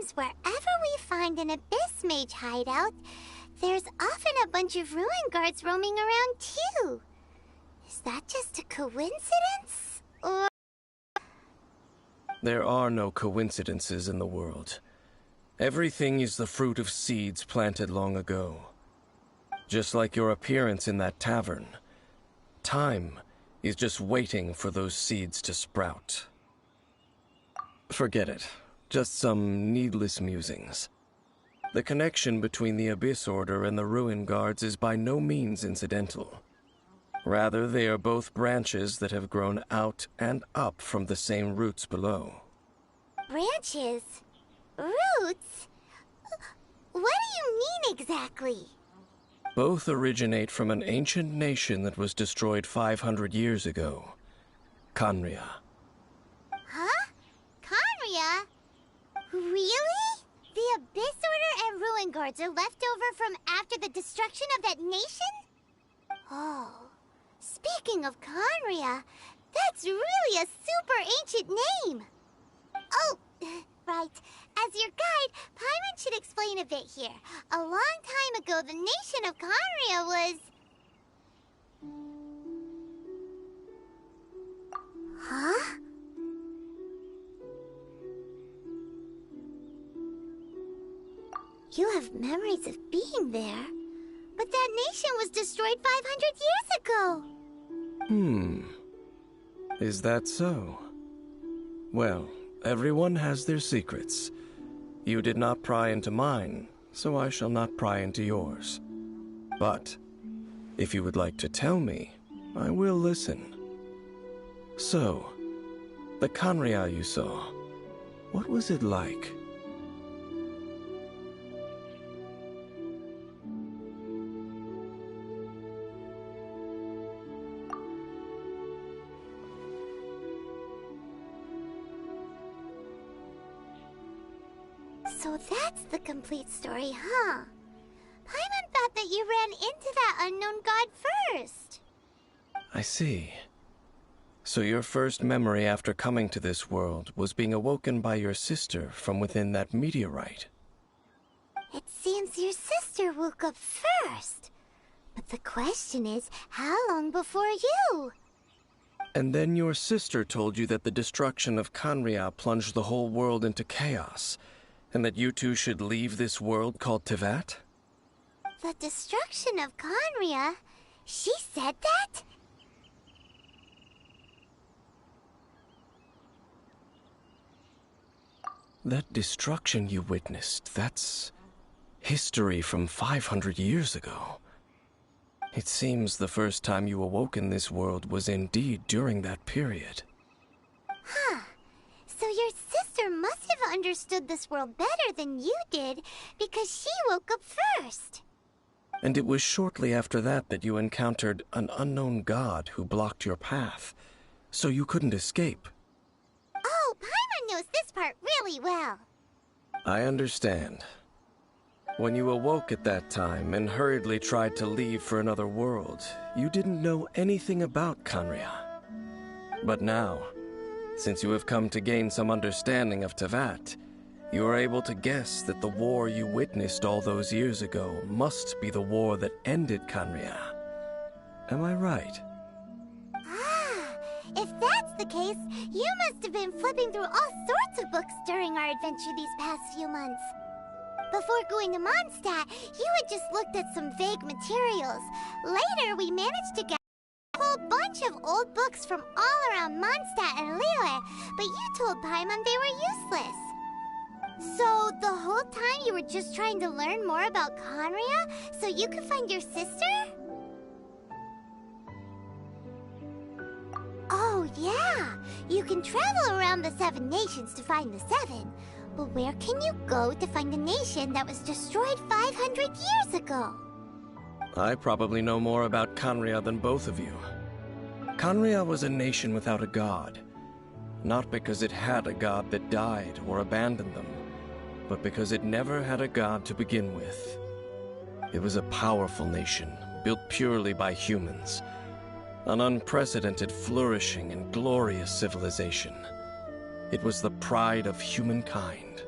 seems wherever we find an Abyss Mage hideout, there's often a bunch of ruin guards roaming around too. Is that just a coincidence? Or... There are no coincidences in the world. Everything is the fruit of seeds planted long ago. Just like your appearance in that tavern, time is just waiting for those seeds to sprout. Forget it. Just some needless musings. The connection between the Abyss Order and the Ruin Guards is by no means incidental. Rather, they are both branches that have grown out and up from the same roots below. Branches? Roots? What do you mean exactly? Both originate from an ancient nation that was destroyed 500 years ago. Khaenri'ah. Huh? Khaenri'ah? Really? The Abyss Order and Ruin Guards are left over from after the destruction of that nation? Oh, speaking of Khaenri'ah, that's really a super ancient name. Oh, right. As your guide, Paimon should explain a bit here. A long time ago, the nation of Khaenri'ah was... Huh? You have memories of being there, but that nation was destroyed 500 years ago. Is that so? Well, everyone has their secrets. You did not pry into mine, so I shall not pry into yours. But, if you would like to tell me, I will listen. So, the Khaenri'ah you saw, what was it like? So that's the complete story, huh? Paimon thought that you ran into that unknown god first. I see. So your first memory after coming to this world was being awoken by your sister from within that meteorite. It seems your sister woke up first. But the question is, how long before you? And then your sister told you that the destruction of Khaenri'ah plunged the whole world into chaos, and that you two should leave this world called Teyvat? The destruction of Khaenri'ah? She said that? That destruction you witnessed, that's history from 500 years ago. It seems the first time you awoke in this world was indeed during that period. Huh. So your sister must have understood this world better than you did, because she woke up first. And it was shortly after that that you encountered an unknown god who blocked your path, so you couldn't escape. Oh, Paimon knows this part really well. I understand. When you awoke at that time and hurriedly tried to leave for another world, you didn't know anything about Khaenri'ah. But now, since you have come to gain some understanding of Teyvat, you are able to guess that the war you witnessed all those years ago must be the war that ended Khaenri'ah. Am I right? Ah, if that's the case, you must have been flipping through all sorts of books during our adventure these past few months. Before going to Mondstadt, you had just looked at some vague materials. Later, we managed to get a whole bunch of old books from all around Mondstadt and Liyue, but you told Paimon they were useless. So, the whole time you were just trying to learn more about Khaenri'ah so you could find your sister? Oh, yeah! You can travel around the 7 nations to find the 7, but where can you go to find a nation that was destroyed 500 years ago? I probably know more about Khaenri'ah than both of you. Khaenri'ah was a nation without a god, not because it had a god that died or abandoned them, but because it never had a god to begin with. It was a powerful nation, built purely by humans, an unprecedented flourishing and glorious civilization. It was the pride of humankind.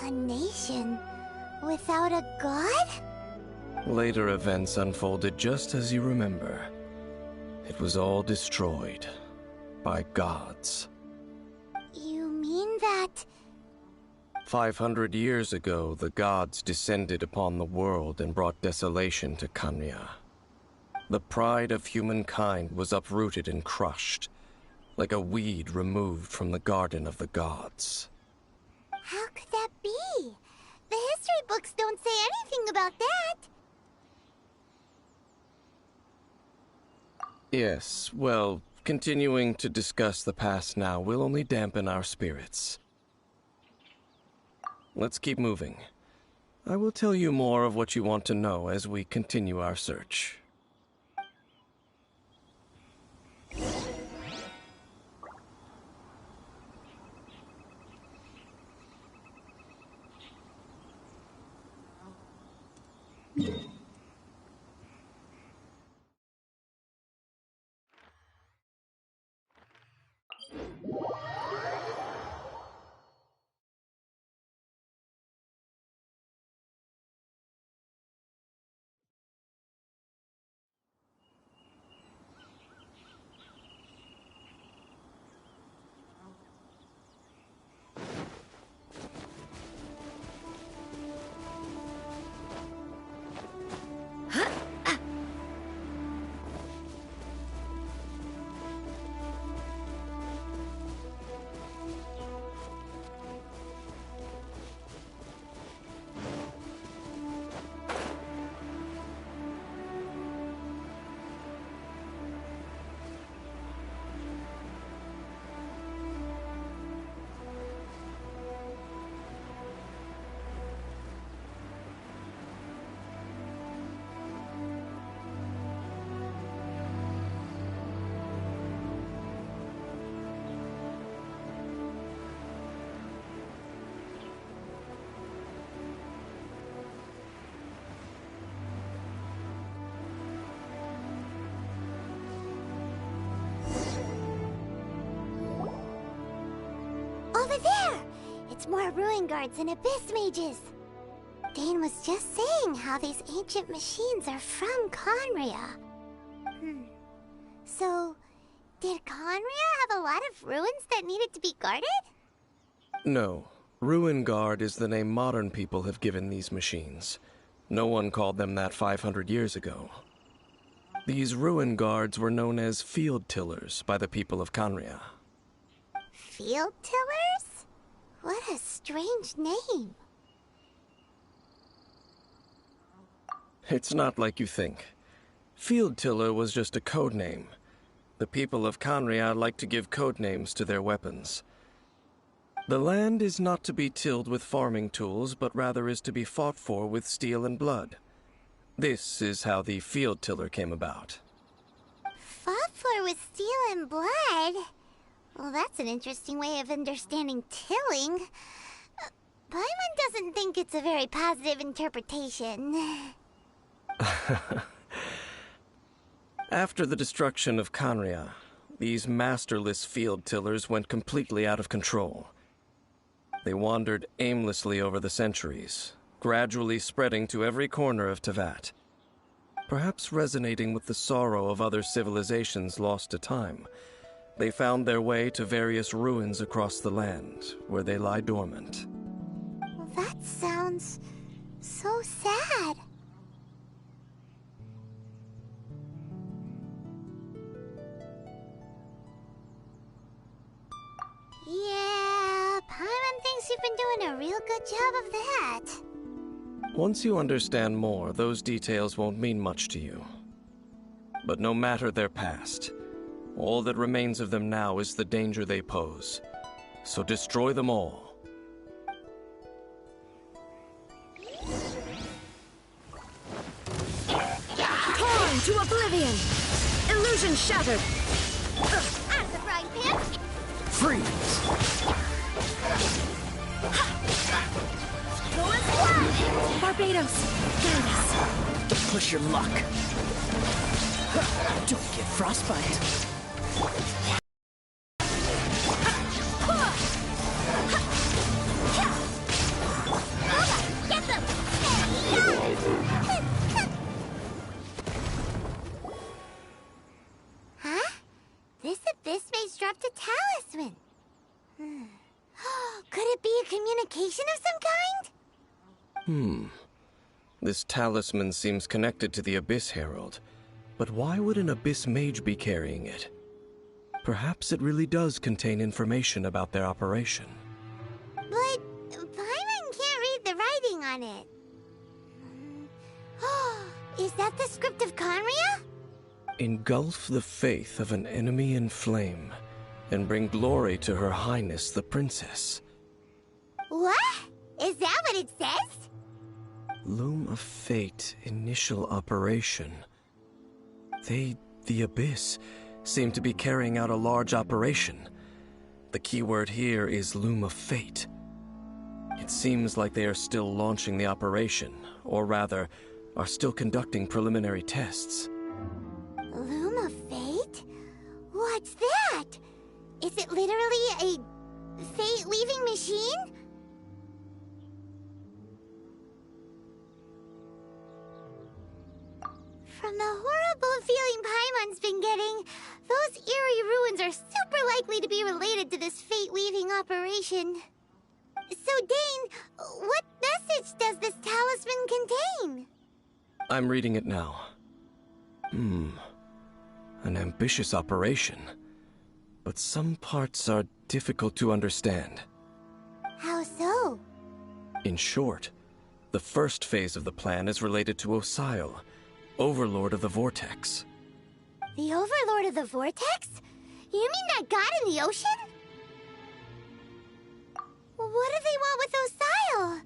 A nation without a god? Later events unfolded just as you remember. It was all destroyed by gods. You mean that... 500 years ago, the gods descended upon the world and brought desolation to Canria. The pride of humankind was uprooted and crushed, like a weed removed from the garden of the gods. How could that be? The history books don't say anything about that. Yes, well, continuing to discuss the past now will only dampen our spirits. Let's keep moving. I will tell you more of what you want to know as we continue our search. Over there! It's more ruin guards and abyss mages. Dane was just saying how these ancient machines are from Conria. So, did Conria have a lot of ruins that needed to be guarded? No. Ruin Guard is the name modern people have given these machines. No one called them that 500 years ago. These Ruin Guards were known as Field Tillers by the people of Canria. Field Tillers? What a strange name. It's not like you think. Field Tiller was just a code name. The people of Canria like to give code names to their weapons. The land is not to be tilled with farming tools, but rather is to be fought for with steel and blood. This is how the Field Tiller came about. Fought for with steel and blood? Well, that's an interesting way of understanding tilling. Paimon doesn't think it's a very positive interpretation. After the destruction of Canria, these masterless field tillers went completely out of control. They wandered aimlessly over the centuries, gradually spreading to every corner of Teyvat. Perhaps resonating with the sorrow of other civilizations lost to time, they found their way to various ruins across the land, where they lie dormant. Well, that sounds so sad. Yeah, Paimon thinks you've been doing a real good job of that. Once you understand more, those details won't mean much to you. But no matter their past, all that remains of them now is the danger they pose. So destroy them all. Torn to oblivion! Illusion shattered! At the frying pan! Freeze! Go and fly! Barbados, guide us! Push your luck. Don't get frostbite. communication of some kind? This talisman seems connected to the Abyss Herald. But why would an Abyss Mage be carrying it? Perhaps it really does contain information about their operation. But Paimon can't read the writing on it. Is that the script of Conria? Engulf the faith of an enemy in flame, and bring glory to Her Highness the Princess. What? Is that what it says? Loom of Fate, initial operation. They, the Abyss, seem to be carrying out a large operation. The keyword here is Loom of Fate. It seems like they are still launching the operation, or rather, are still conducting preliminary tests. Loom of Fate? What's that? Is it literally a fate-weaving machine? From the horrible feeling Paimon's been getting, those eerie ruins are super likely to be related to this fate-weaving operation. So, Dane, what message does this talisman contain? I'm reading it now. An ambitious operation. But some parts are difficult to understand. How so? In short, the first phase of the plan is related to Osile, Overlord of the Vortex. The Overlord of the Vortex? You mean that god in the ocean? What do they want with Osile?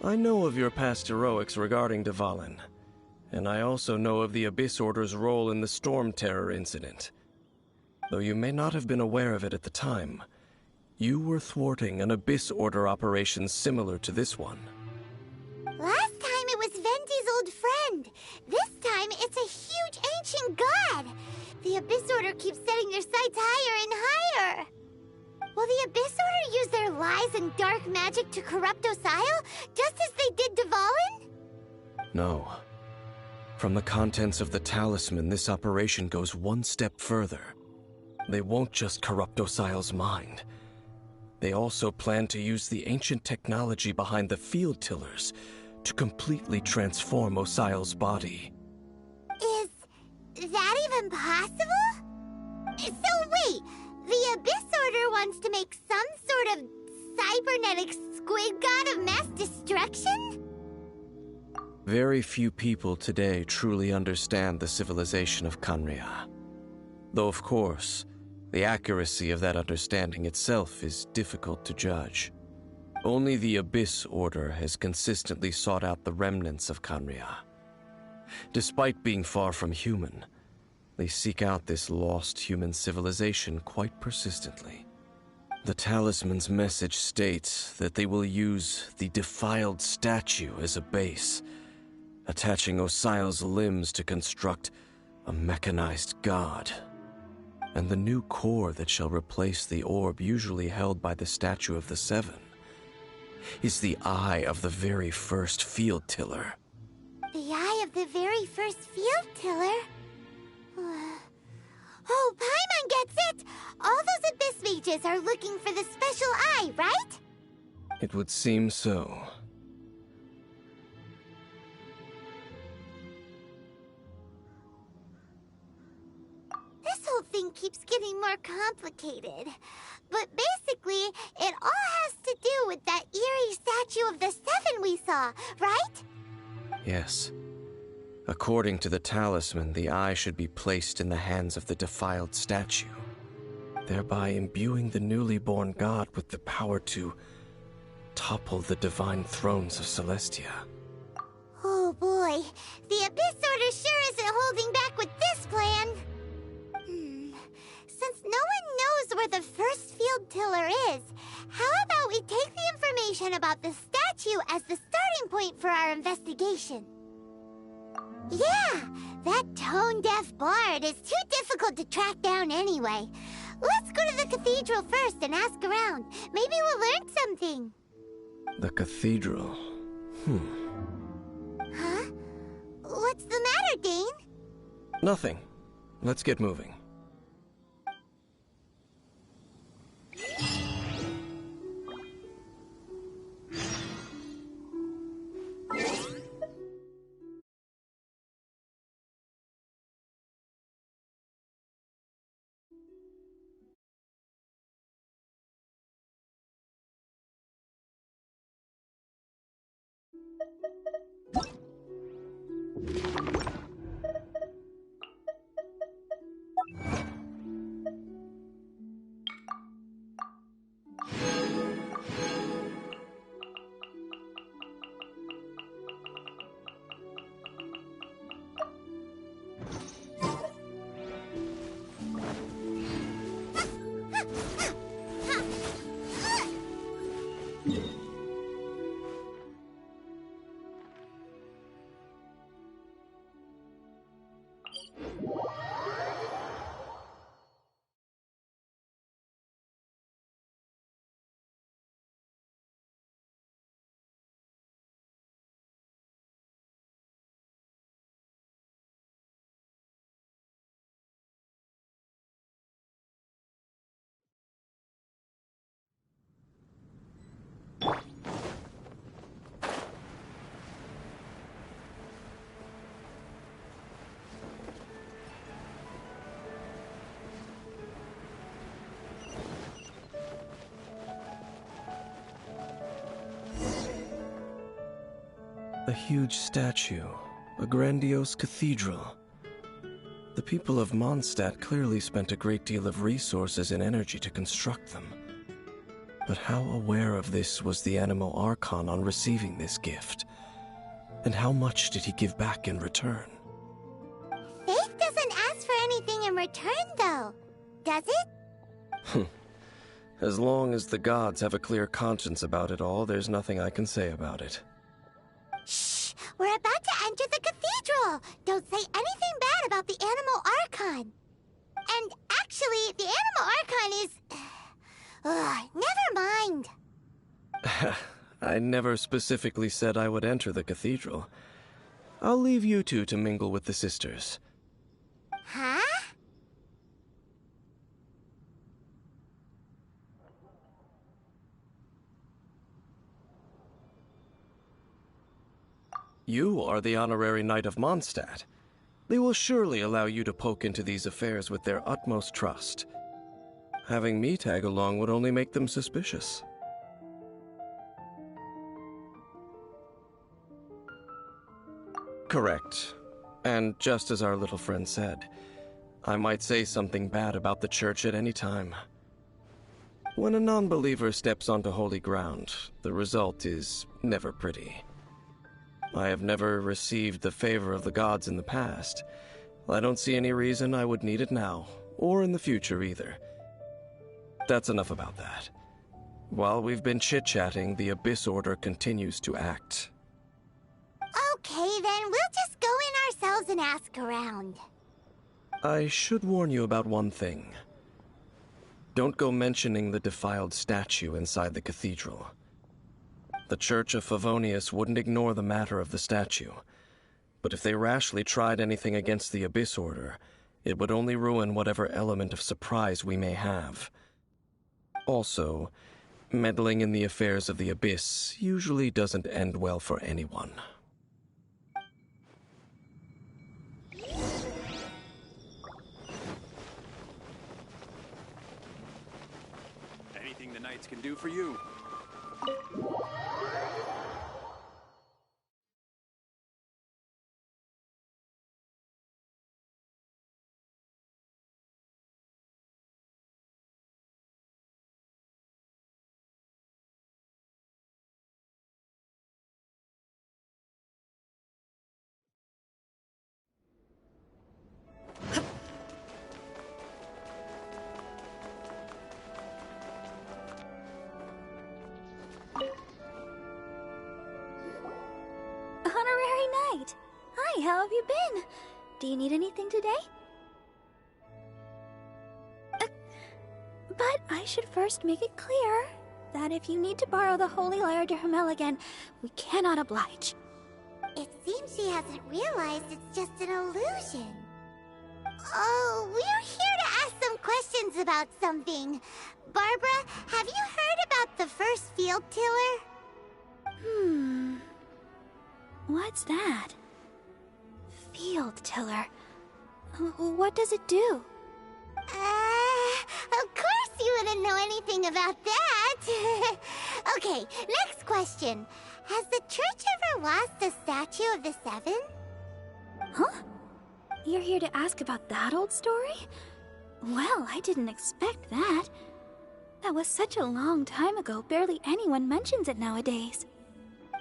I know of your past heroics regarding Dvalin, and I also know of the Abyss Order's role in the Storm Terror incident. Though you may not have been aware of it at the time, you were thwarting an Abyss Order operation similar to this one. Last time it was Venti's old friend. This time it's a huge ancient god. The Abyss Order keeps setting their sights higher and higher. Will the Abyss Order use their lies and dark magic to corrupt Osile, just as they did Dvalin? No. From the contents of the talisman, this operation goes one step further. They won't just corrupt Osile's mind. They also plan to use the ancient technology behind the field tillers to completely transform Osile's body. Is that even possible? So wait, the Abyss Order wants to make some sort of cybernetic squid god of mass destruction? Very few people today truly understand the civilization of Conria. Though of course, the accuracy of that understanding itself is difficult to judge. Only the Abyss Order has consistently sought out the remnants of Conria. Despite being far from human, they seek out this lost human civilization quite persistently. The talisman's message states that they will use the defiled statue as a base, attaching Osile's limbs to construct a mechanized god. And the new core that shall replace the orb usually held by the Statue of the Seven is the eye of the very first field tiller. The eye of the very first field tiller? Oh, Paimon gets it! All those Abyss mages are looking for the special eye, right? It would seem so. This whole thing keeps getting more complicated. But basically, it all has to do with that eerie statue of the Seven we saw, right? Yes. According to the talisman, the eye should be placed in the hands of the defiled statue, thereby imbuing the newly born god with the power to topple the divine thrones of Celestia. Oh boy, the Abyss Order sure isn't holding back with this plan. Since no one knows where the first field tiller is, how about we take the information about the statue as the starting point for our investigation? Yeah, that tone-deaf bard is too difficult to track down anyway. Let's go to the cathedral first and ask around. Maybe we'll learn something. The cathedral. Huh? What's the matter, Dane? Nothing. Let's get moving. A huge statue, a grandiose cathedral. The people of Mondstadt clearly spent a great deal of resources and energy to construct them. But how aware of this was the Animo Archon on receiving this gift? And how much did he give back in return? Faith doesn't ask for anything in return, though, does it? As long as the gods have a clear conscience about it all, there's nothing I can say about it. Shh! We're about to enter the cathedral! Don't say anything bad about the Animo Archon! And actually, the Animo Archon is... never mind! I never specifically said I would enter the cathedral. I'll leave you two to mingle with the sisters. Huh? You are the honorary knight of Mondstadt. They will surely allow you to poke into these affairs with their utmost trust. Having me tag along would only make them suspicious. Correct. And just as our little friend said, I might say something bad about the church at any time. When a non-believer steps onto holy ground, the result is never pretty. I have never received the favor of the gods in the past. I don't see any reason I would need it now, or in the future either. That's enough about that. While we've been chit-chatting, the Abyss Order continues to act. Okay, then we'll just go in ourselves and ask around. I should warn you about one thing. Don't go mentioning the defiled statue inside the cathedral. The Church of Favonius wouldn't ignore the matter of the statue, but if they rashly tried anything against the Abyss Order, it would only ruin whatever element of surprise we may have. Also, meddling in the affairs of the Abyss usually doesn't end well for anyone. Anything the Knights can do for you. Honorary Knight! Hi, how have you been? Do you need anything today? But I should first make it clear that if you need to borrow the Holy Lyre to Hermel again, we cannot oblige. It seems she hasn't realized it's just an illusion. questions about something. Barbara, have you heard about the first field tiller? What's that? Field tiller. What does it do? Of course you wouldn't know anything about that. Okay, next question. Has the church ever lost a statue of the Seven? Huh? You're here to ask about that old story? Well, I didn't expect that. That was such a long time ago, barely anyone mentions it nowadays.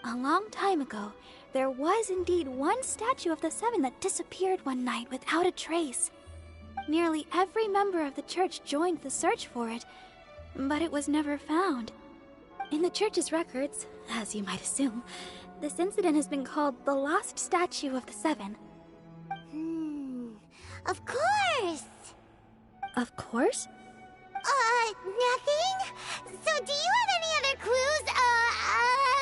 A long time ago, there was indeed one statue of the Seven that disappeared one night without a trace. Nearly every member of the church joined the search for it, but it was never found. In the church's records, as you might assume, this incident has been called the Lost Statue of the Seven. Of course! Of course? Nothing? So do you have any other clues?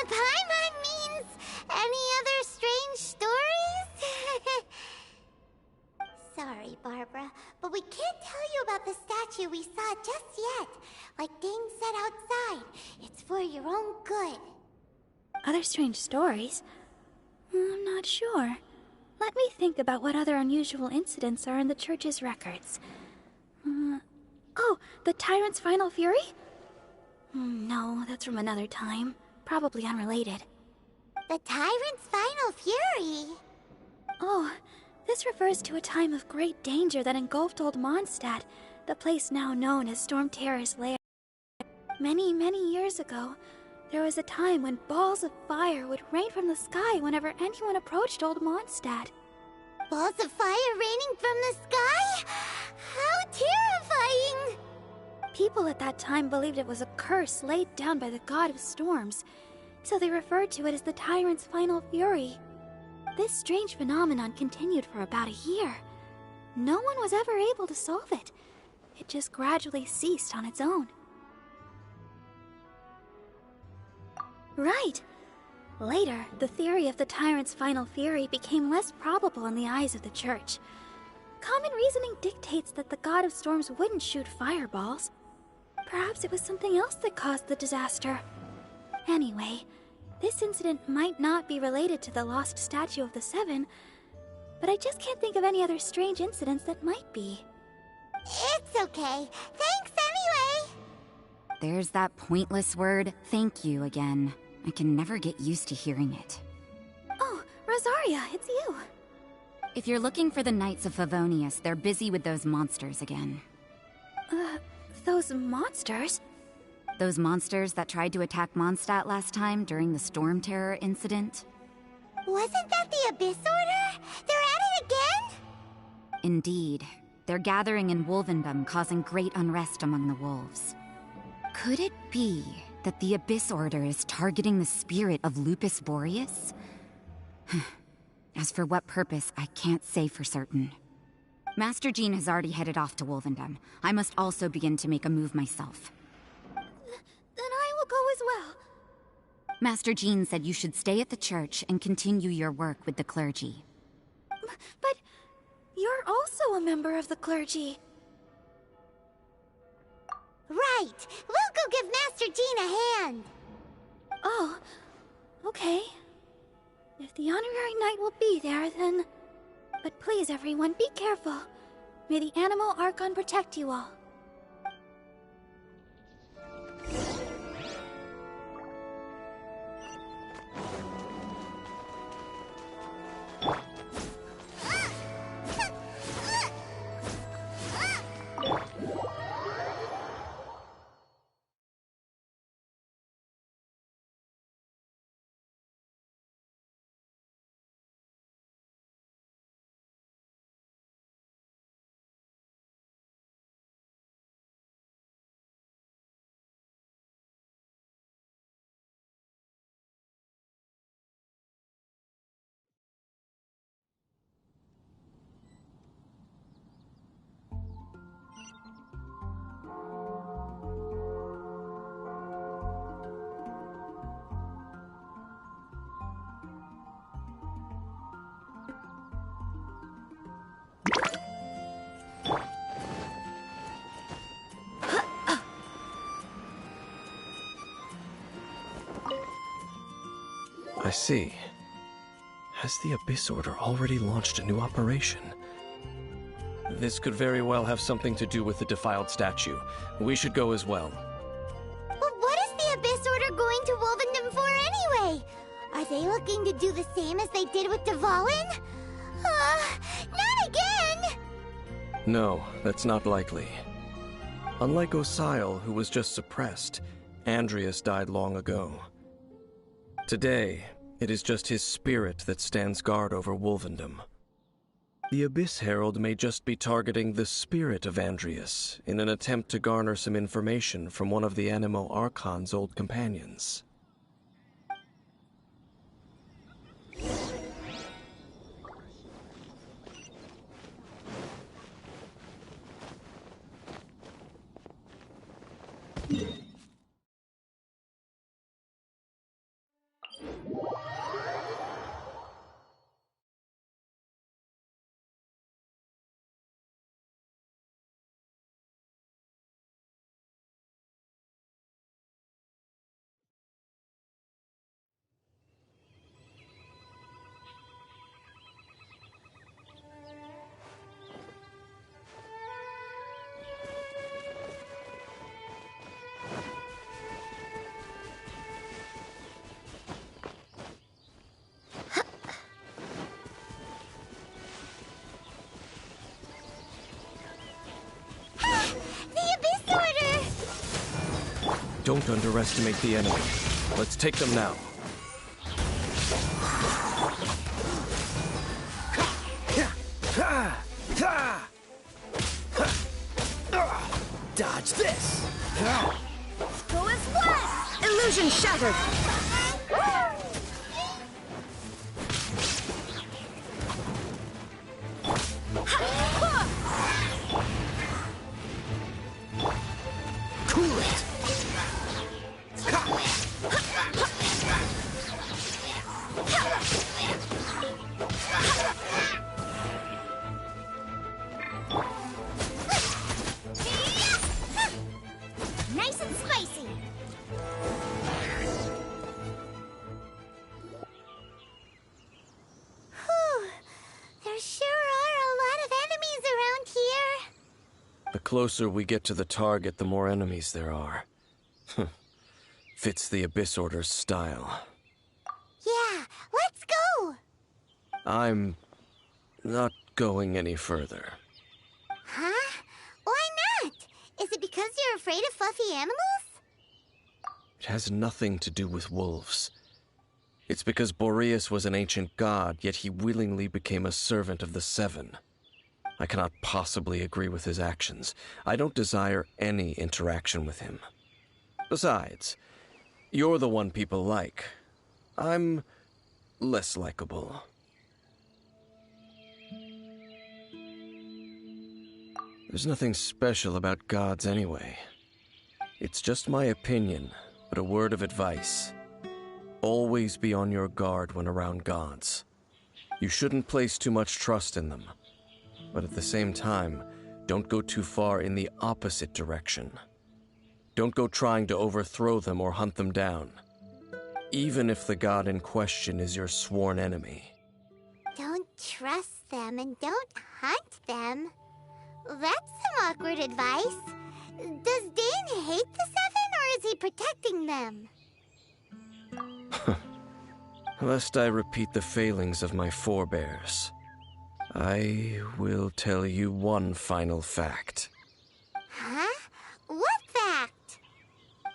Paimon means any other strange stories? Sorry, Barbara, but we can't tell you about the statue we saw just yet. Like Dane said outside, it's for your own good. Other strange stories? I'm not sure. Let me think about what other unusual incidents are in the church's records. Oh, the Tyrant's final fury? No, that's from another time. Probably unrelated. The Tyrant's final fury? Oh, this refers to a time of great danger that engulfed Old Mondstadt, the place now known as Storm Terror's lair. Many, many years ago, there was a time when balls of fire would rain from the sky whenever anyone approached Old Mondstadt. Balls of fire raining from the sky? How terrifying! People at that time believed it was a curse laid down by the god of storms, so they referred to it as the Tyrant's final fury. This strange phenomenon continued for about a year. No one was ever able to solve it. It just gradually ceased on its own. Right. Later, the theory of the Tyrant's final fury became less probable in the eyes of the church. Common reasoning dictates that the god of storms wouldn't shoot fireballs. Perhaps it was something else that caused the disaster. Anyway, this incident might not be related to the lost statue of the Seven, but I just can't think of any other strange incidents that might be. It's okay. Thanks anyway! There's that pointless word, thank you, again. I can never get used to hearing it. Oh, Rosaria, it's you. If you're looking for the Knights of Favonius, they're busy with those monsters again. Those monsters? Those monsters that tried to attack Mondstadt last time during the Storm Terror incident? Wasn't that the Abyss Order? They're at it again? Indeed. They're gathering in Wolvendom, causing great unrest among the wolves. Could it be that the Abyss Order is targeting the spirit of Lupus Boreas? As for what purpose, I can't say for certain. Master Jean has already headed off to Wolvendom. I must also begin to make a move myself. Then I will go as well. Master Jean said you should stay at the church and continue your work with the clergy. But you're also a member of the clergy. Right! We'll go give Master Jean a hand! Oh, okay. If the honorary knight will be there, then... But please, everyone, be careful. May the Animal Archon protect you all. see. Has the Abyss Order already launched a new operation? This could very well have something to do with the defiled statue. We should go as well. But what is the Abyss Order going to Wolvendom for anyway? Are they looking to do the same as they did with Dvalin? Not again! No, that's not likely. Unlike Osile, who was just suppressed, Andrias died long ago. Today, it is just his spirit that stands guard over Wolvendom. The Abyss Herald may just be targeting the spirit of Andrias in an attempt to garner some information from one of the Animo Archon's old companions. Don't underestimate the enemy. Let's take them now. Dodge this! Go as one! Illusion shattered! Cool it! Nice and spicy! Whew. There sure are a lot of enemies around here. The closer we get to the target, the more enemies there are. Fits the Abyss Order's style. Yeah, let's go! I'm not going any further. Huh? Why not? Is it because you're afraid of fluffy animals? It has nothing to do with wolves. It's because Boreas was an ancient god, yet he willingly became a servant of the Seven. I cannot possibly agree with his actions. I don't desire any interaction with him. Besides, you're the one people like. I'm less likable. There's nothing special about gods anyway. It's just my opinion, but a word of advice. Always be on your guard when around gods. You shouldn't place too much trust in them. But at the same time, don't go too far in the opposite direction. Don't go trying to overthrow them or hunt them down, even if the god in question is your sworn enemy. Don't trust them and don't hunt them. That's some awkward advice. Does Dane hate the Seven, or is he protecting them? Lest I repeat the failings of my forebears, I will tell you one final fact. Huh? What fact?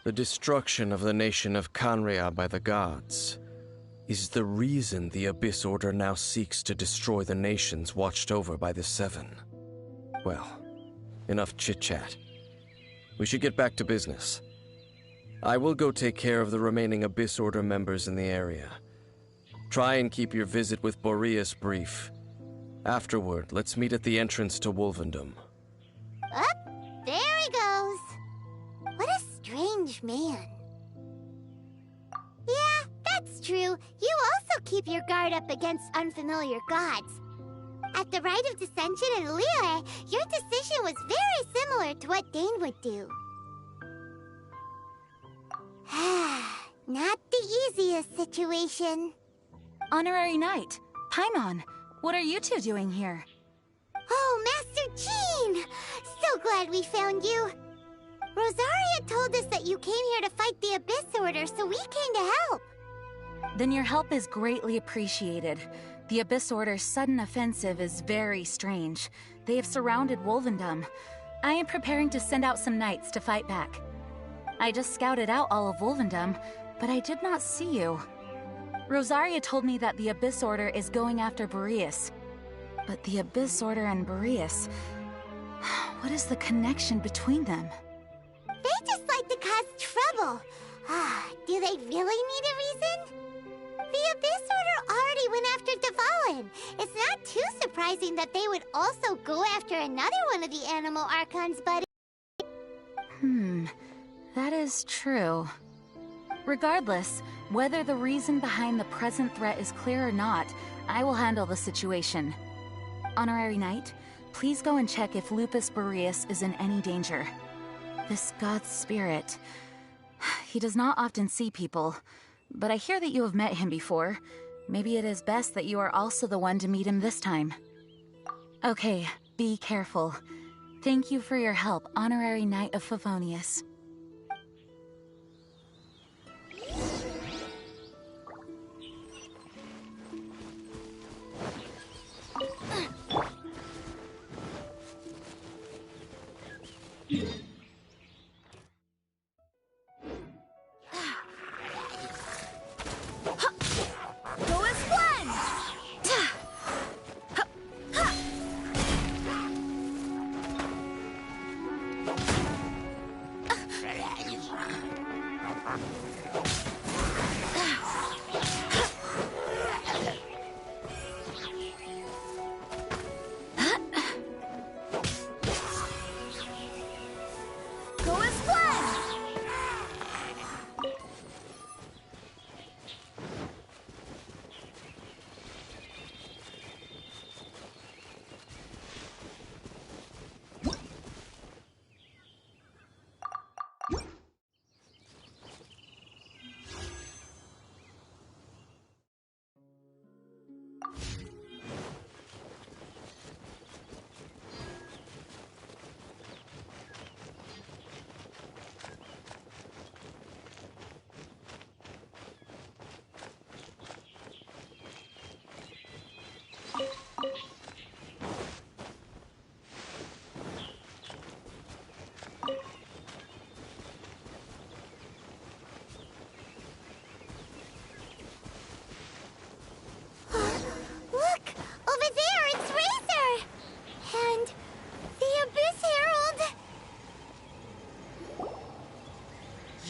The destruction of the nation of Canria by the gods is the reason the Abyss Order now seeks to destroy the nations watched over by the Seven. Well, enough chit-chat. We should get back to business. I will go take care of the remaining Abyss Order members in the area. Try and keep your visit with Boreas brief. Afterward, let's meet at the entrance to Wolvendom. Up, there he goes. What a strange man. Yeah, that's true. You also keep your guard up against unfamiliar gods. At the Rite of Dissension in Liyue, your decision was very similar to what Dane would do. Not the easiest situation. Honorary Knight, Paimon, what are you two doing here? Oh, Master Jean! So glad we found you. Rosaria told us that you came here to fight the Abyss Order, so we came to help. Then your help is greatly appreciated. The Abyss Order's sudden offensive is very strange. They have surrounded Wolvendom. I am preparing to send out some knights to fight back. I just scouted out all of Wolvendom, but I did not see you. Rosaria told me that the Abyss Order is going after Boreas. But the Abyss Order and Boreas... what is the connection between them? They just like to cause trouble. Do they really need a reason? The Abyss Order already went after Devalin. It's not too surprising that they would also go after another one of the Animal Archons, buddy. That is true. Regardless, whether the reason behind the present threat is clear or not, I will handle the situation. Honorary Knight, please go and check if Lupus Boreas is in any danger. This god's spirit... he does not often see people, but I hear that you have met him before. Maybe it is best that you are also the one to meet him this time. Okay, be careful. Thank you for your help, Honorary Knight of Favonius.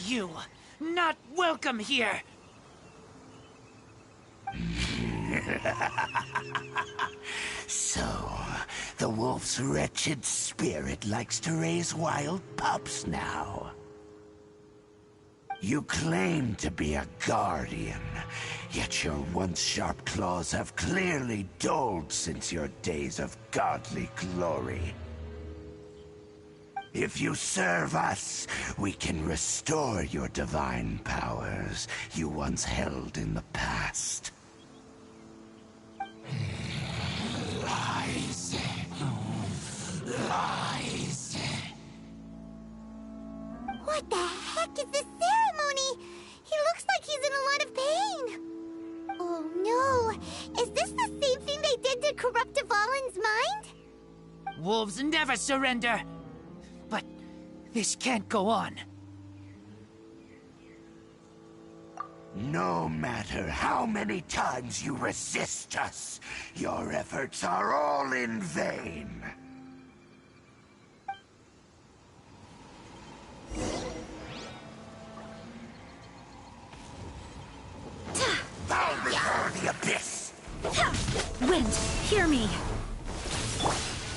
You, not welcome here! So, the wolf's wretched spirit likes to raise wild pups now. You claim to be a guardian, yet your once sharp claws have clearly dulled since your days of godly glory. If you serve us, we can restore your divine powers you once held in the past. Lies. Lies. What the heck is this ceremony? He looks like he's in a lot of pain. Oh no! Is this the same thing they did to corrupt Devalin's mind? Wolves never surrender! But this can't go on. No matter how many times you resist us, your efforts are all in vain. Bow before the abyss! Wind, hear me!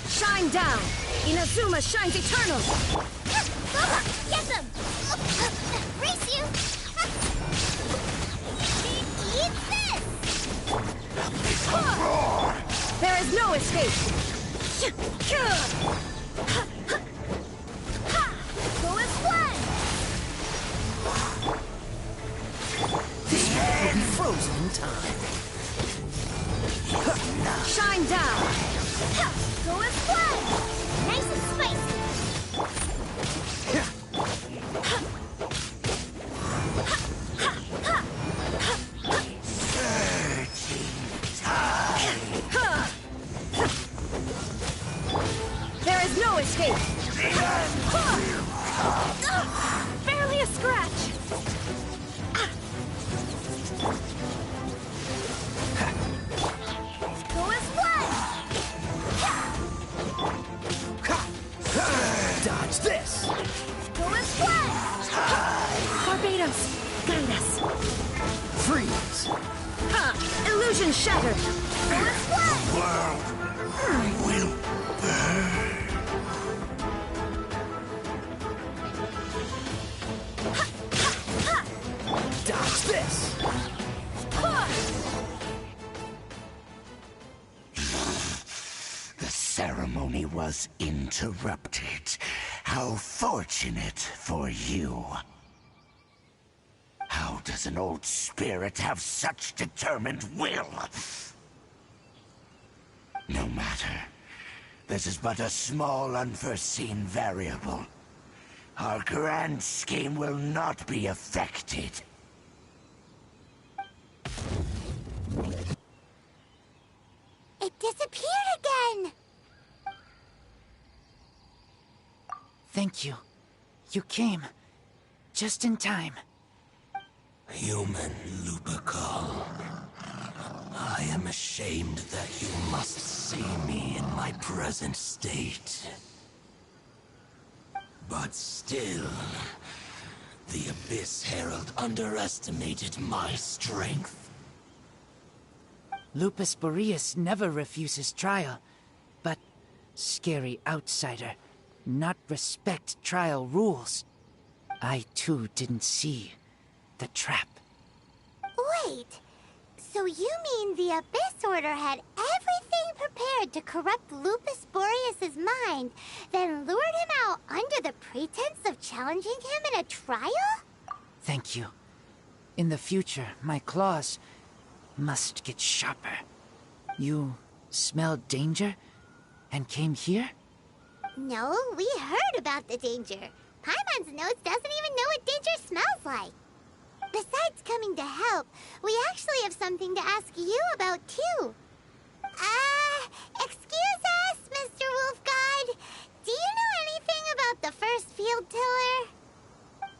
Shine down! Inazuma shines eternal! Get them! Race you! Eat this! Roar! There is no escape! Go as one! This will be frozen in time. escape! Barely a scratch! Go as one! Dodge this! Go as one! Barbados, guide us! Freeze! Ha! Illusion shattered! Go as one! World will burn. Dodge this! The ceremony was interrupted. How fortunate for you. How does an old spirit have such determined will? No matter. This is but a small, unforeseen variable. Our grand scheme will not be affected. It disappeared again! Thank you. You came. Just in time. Human Lupercal. I am ashamed that you must see me in my present state. But still, the Abyss Herald underestimated my strength. Lupus Boreas never refuses trial, but scary outsider, not respect trial rules. I too didn't see the trap. Wait, so you mean the Abyss Order had everything prepared to corrupt Lupus Boreas' mind, then lured him out under the pretense of challenging him in a trial? Thank you. In the future, my claws must get sharper. You smelled danger and came here? No, we heard about the danger. Paimon's nose doesn't even know what danger smells like. Besides coming to help, we actually have something to ask you about, too. Excuse us, Mr. Wolfgod. Do you know anything about the first field tiller?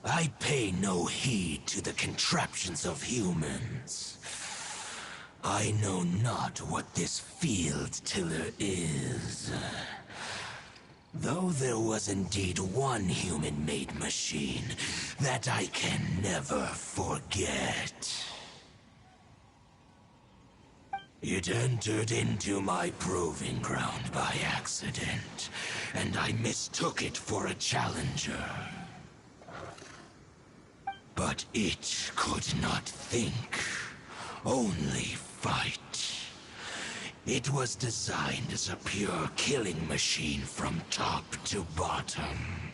I pay no heed to the contraptions of humans. I know not what this field tiller is. Though there was indeed one human-made machine that I can never forget. It entered into my proving ground by accident, and I mistook it for a challenger. But it could not think, only fight. It was designed as a pure killing machine from top to bottom.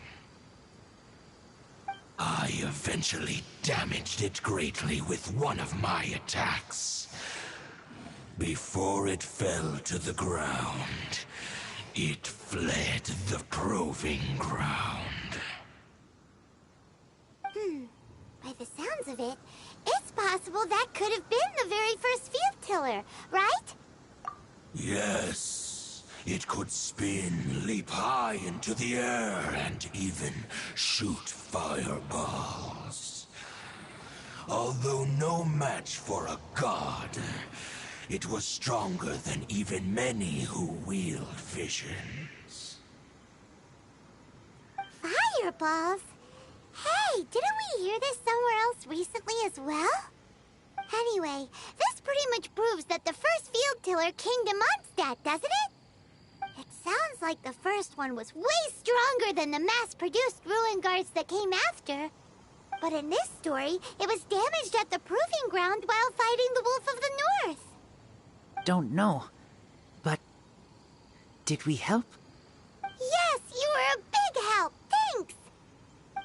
I eventually damaged it greatly with one of my attacks. Before it fell to the ground, it fled the proving ground. By the sounds of it, it's possible that could have been the very first field tiller, right? Yes, it could spin, leap high into the air, and even shoot fireballs. Although no match for a god, it was stronger than even many who wield visions. Fireballs? Hey, didn't we hear this somewhere else recently as well? Anyway, this pretty much proves that the first field tiller came to Mondstadt, doesn't it? It sounds like the first one was way stronger than the mass-produced ruin guards that came after. But in this story, it was damaged at the proving ground while fighting the Wolf of the North. Don't know, but did we help? Yes, you were a big help. Thanks.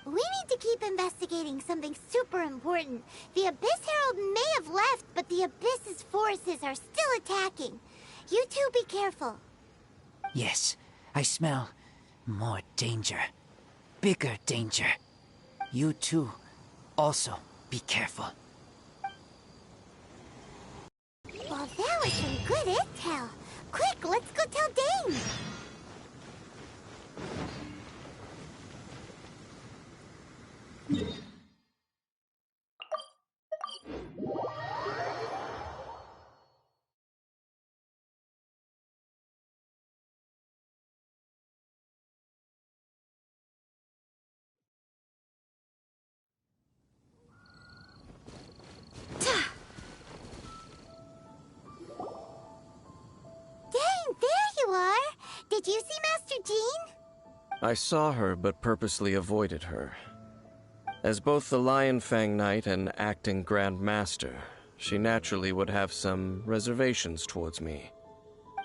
We need to keep investigating something super important. The Abyss Herald may have left, but the Abyss's forces are still attacking. You two be careful. Yes, I smell more danger. Bigger danger. You too, also be careful. Well, that was some good intel. Quick, let's go tell Dane. Did you see Master Jean? I saw her, but purposely avoided her. As both the Lion Fang Knight and acting Grand Master, she naturally would have some reservations towards me.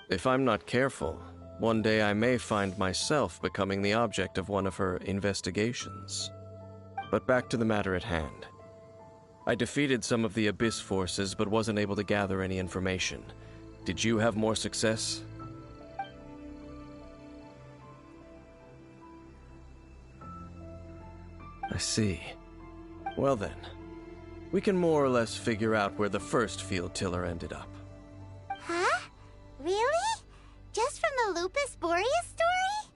If I'm not careful, one day I may find myself becoming the object of one of her investigations. But back to the matter at hand. I defeated some of the Abyss forces, but wasn't able to gather any information. Did you have more success? I see. Well then, we can more or less figure out where the first field tiller ended up. Huh? Really? Just from the Lupus Boreas story?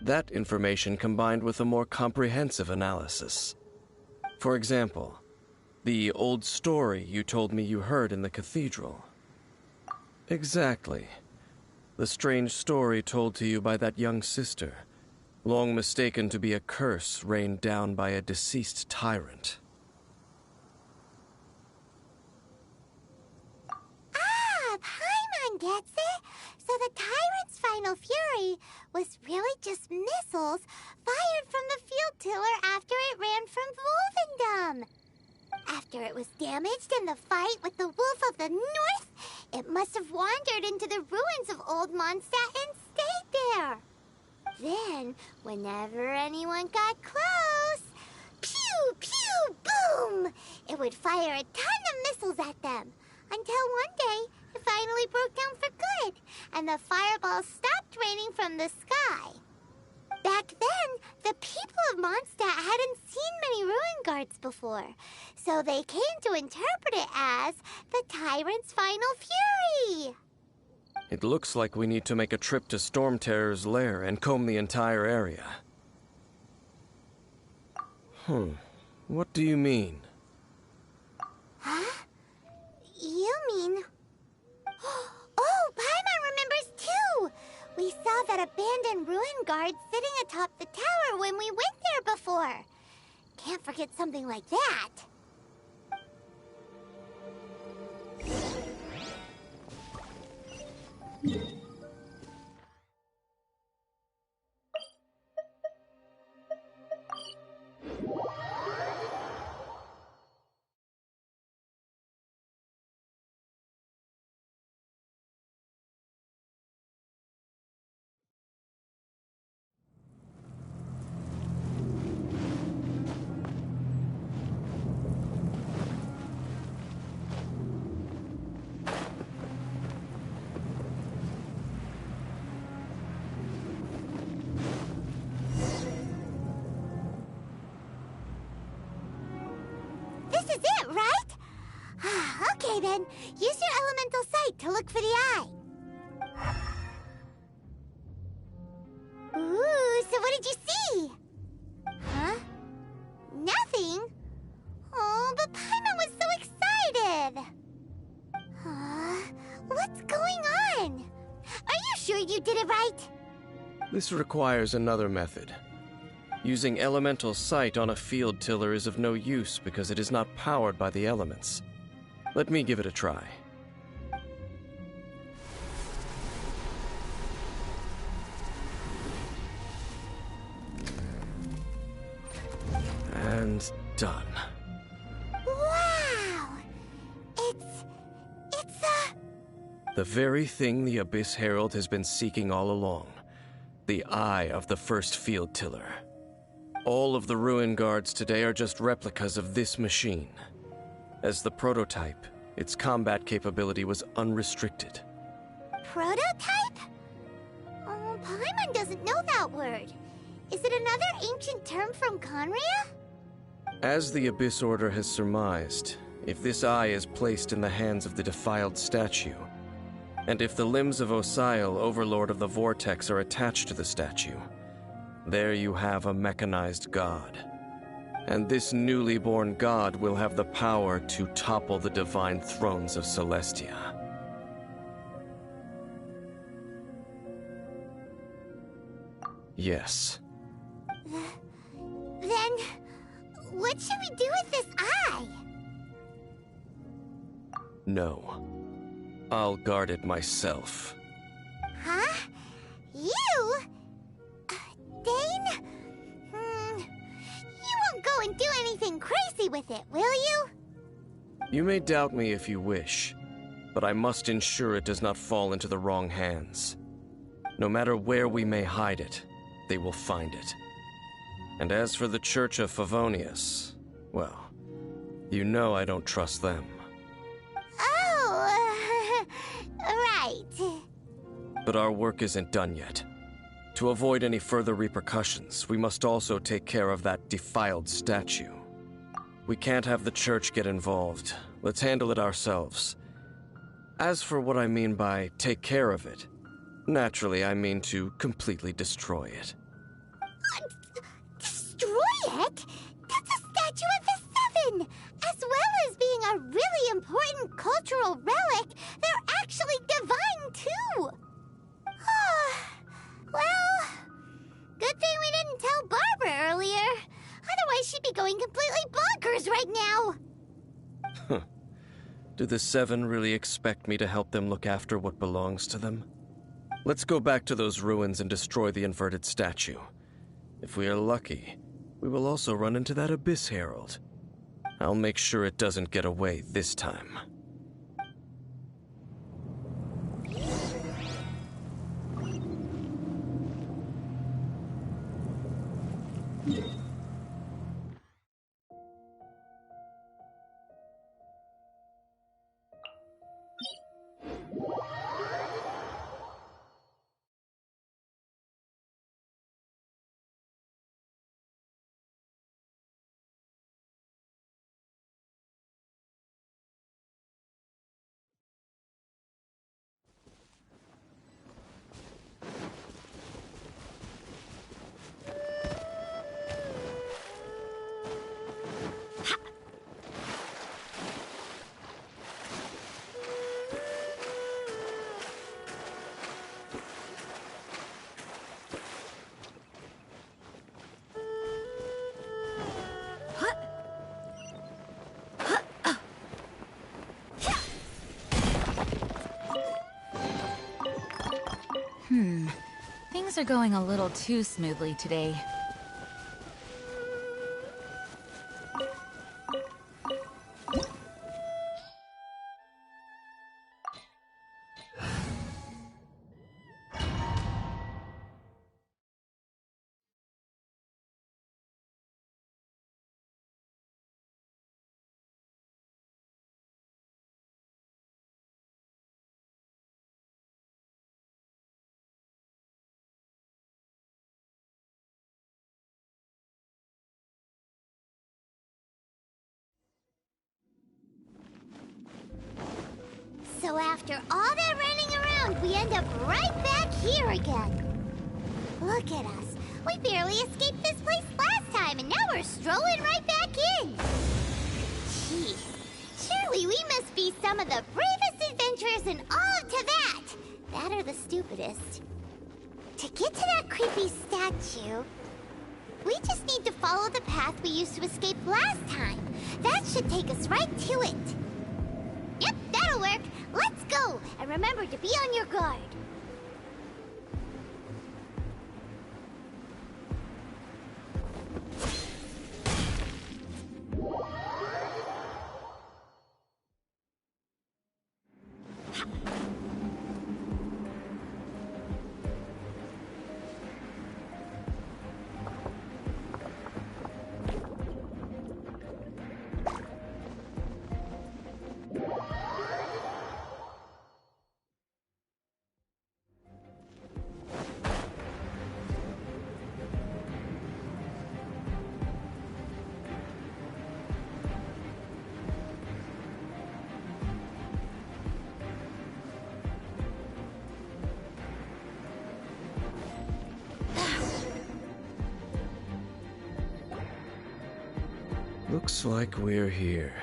That information combined with a more comprehensive analysis. For example, the old story you told me you heard in the Cathedral. Exactly. The strange story told to you by that young sister, long mistaken to be a curse rained down by a deceased tyrant. Ah, Paimon gets it! So the tyrant's final fury was really just missiles fired from the field tiller after it ran from Wolvendom. After it was damaged in the fight with the Wolf of the North, it must have wandered into the ruins of Old Mondstadt and stayed there. Then, whenever anyone got close, pew, pew, boom! It would fire a ton of missiles at them, until one day it finally broke down for good, and the fireballs stopped raining from the sky. Back then, the people of Mondstadt hadn't seen many ruin guards before, so they came to interpret it as the Tyrant's final fury. It looks like we need to make a trip to Storm Terror's lair and comb the entire area. What do you mean? Huh? You mean... Oh, Paimon remembers too! We saw that abandoned ruin guard sitting atop the tower when we went there before. Can't forget something like that. This is it, right? Okay then, use your elemental sight to look for the eye. Ooh, so what did you see? Huh? Nothing? Oh, but Paimon was so excited. What's going on? Are you sure you did it right? This requires another method. Using elemental sight on a field tiller is of no use because it is not powered by the elements. Let me give it a try. And done. Wow! It's the very thing the Abyss Herald has been seeking all along. The eye of the first field tiller. All of the ruin guards today are just replicas of this machine. As the prototype, its combat capability was unrestricted. Prototype? Oh, Paimon doesn't know that word. Is it another ancient term from Conria? As the Abyss Order has surmised, if this eye is placed in the hands of the defiled statue, and if the limbs of Osiel, Overlord of the Vortex, are attached to the statue, there you have a mechanized god. And this newly born god will have the power to topple the divine thrones of Celestia. Yes. Then, what should we do with this eye? No. I'll guard it myself. Huh? You won't do anything crazy with it, will you? You may doubt me if you wish, but I must ensure it does not fall into the wrong hands. No matter where we may hide it, they will find it. And as for the Church of Favonius, well, you know I don't trust them. Oh, right. But our work isn't done yet. To avoid any further repercussions, we must also take care of that defiled statue. We can't have the church get involved. Let's handle it ourselves. As for what I mean by take care of it, naturally I mean to completely destroy it. Destroy it? That's a statue of the Seven! As well as being a really important cultural relic, they're actually divine too! Well, good thing we didn't tell Barbara earlier. Otherwise she'd be going completely bonkers right now! Do the Seven really expect me to help them look after what belongs to them? Let's go back to those ruins and destroy the inverted statue. If we are lucky, we will also run into that Abyss Herald. I'll make sure it doesn't get away this time. Things are going a little too smoothly today. So after all that running around, we end up right back here again. Look at us. We barely escaped this place last time, and now we're strolling right back in. Gee, surely we must be some of the bravest adventurers in all of Teyvat. That or the stupidest. To get to that creepy statue, we just need to follow the path we used to escape last time. That should take us right to it. Yep, that'll work. Let's go, and remember to be on your guard. Looks like we're here.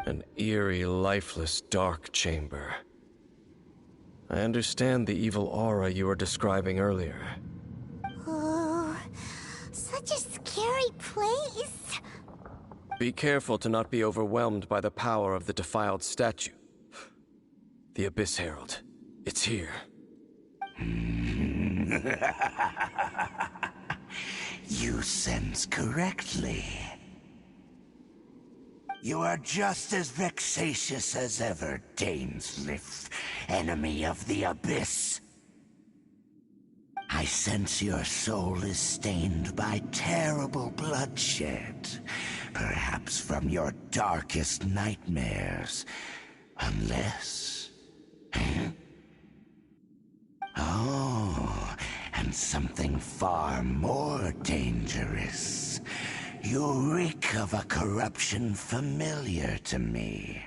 An eerie, lifeless, dark chamber. I understand the evil aura you were describing earlier. Oh, such a scary place. Be careful to not be overwhelmed by the power of the defiled statue. The Abyss Herald. It's here. You sense correctly. You are just as vexatious as ever, Dainsleif, enemy of the Abyss. I sense your soul is stained by terrible bloodshed, perhaps from your darkest nightmares, unless... Oh, and something far more dangerous. You reek of a corruption familiar to me.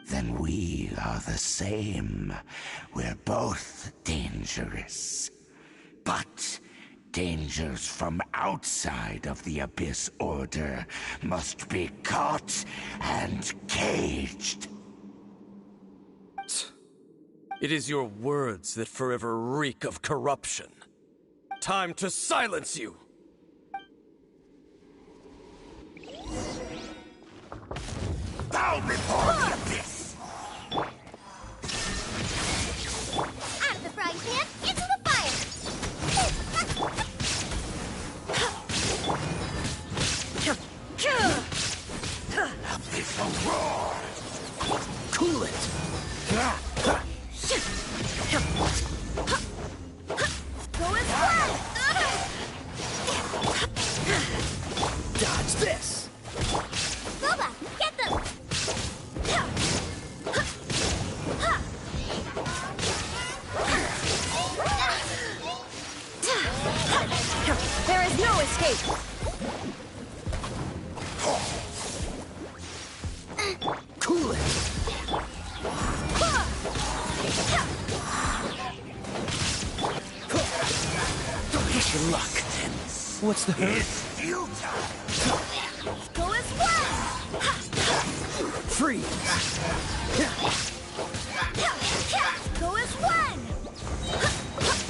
Then we are the same. We're both dangerous. But dangers from outside of the Abyss Order must be caught and caged. It is your words that forever reek of corruption. Time to silence you! Bow before the Abyss! Out of the frying pan, into the fire! Abyss will roar! Cool it! Go as one! Dodge this! Boba, get them! There is no escape! Cool it! Push your luck. What's the hurry? It's futile! Go as one! Freeze! Go as one!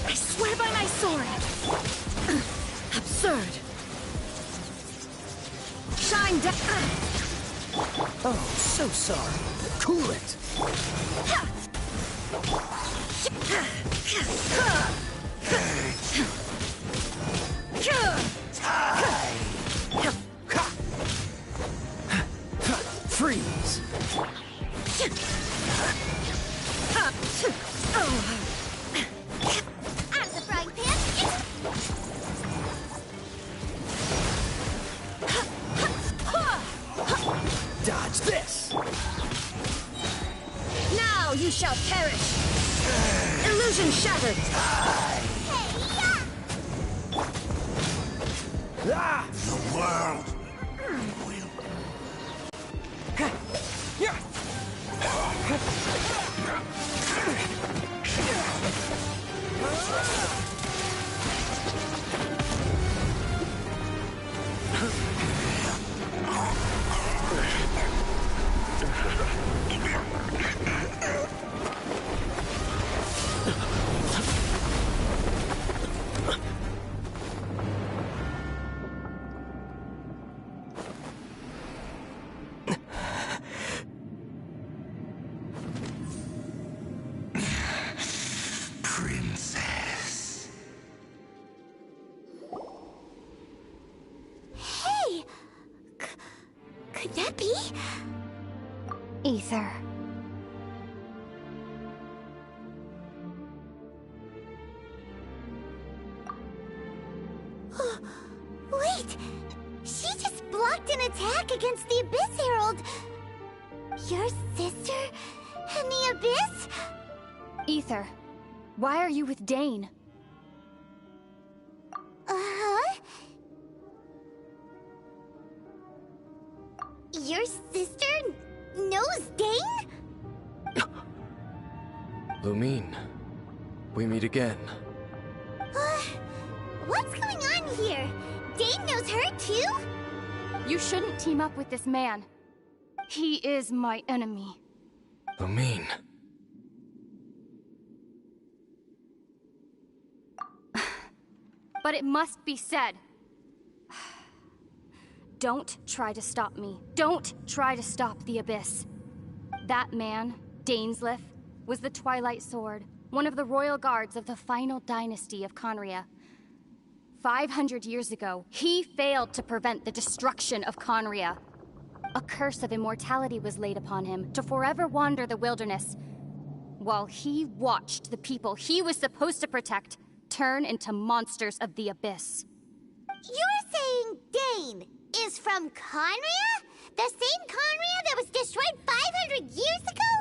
I swear by my sword! Absurd! Shine down! Oh, so sorry. Cool it! Freeze! Out of the frying pan, Dodge this! Now you shall perish! Illusion shattered! Ah! The world will... Princess. Hey! Could that be? Ether. Wait! She just blocked an attack against the Abyss Herald! Your sister and the Abyss? Ether. Why are you with Dane? Uh-huh? Your sister knows Dane? Lumine, we meet again. What's going on here? Dane knows her too? You shouldn't team up with this man. He is my enemy. Lumine. But it must be said. Don't try to stop me. Don't try to stop the Abyss. That man, Dainsleif, was the Twilight Sword, one of the royal guards of the final dynasty of Conria. 500 years ago, he failed to prevent the destruction of Conria. A curse of immortality was laid upon him to forever wander the wilderness, while he watched the people he was supposed to protect turn into monsters of the abyss. You're saying Dane is from Conria? The same Conria that was destroyed 500 years ago?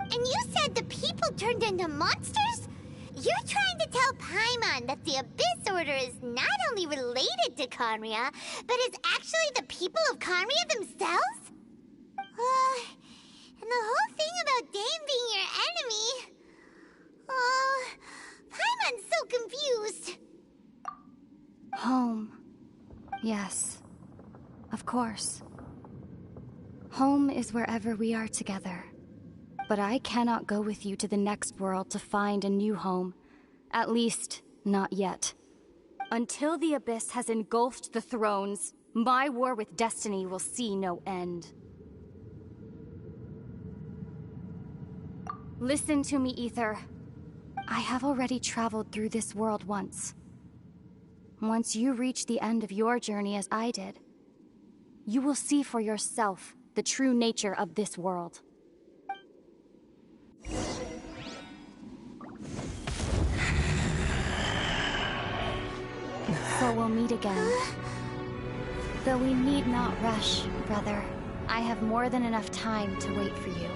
And you said the people turned into monsters? You're trying to tell Paimon that the Abyss Order is not only related to Conria, but is actually the people of Conria themselves? And the whole thing about Dane being your enemy... Paimon's so confused. Home. Yes. Of course. Home is wherever we are together. But I cannot go with you to the next world to find a new home. At least, not yet. Until the Abyss has engulfed the thrones, my war with destiny will see no end. Listen to me, Ether. I have already traveled through this world once. Once you reach the end of your journey as I did, you will see for yourself the true nature of this world. So we'll meet again. Though we need not rush, brother. I have more than enough time to wait for you.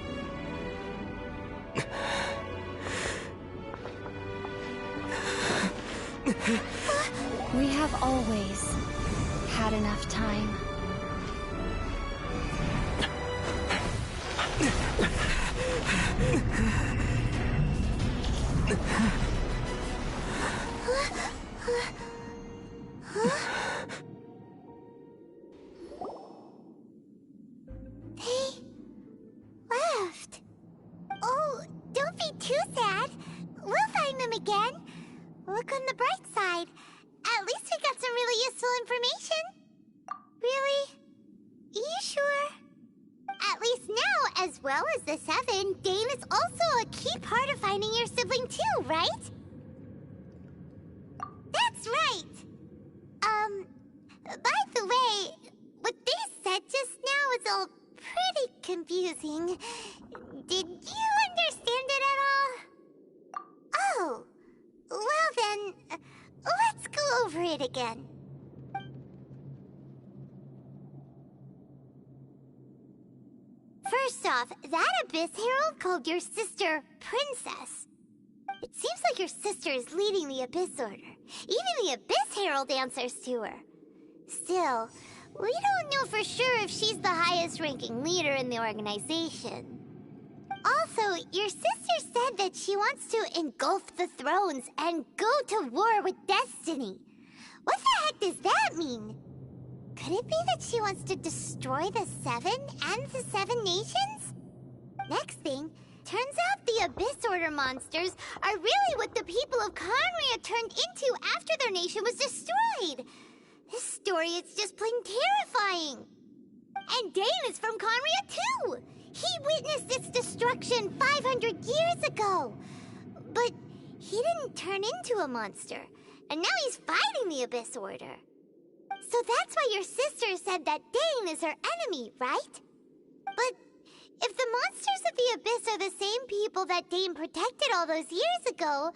We have always had enough time. They left. Oh, don't be too sad. We'll find them again. Look on the bright side. At least we got some really useful information. Really? You sure? At least now, as well as the Seven, Dane is also a key part of finding your sibling too, right? That's right! By the way, what they said just now is all pretty confusing. Did you understand it at all? Oh, well then, let's go over it again. First off, that Abyss Herald called your sister Princess. It seems like your sister is leading the Abyss Order. Even the Abyss Herald answers to her. Still, we don't know for sure if she's the highest-ranking leader in the organization. Also, your sister said that she wants to engulf the thrones and go to war with destiny. What the heck does that mean? Could it be that she wants to destroy the Seven and the Seven Nations? Next thing, turns out the Abyss Order monsters are really what the people of Conria turned into after their nation was destroyed. This story is just plain terrifying. And Dane is from Conria too. He witnessed its destruction 500 years ago. But he didn't turn into a monster. And now he's fighting the Abyss Order. So that's why your sister said that Dane is her enemy, right? But if the monsters of the Abyss are the same people that Dane protected all those years ago,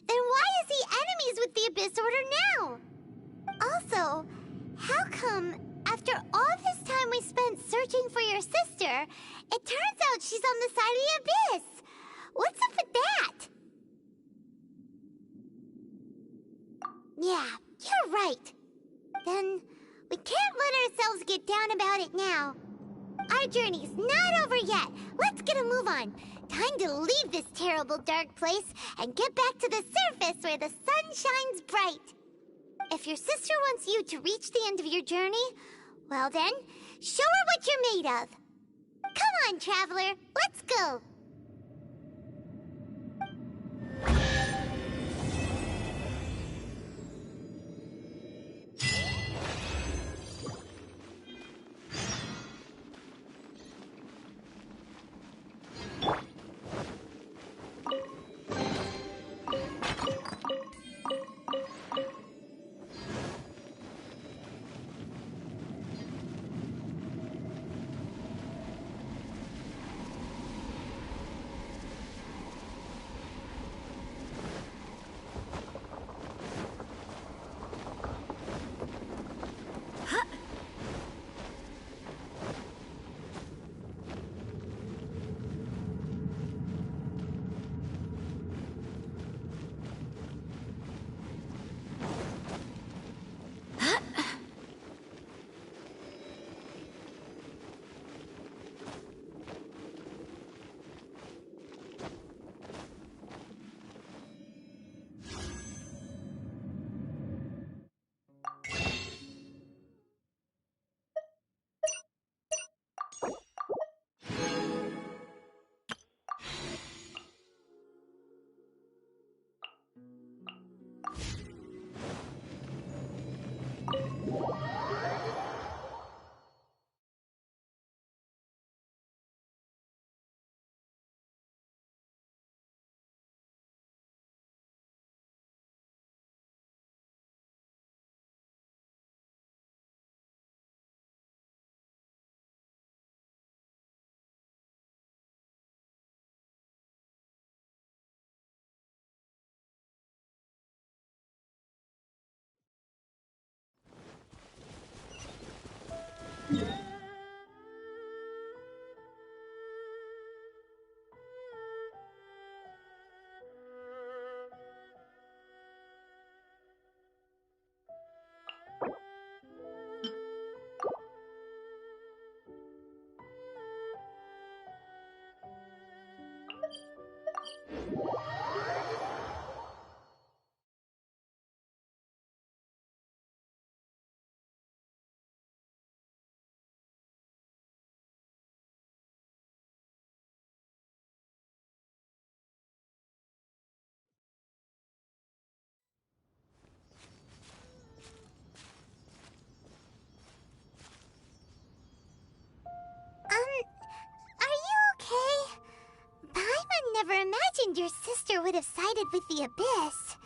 then why is he enemies with the Abyss Order now? Also, how come, after all this time we spent searching for your sister, it turns out she's on the side of the Abyss? What's up with that? Yeah, you're right. Then, we can't let ourselves get down about it now. Our journey's not over yet. Let's get a move on. Time to leave this terrible dark place and get back to the surface where the sun shines bright. If your sister wants you to reach the end of your journey, well then, show her what you're made of. Come on, traveler, let's go. would have sided with the Abyss.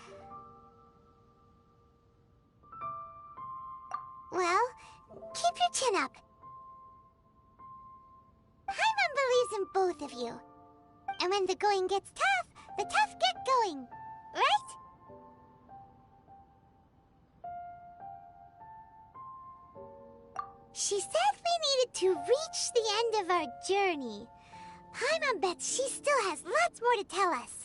Well, keep your chin up. Paimon believes in both of you. And when the going gets tough, the tough get going. Right? She said we needed to reach the end of our journey. Paimon bets she still has lots more to tell us.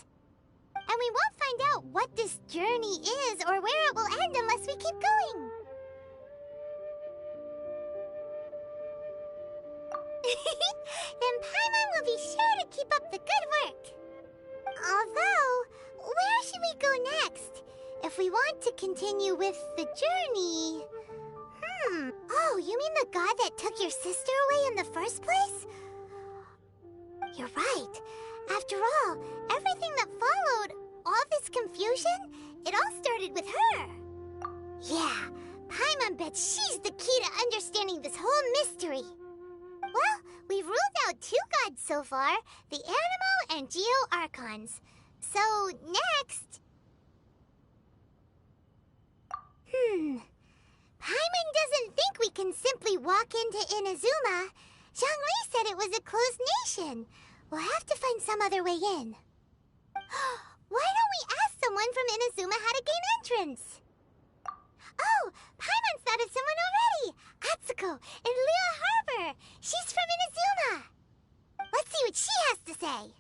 And we won't find out what this journey is or where it will end unless we keep going. Then Paimon will be sure to keep up the good work. Although, where should we go next? If we want to continue with the journey... Oh, you mean the god that took your sister away in the first place? You're right. After all, everything that followed, all this confusion, it all started with her. Yeah, Paimon bets she's the key to understanding this whole mystery. Well, we've ruled out 2 gods so far, the Animo and Geo Archons. So, next... Paimon doesn't think we can simply walk into Inazuma. Zhongli said it was a closed nation. We'll have to find some other way in. Why don't we ask someone from Inazuma how to gain entrance? Oh, Paimon's thought of someone already! Atsuko in Leo Harbor! She's from Inazuma! Let's see what she has to say.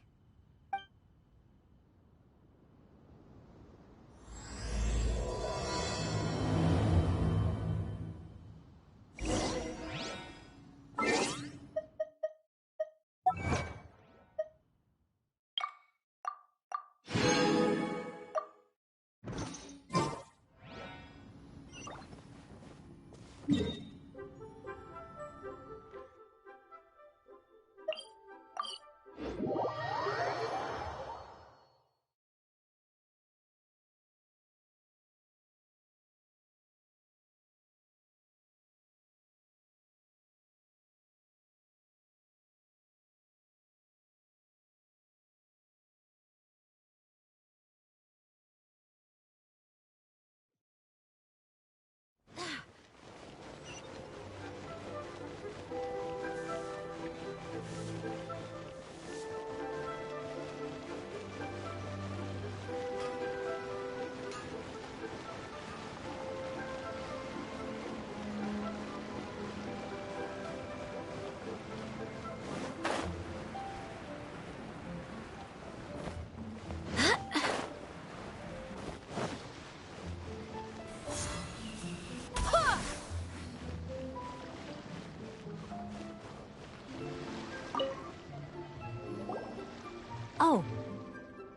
Oh.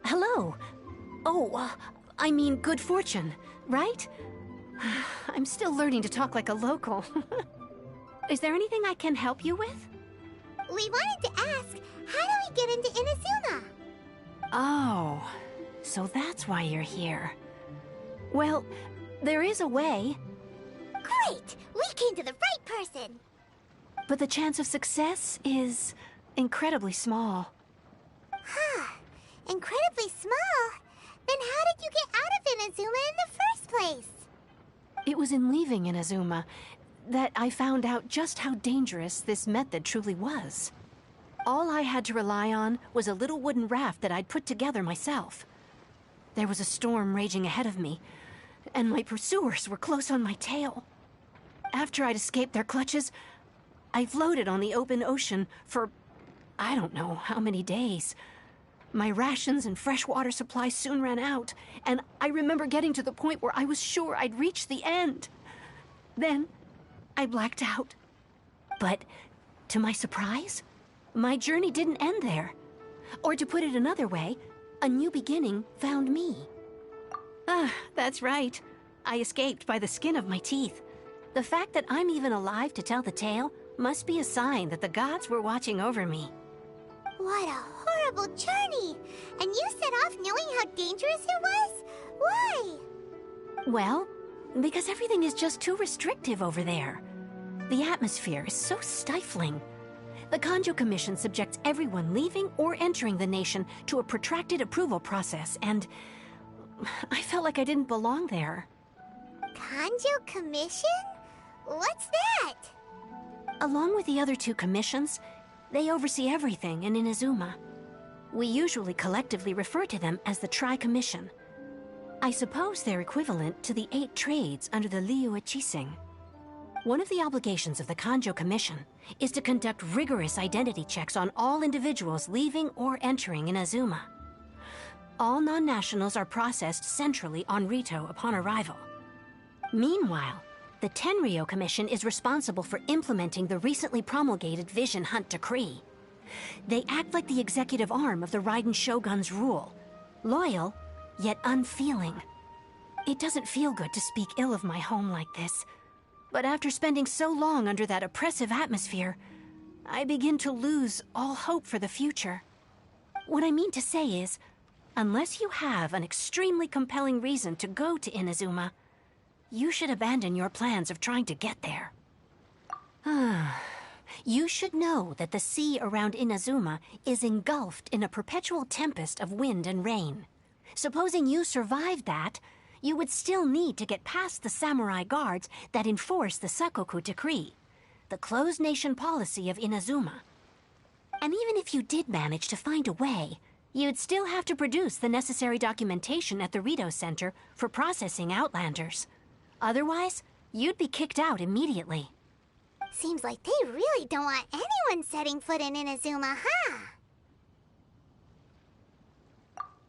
Hello. Oh, I mean good fortune, right? I'm still learning to talk like a local. Is there anything I can help you with? We wanted to ask, how do we get into Inazuma? Oh, so that's why you're here. Well, there is a way. Great! We came to the right person! But the chance of success is incredibly small. Huh. Incredibly small? Then how did you get out of Inazuma in the first place? It was in leaving Inazuma that I found out just how dangerous this method truly was. All I had to rely on was a little wooden raft that I'd put together myself. There was a storm raging ahead of me, and my pursuers were close on my tail. After I'd escaped their clutches, I floated on the open ocean for I don't know how many days. My rations and freshwater supply soon ran out, and I remember getting to the point where I was sure I'd reached the end. Then, I blacked out. But, to my surprise, my journey didn't end there. Or to put it another way, a new beginning found me. That's right. I escaped by the skin of my teeth. The fact that I'm even alive to tell the tale must be a sign that the gods were watching over me. What a horrible journey! And you set off knowing how dangerous it was? Why? Well, because everything is just too restrictive over there. The atmosphere is so stifling. The Kanjo Commission subjects everyone leaving or entering the nation to a protracted approval process, and I felt like I didn't belong there. Kanjo Commission? What's that? Along with the other two commissions, they oversee everything in Inazuma. We usually collectively refer to them as the Tri-Commission. I suppose they're equivalent to the 8 trades under the Liyue Chising. One of the obligations of the Kanjo Commission is to conduct rigorous identity checks on all individuals leaving or entering Inazuma. All non-nationals are processed centrally on Rito upon arrival. Meanwhile, the Tenryo Commission is responsible for implementing the recently promulgated Vision Hunt Decree. They act like the executive arm of the Raiden Shogun's rule, loyal, yet unfeeling. It doesn't feel good to speak ill of my home like this, but after spending so long under that oppressive atmosphere, I begin to lose all hope for the future. What I mean to say is, unless you have an extremely compelling reason to go to Inazuma, you should abandon your plans of trying to get there. You should know that the sea around Inazuma is engulfed in a perpetual tempest of wind and rain. Supposing you survived that, you would still need to get past the samurai guards that enforce the Sakoku Decree, the closed nation policy of Inazuma. And even if you did manage to find a way, you'd still have to produce the necessary documentation at the Rito Center for processing Outlanders. Otherwise, you'd be kicked out immediately. Seems like they really don't want anyone setting foot in Inazuma, huh?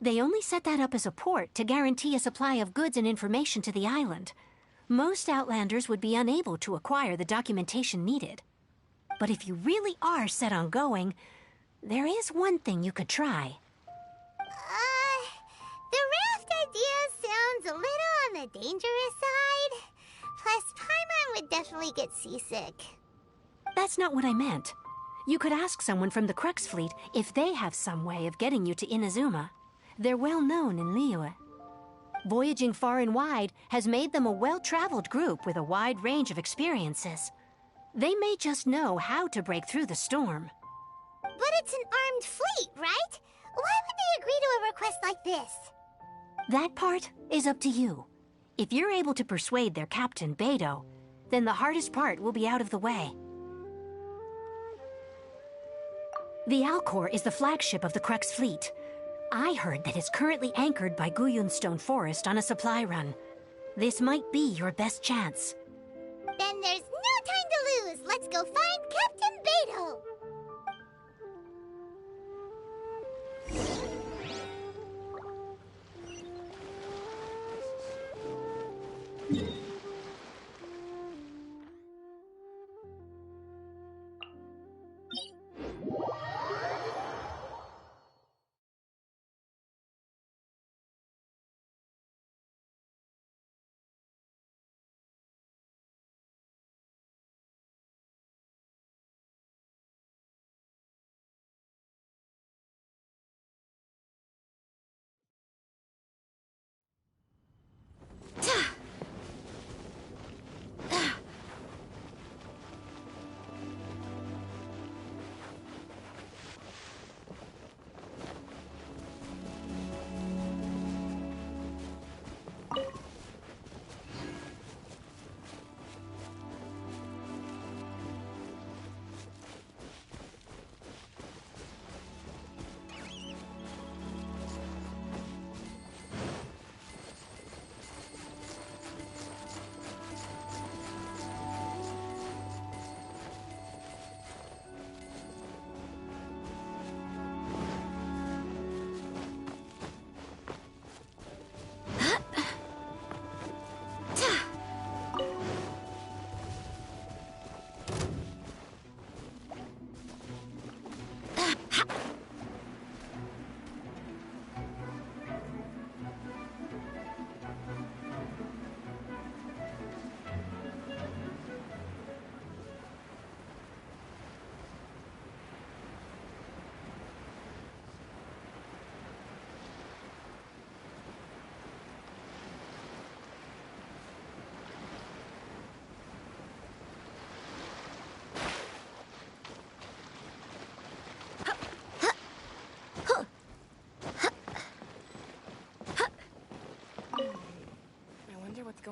They only set that up as a port to guarantee a supply of goods and information to the island. Most Outlanders would be unable to acquire the documentation needed. But if you really are set on going, there is one thing you could try. The raft idea sounds a little on the dangerous side. Plus, Paimon would definitely get seasick. That's not what I meant. You could ask someone from the Crux Fleet if they have some way of getting you to Inazuma. They're well known in Liyue. Voyaging far and wide has made them a well-traveled group with a wide range of experiences. They may just know how to break through the storm. But it's an armed fleet, right? Why would they agree to a request like this? That part is up to you. If you're able to persuade their captain, Beidou, then the hardest part will be out of the way. The Alcor is the flagship of the Crux Fleet. I heard that it's currently anchored by Guyunstone Forest on a supply run. This might be your best chance. Then there's no time to lose. Let's go find Captain Beidou.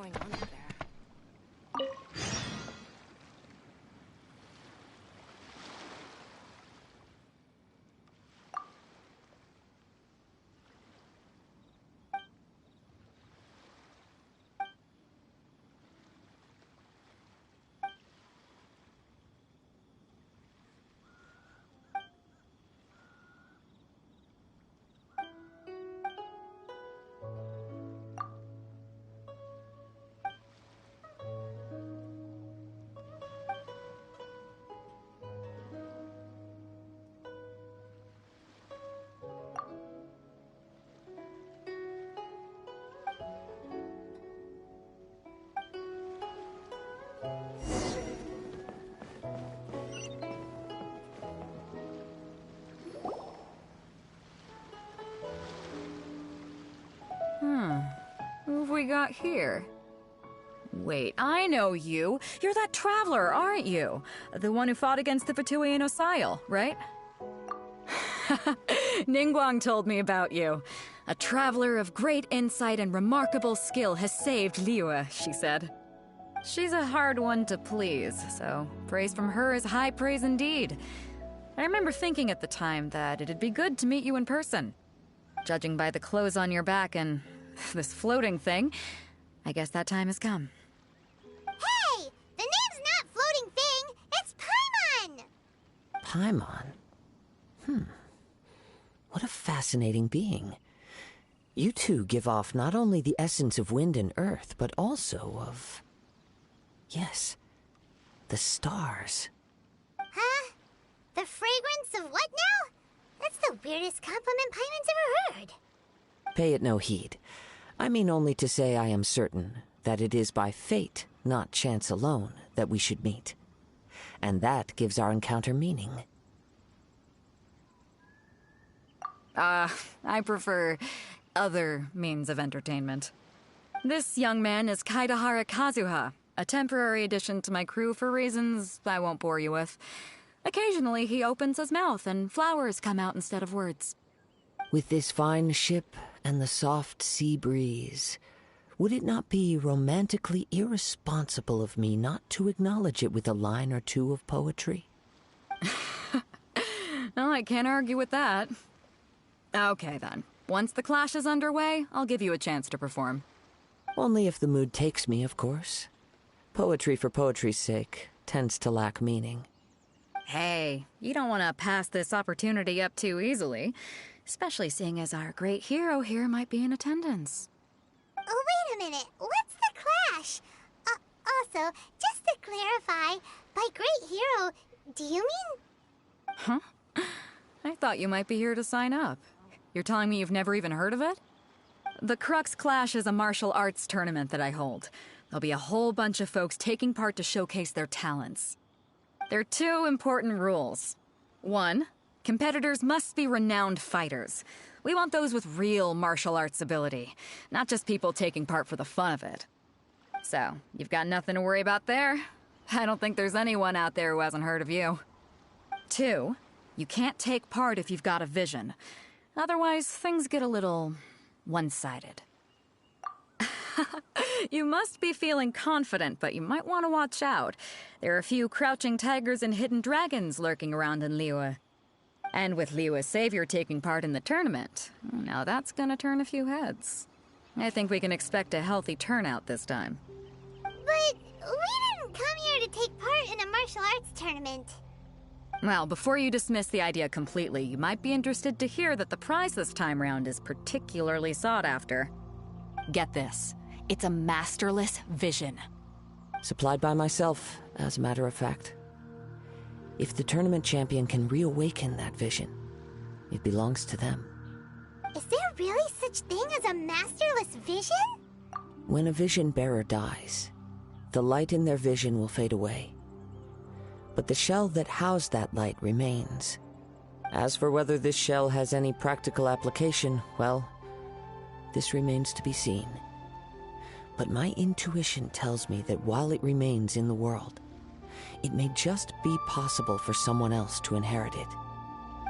going on up there. Who have we got here? Wait, I know you. You're that traveler, aren't you? The one who fought against the Patuian Osile, right? Ningguang told me about you. A traveler of great insight and remarkable skill has saved Liyue, she said. She's a hard one to please, so praise from her is high praise indeed. I remember thinking at the time that it'd be good to meet you in person. Judging by the clothes on your back and this floating thing, I guess that time has come. Hey! The name's not Floating Thing, it's Paimon! Paimon? What a fascinating being. You two give off not only the essence of wind and earth, but also of... yes, the stars. Huh? The fragrance of what now? That's the weirdest compliment Paimon's ever heard. Pay it no heed. I mean only to say I am certain that it is by fate, not chance alone, that we should meet. And that gives our encounter meaning. I prefer other means of entertainment. This young man is Kaidahara Kazuha, a temporary addition to my crew for reasons I won't bore you with. Occasionally he opens his mouth and flowers come out instead of words. With this fine ship and the soft sea breeze, would it not be romantically irresponsible of me not to acknowledge it with a line or two of poetry? Well, I can't argue with that. Okay then. Once the clash is underway, I'll give you a chance to perform. Only if the mood takes me, of course. Poetry for poetry's sake tends to lack meaning. Hey, you don't want to pass this opportunity up too easily, especially seeing as our great hero here might be in attendance. Oh, wait a minute. What's the clash? Also, just to clarify, by great hero, do you mean... Huh? I thought you might be here to sign up. You're telling me you've never even heard of it? The Crux Clash is a martial arts tournament that I hold. There'll be a whole bunch of folks taking part to showcase their talents. There are two important rules. 1, competitors must be renowned fighters. We want those with real martial arts ability, not just people taking part for the fun of it. So, you've got nothing to worry about there. I don't think there's anyone out there who hasn't heard of you. 2, you can't take part if you've got a vision. Otherwise, things get a little one-sided. You must be feeling confident, but you might want to watch out. There are a few crouching tigers and hidden dragons lurking around in Liyue. And with Liyue's savior taking part in the tournament, now that's gonna turn a few heads. I think we can expect a healthy turnout this time. But we didn't come here to take part in a martial arts tournament. Well, before you dismiss the idea completely, you might be interested to hear that the prize this time round is particularly sought after. Get this. It's a masterless vision. Supplied by myself, as a matter of fact. If the tournament champion can reawaken that vision, it belongs to them. Is there really such thing as a masterless vision? When a vision bearer dies, the light in their vision will fade away. But the shell that housed that light remains. As for whether this shell has any practical application, well, this remains to be seen. But my intuition tells me that while it remains in the world, it may just be possible for someone else to inherit it.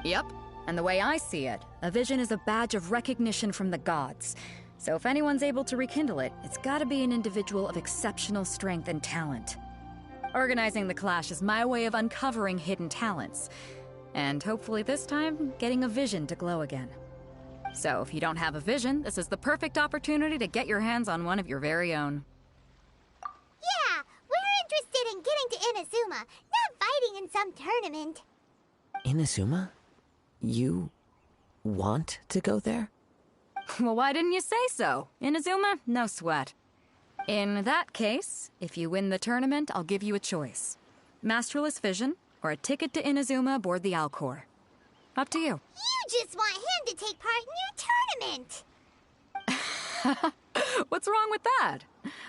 Yep, and the way I see it, a vision is a badge of recognition from the gods. So if anyone's able to rekindle it, it's gotta be an individual of exceptional strength and talent. Organizing the clash is my way of uncovering hidden talents, and hopefully this time, getting a vision to glow again. So if you don't have a vision, this is the perfect opportunity to get your hands on one of your very own. Yeah, we're interested in getting to Inazuma, not fighting in some tournament. Inazuma? You want to go there? Well, why didn't you say so? Inazuma? No sweat. In that case, if you win the tournament, I'll give you a choice. Masterless Vision, or a ticket to Inazuma aboard the Alcor. Up to you. You just want him to take part in your tournament! What's wrong with that?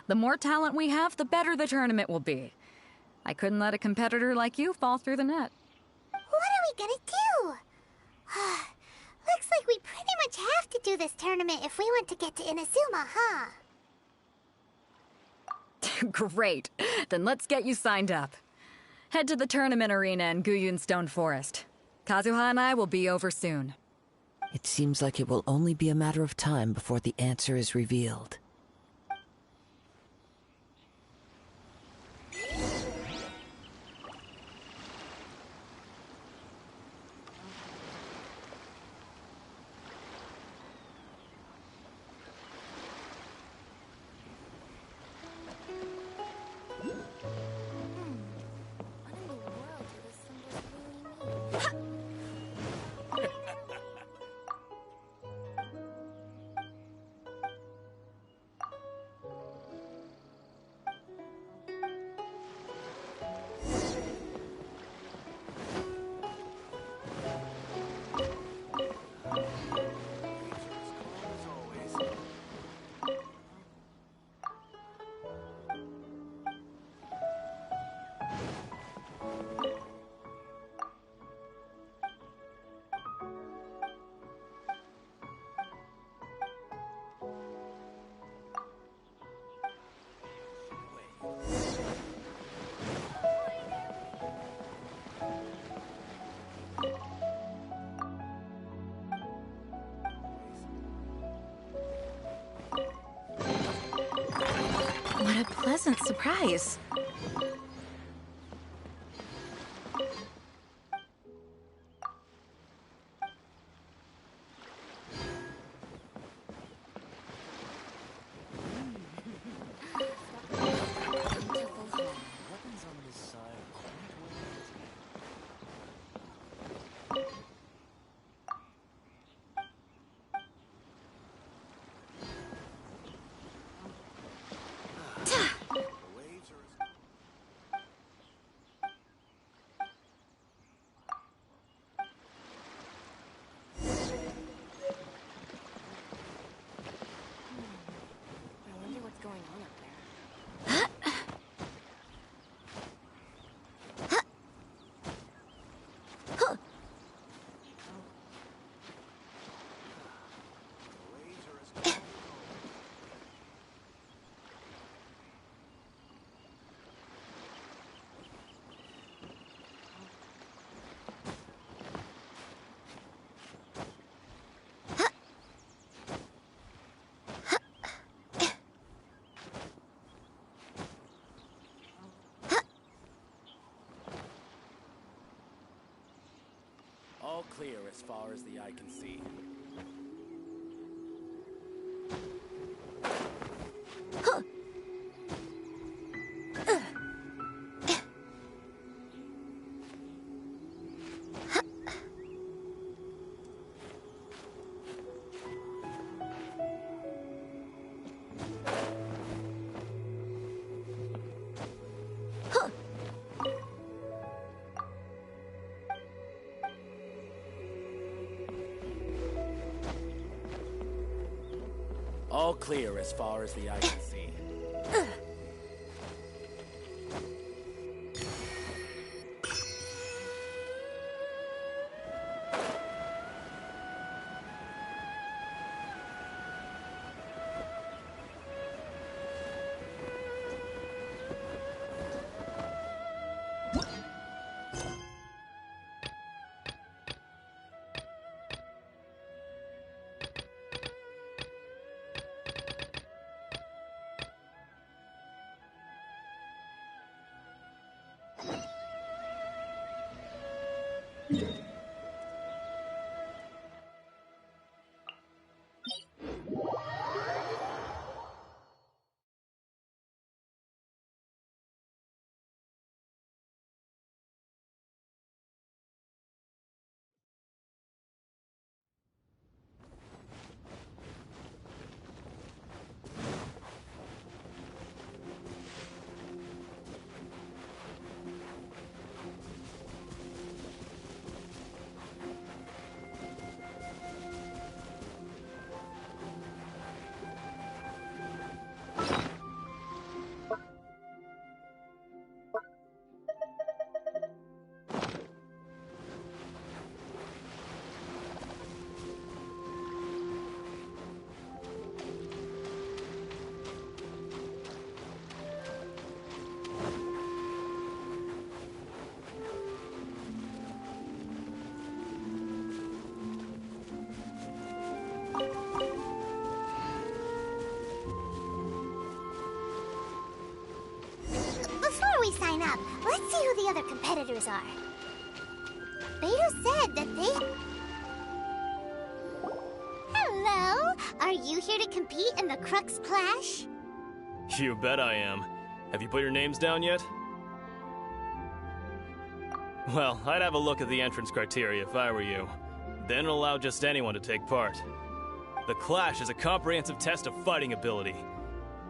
The more talent we have, the better the tournament will be. I couldn't let a competitor like you fall through the net. What are we gonna do? Looks like we pretty much have to do this tournament if we want to get to Inazuma, huh? Great. Then let's get you signed up. Head to the tournament arena in Guyun Stone Forest. Kazuha and I will be over soon. It seems like it will only be a matter of time before the answer is revealed. What a pleasant surprise. All clear as far as the eye can see. All clear as far as the eye can see. We sign up. Let's see who the other competitors are. Beto said that they... Hello? Are you here to compete in the Crux Clash? You bet I am. Have you put your names down yet? Well, I'd have a look at the entrance criteria if I were you. Then allow just anyone to take part. The Clash is a comprehensive test of fighting ability.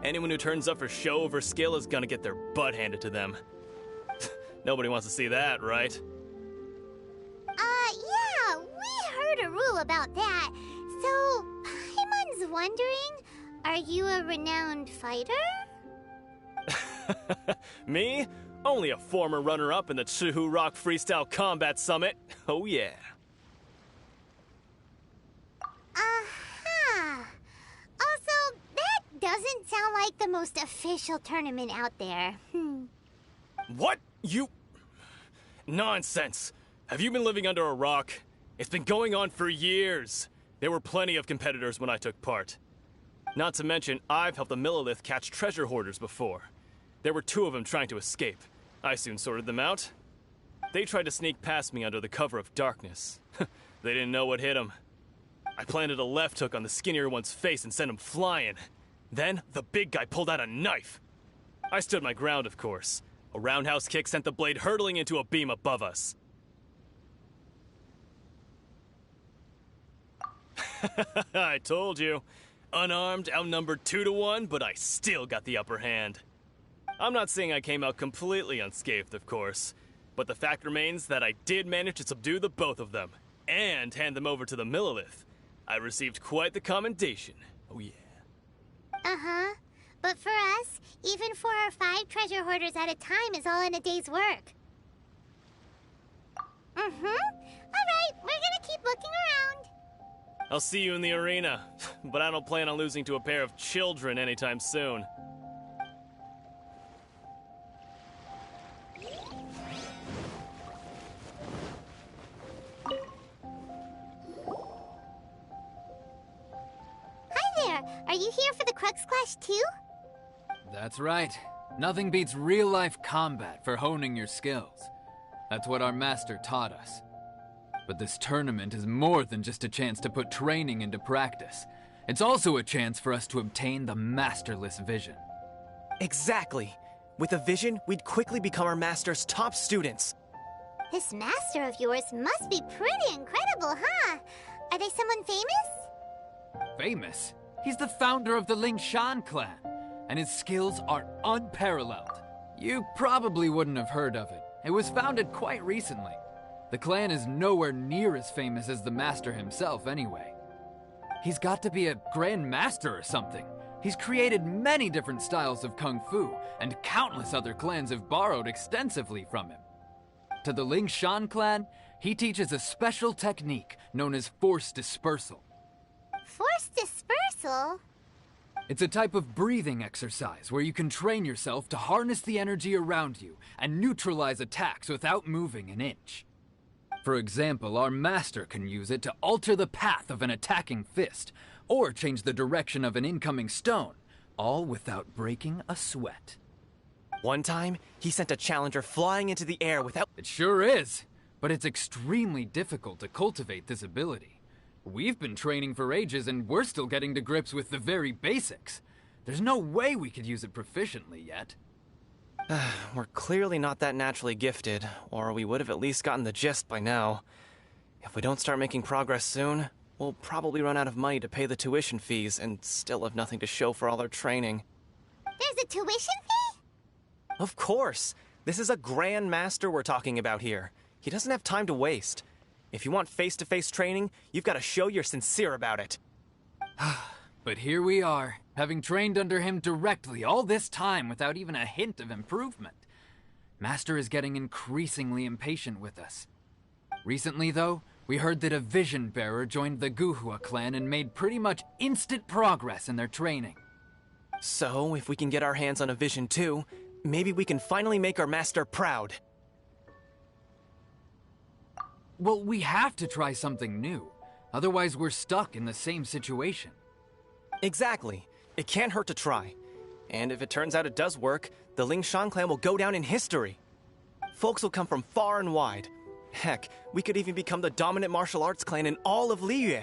Anyone who turns up for show over skill is gonna get their butt handed to them. Nobody wants to see that, right? Yeah, we heard a rule about that. So, Paimon's wondering, are you a renowned fighter? Me? Only a former runner-up in the Chihu Rock Freestyle Combat Summit. Oh yeah. Also, that doesn't sound like the most official tournament out there. What? You... Nonsense. Have you been living under a rock? It's been going on for years. There were plenty of competitors when I took part. Not to mention, I've helped the Millilith catch treasure hoarders before. There were 2 of them trying to escape. I soon sorted them out. They tried to sneak past me under the cover of darkness. They didn't know what hit them. I planted a left hook on the skinnier one's face and sent him flying. Then, the big guy pulled out a knife. I stood my ground, of course. A roundhouse kick sent the blade hurtling into a beam above us. I told you. Unarmed, outnumbered 2 to 1, but I still got the upper hand. I'm not saying I came out completely unscathed, of course, but the fact remains that I did manage to subdue the both of them, and hand them over to the Millilith. I received quite the commendation. Oh yeah. Uh-huh. But for us, even 4 or 5 treasure hoarders at a time is all in a day's work. Mm-hmm. Alright, we're gonna keep looking around. I'll see you in the arena, but I don't plan on losing to a pair of children anytime soon. Hi there! Are you here for the Crux Clash too? That's right. Nothing beats real-life combat for honing your skills. That's what our master taught us. But this tournament is more than just a chance to put training into practice. It's also a chance for us to obtain the masterless vision. Exactly. With a vision, we'd quickly become our master's top students. This master of yours must be pretty incredible, huh? Are they someone famous? Famous? He's the founder of the Lingshan clan, and his skills are unparalleled. You probably wouldn't have heard of it. It was founded quite recently. The clan is nowhere near as famous as the master himself, anyway. He's got to be a grand master or something. He's created many different styles of kung fu, and countless other clans have borrowed extensively from him. To the Lingshan clan, he teaches a special technique known as force dispersal. Force dispersal? It's a type of breathing exercise where you can train yourself to harness the energy around you and neutralize attacks without moving an inch. For example, our master can use it to alter the path of an attacking fist, or change the direction of an incoming stone, all without breaking a sweat. One time, he sent a challenger flying into the air without... It sure is. but it's extremely difficult to cultivate this ability. We've been training for ages and we're still getting to grips with the very basics. There's no way we could use it proficiently yet. We're clearly not that naturally gifted, or we would have at least gotten the gist by now. If we don't start making progress soon, we'll probably run out of money to pay the tuition fees and still have nothing to show for all our training. There's a tuition fee? Of course! This is a Grand Master we're talking about here. He doesn't have time to waste. If you want face-to-face training, you've got to show you're sincere about it. But here we are, having trained under him directly all this time without even a hint of improvement. Master is getting increasingly impatient with us. Recently, though, we heard that a Vision Bearer joined the Guhua clan and made pretty much instant progress in their training. So, if we can get our hands on a Vision too, maybe we can finally make our master proud. Well, we have to try something new. Otherwise, we're stuck in the same situation. Exactly. It can't hurt to try. And if it turns out it does work, the Lingshan clan will go down in history. Folks will come from far and wide. Heck, we could even become the dominant martial arts clan in all of Liyue.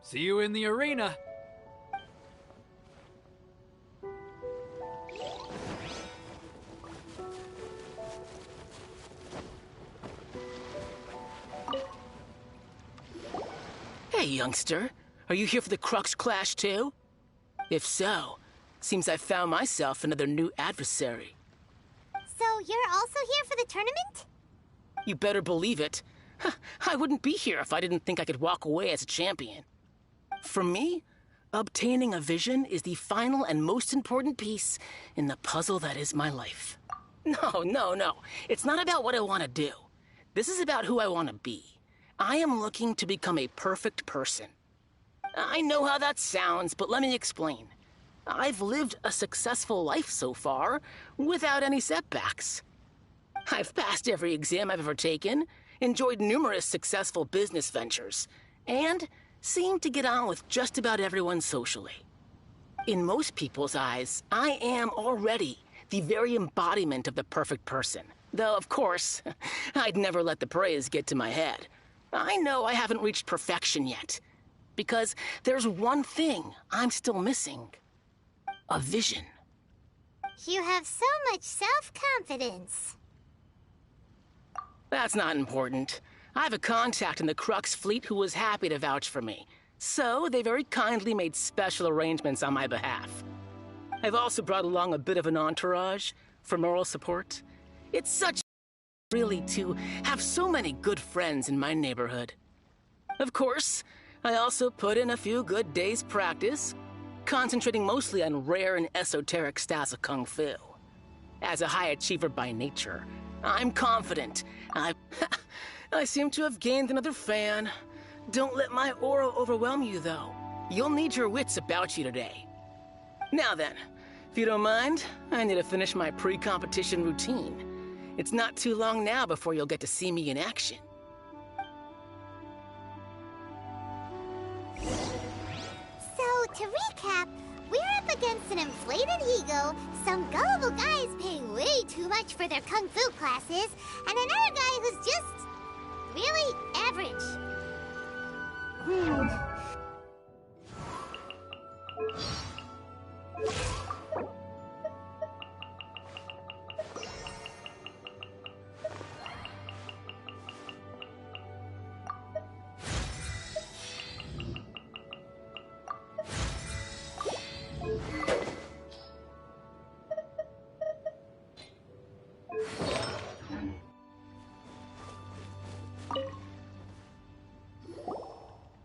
See you in the arena! Hey, youngster. Are you here for the Crux Clash, too? If so, seems I found myself another new adversary. So you're also here for the tournament? You better believe it. I wouldn't be here if I didn't think I could walk away as a champion. For me, obtaining a vision is the final and most important piece in the puzzle that is my life. No. It's not about what I want to do. This is about who I want to be. I am looking to become a perfect person. I know how that sounds, but let me explain. I've lived a successful life so far, without any setbacks. I've passed every exam I've ever taken, enjoyed numerous successful business ventures, and seem to get on with just about everyone socially. In most people's eyes, I am already the very embodiment of the perfect person. Though, of course, I'd never let the praise get to my head. I know I haven't reached perfection yet, because there's one thing I'm still missing. A vision. You have so much self-confidence. That's not important. I have a contact in the Crux fleet who was happy to vouch for me, so they very kindly made special arrangements on my behalf. I've also brought along a bit of an entourage for moral support. It's such really to have so many good friends in my neighborhood. Of course, I also put in a few good days' practice, concentrating mostly on rare and esoteric styles of Kung Fu. As a high achiever by nature, I'm confident. I seem to have gained another fan. Don't let my aura overwhelm you, though. You'll need your wits about you today. Now then, if you don't mind, I need to finish my pre-competition routine. It's not too long now before you'll get to see me in action. So, to recap, we're up against an inflated ego, some gullible guys paying way too much for their kung fu classes, and another guy who's just really average.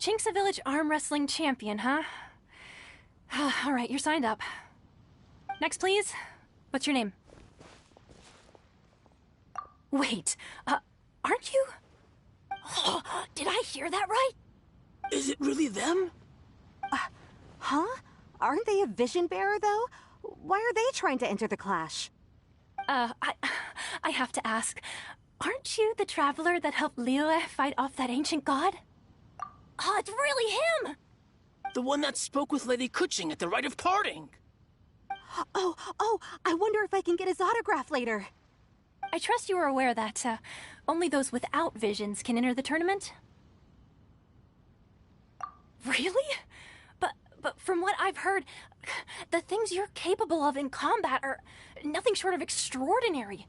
Chinksa Village arm wrestling champion, huh? All right, you're signed up. Next, please. What's your name? Wait, aren't you? Oh, did I hear that right? Is it really them? Huh? Aren't they a vision bearer, though? Why are they trying to enter the clash? I have to ask, aren't you the traveler that helped Liyue fight off that ancient god? Oh, it's really him! The one that spoke with Lady Kuching at the rite of parting. Oh, I wonder if I can get his autograph later. I trust you are aware that only those without visions can enter the tournament? Really? But from what I've heard, the things you're capable of in combat are nothing short of extraordinary.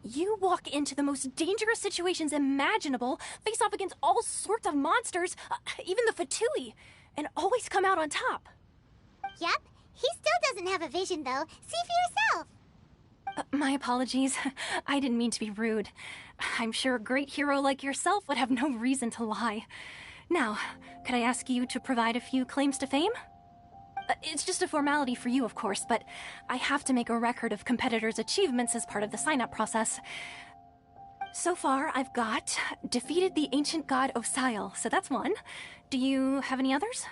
You walk into the most dangerous situations imaginable, face off against all sorts of monsters, even the Fatui, and always come out on top. Yep, he still doesn't have a vision though. See for yourself. My apologies. I didn't mean to be rude. I'm sure a great hero like yourself would have no reason to lie. Now, could I ask you to provide a few claims to fame? It's just a formality for you, of course, but I have to make a record of competitors' achievements as part of the sign-up process. So far, I've got defeated the ancient god Osile, so that's one. Do you have any others?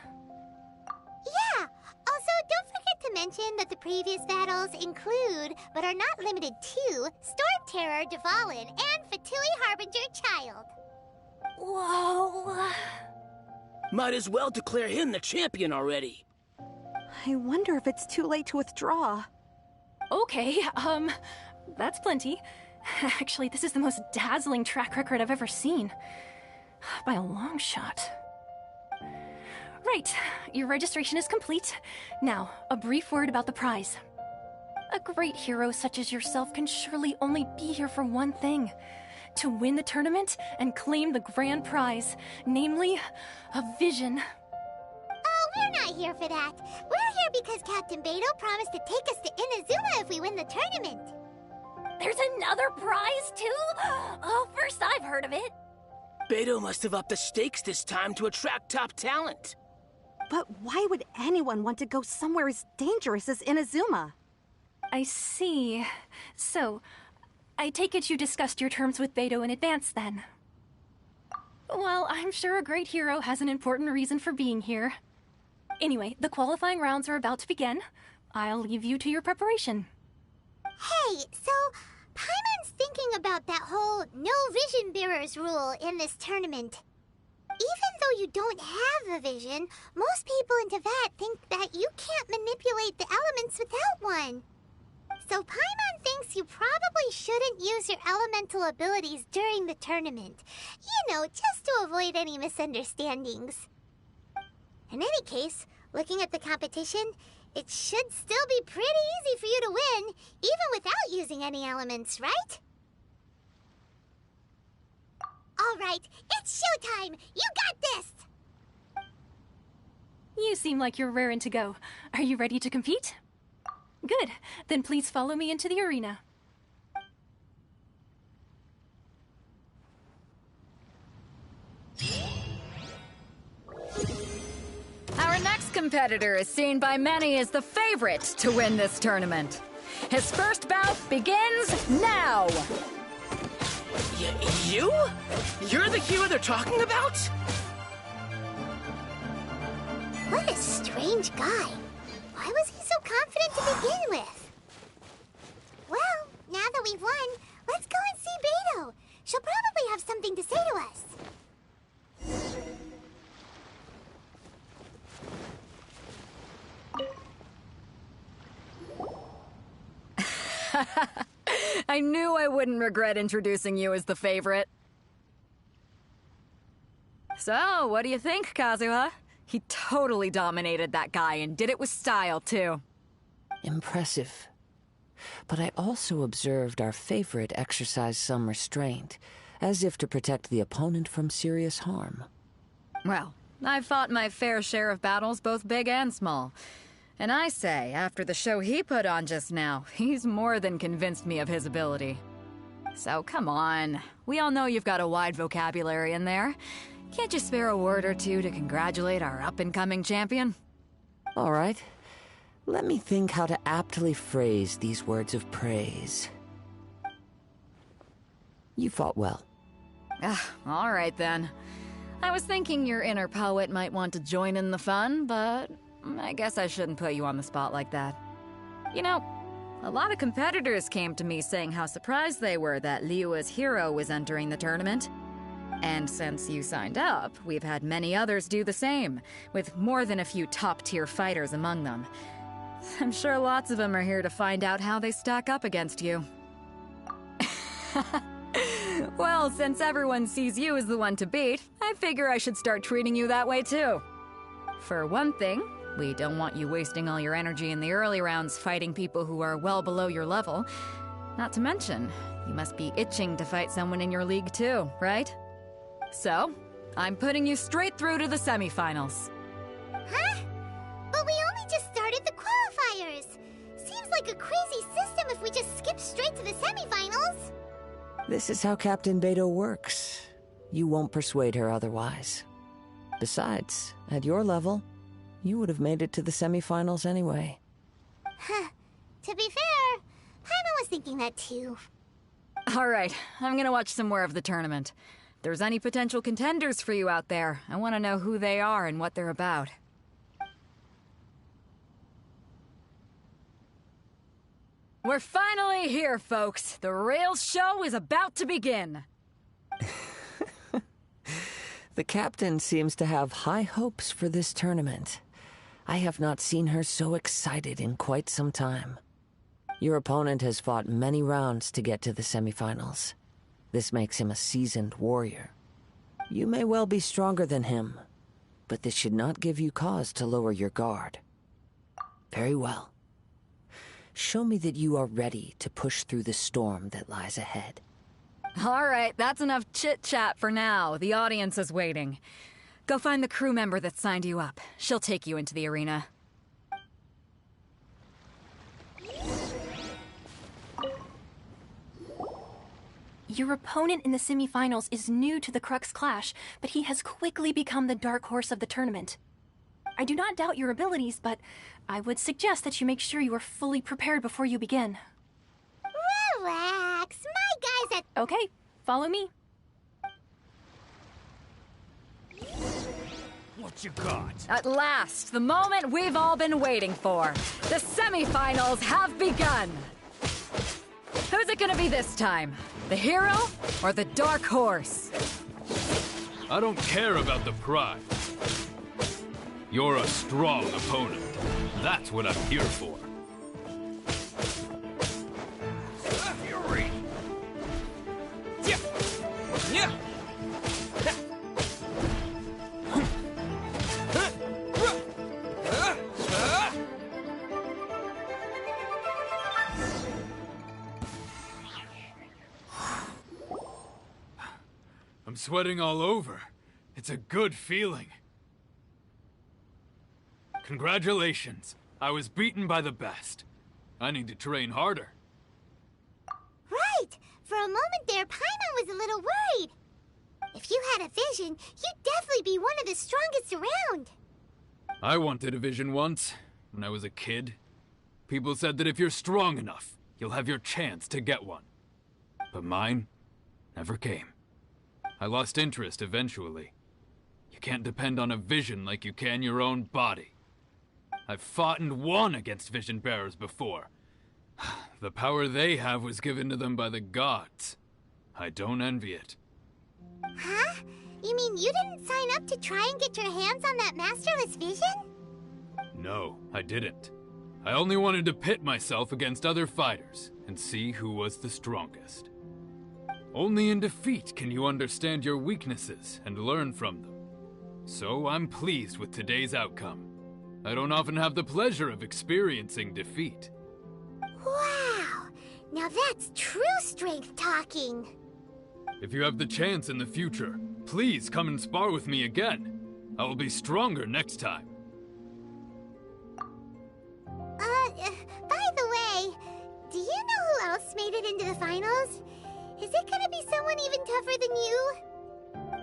Yeah! Also, don't forget to mention that the previous battles include, but are not limited to, Storm Terror, Dvalin, and Fatui Harbinger Child. Whoa! Might as well declare him the champion already. I wonder if it's too late to withdraw. Okay, that's plenty. Actually, this is the most dazzling track record I've ever seen. By a long shot. Right, your registration is complete. Now, a brief word about the prize. A great hero such as yourself can surely only be here for one thing. To win the tournament and claim the grand prize, namely, a vision. Oh, we're not here for that. We're here because Captain Beto promised to take us to Inazuma if we win the tournament. There's another prize, too? Oh, first I've heard of it. Beto must have upped the stakes this time to attract top talent. But why would anyone want to go somewhere as dangerous as Inazuma? I see. So, I take it you discussed your terms with Beto in advance, then? Well, I'm sure a great hero has an important reason for being here. Anyway, the qualifying rounds are about to begin. I'll leave you to your preparation. Hey, so Paimon's thinking about that whole no vision bearers rule in this tournament. Even though you don't have a vision, most people in Teyvat think that you can't manipulate the elements without one. So Paimon thinks you probably shouldn't use your elemental abilities during the tournament. You know, just to avoid any misunderstandings. In any case, looking at the competition, it should still be pretty easy for you to win, even without using any elements, right? All right, it's showtime! You got this! You seem like you're raring to go. Are you ready to compete? Good. Then please follow me into the arena. Our next competitor is seen by many as the favorite to win this tournament. His first bout begins now! You? You're the hero they're talking about? What a strange guy. Why was he so confident to begin with? Well, now that we've won, let's go and see Beto. She'll probably have something to say to us. I knew I wouldn't regret introducing you as the favorite. So, what do you think, Kazuha? He totally dominated that guy and did it with style, too. Impressive. But I also observed our favorite exercise some restraint, as if to protect the opponent from serious harm. Well, I've fought my fair share of battles, both big and small. And I say, after the show he put on just now, he's more than convinced me of his ability. So come on, we all know you've got a wide vocabulary in there. Can't you spare a word or two to congratulate our up-and-coming champion? All right. Let me think how to aptly phrase these words of praise. You fought well. All right then. I was thinking your inner poet might want to join in the fun, but I guess I shouldn't put you on the spot like that. You know, a lot of competitors came to me saying how surprised they were that Liyue's hero was entering the tournament. And since you signed up, we've had many others do the same, with more than a few top-tier fighters among them. I'm sure lots of them are here to find out how they stack up against you. Well, since everyone sees you as the one to beat, I figure I should start treating you that way too. For one thing, we don't want you wasting all your energy in the early rounds fighting people who are well below your level. Not to mention, you must be itching to fight someone in your league too, right? So, I'm putting you straight through to the semifinals. Huh? But we only just started the qualifiers. Seems like a crazy system if we just skip straight to the semifinals. This is how Captain Beto works. You won't persuade her otherwise. Besides, at your level, you would have made it to the semifinals anyway. Huh. To be fair, Paimon was thinking that too. Alright, I'm gonna watch some more of the tournament. If there's any potential contenders for you out there, I want to know who they are and what they're about. We're finally here, folks. The rail show is about to begin. The captain seems to have high hopes for this tournament. I have not seen her so excited in quite some time. Your opponent has fought many rounds to get to the semifinals. This makes him a seasoned warrior. You may well be stronger than him, but this should not give you cause to lower your guard. Very well. Show me that you are ready to push through the storm that lies ahead. Alright, that's enough chit-chat for now. The audience is waiting. Go find the crew member that signed you up. She'll take you into the arena. Your opponent in the semifinals is new to the Crux Clash, but he has quickly become the dark horse of the tournament. I do not doubt your abilities, but I would suggest that you make sure you are fully prepared before you begin. Relax, my guys at... Okay, follow me. What you got? At last, the moment we've all been waiting for. The semifinals have begun. Who's it gonna be this time? The hero or the dark horse? I don't care about the prize. You're a strong opponent. That's what I'm here for. Fury! Yeah! Yeah! I'm sweating all over. It's a good feeling. Congratulations. I was beaten by the best. I need to train harder. Right! For a moment there, Paimon was a little worried. If you had a vision, you'd definitely be one of the strongest around. I wanted a vision once, when I was a kid. People said that if you're strong enough, you'll have your chance to get one. But mine never came. I lost interest eventually. You can't depend on a vision like you can your own body. I've fought and won against vision bearers before. The power they have was given to them by the gods. I don't envy it. Huh? You mean you didn't sign up to try and get your hands on that masterless vision? No, I didn't. I only wanted to pit myself against other fighters and see who was the strongest. Only in defeat can you understand your weaknesses and learn from them. So I'm pleased with today's outcome. I don't often have the pleasure of experiencing defeat. Wow! Now that's true strength talking. If you have the chance in the future, please come and spar with me again. I will be stronger next time. By the way, do you know who else made it into the finals? Is it gonna be someone even tougher than you?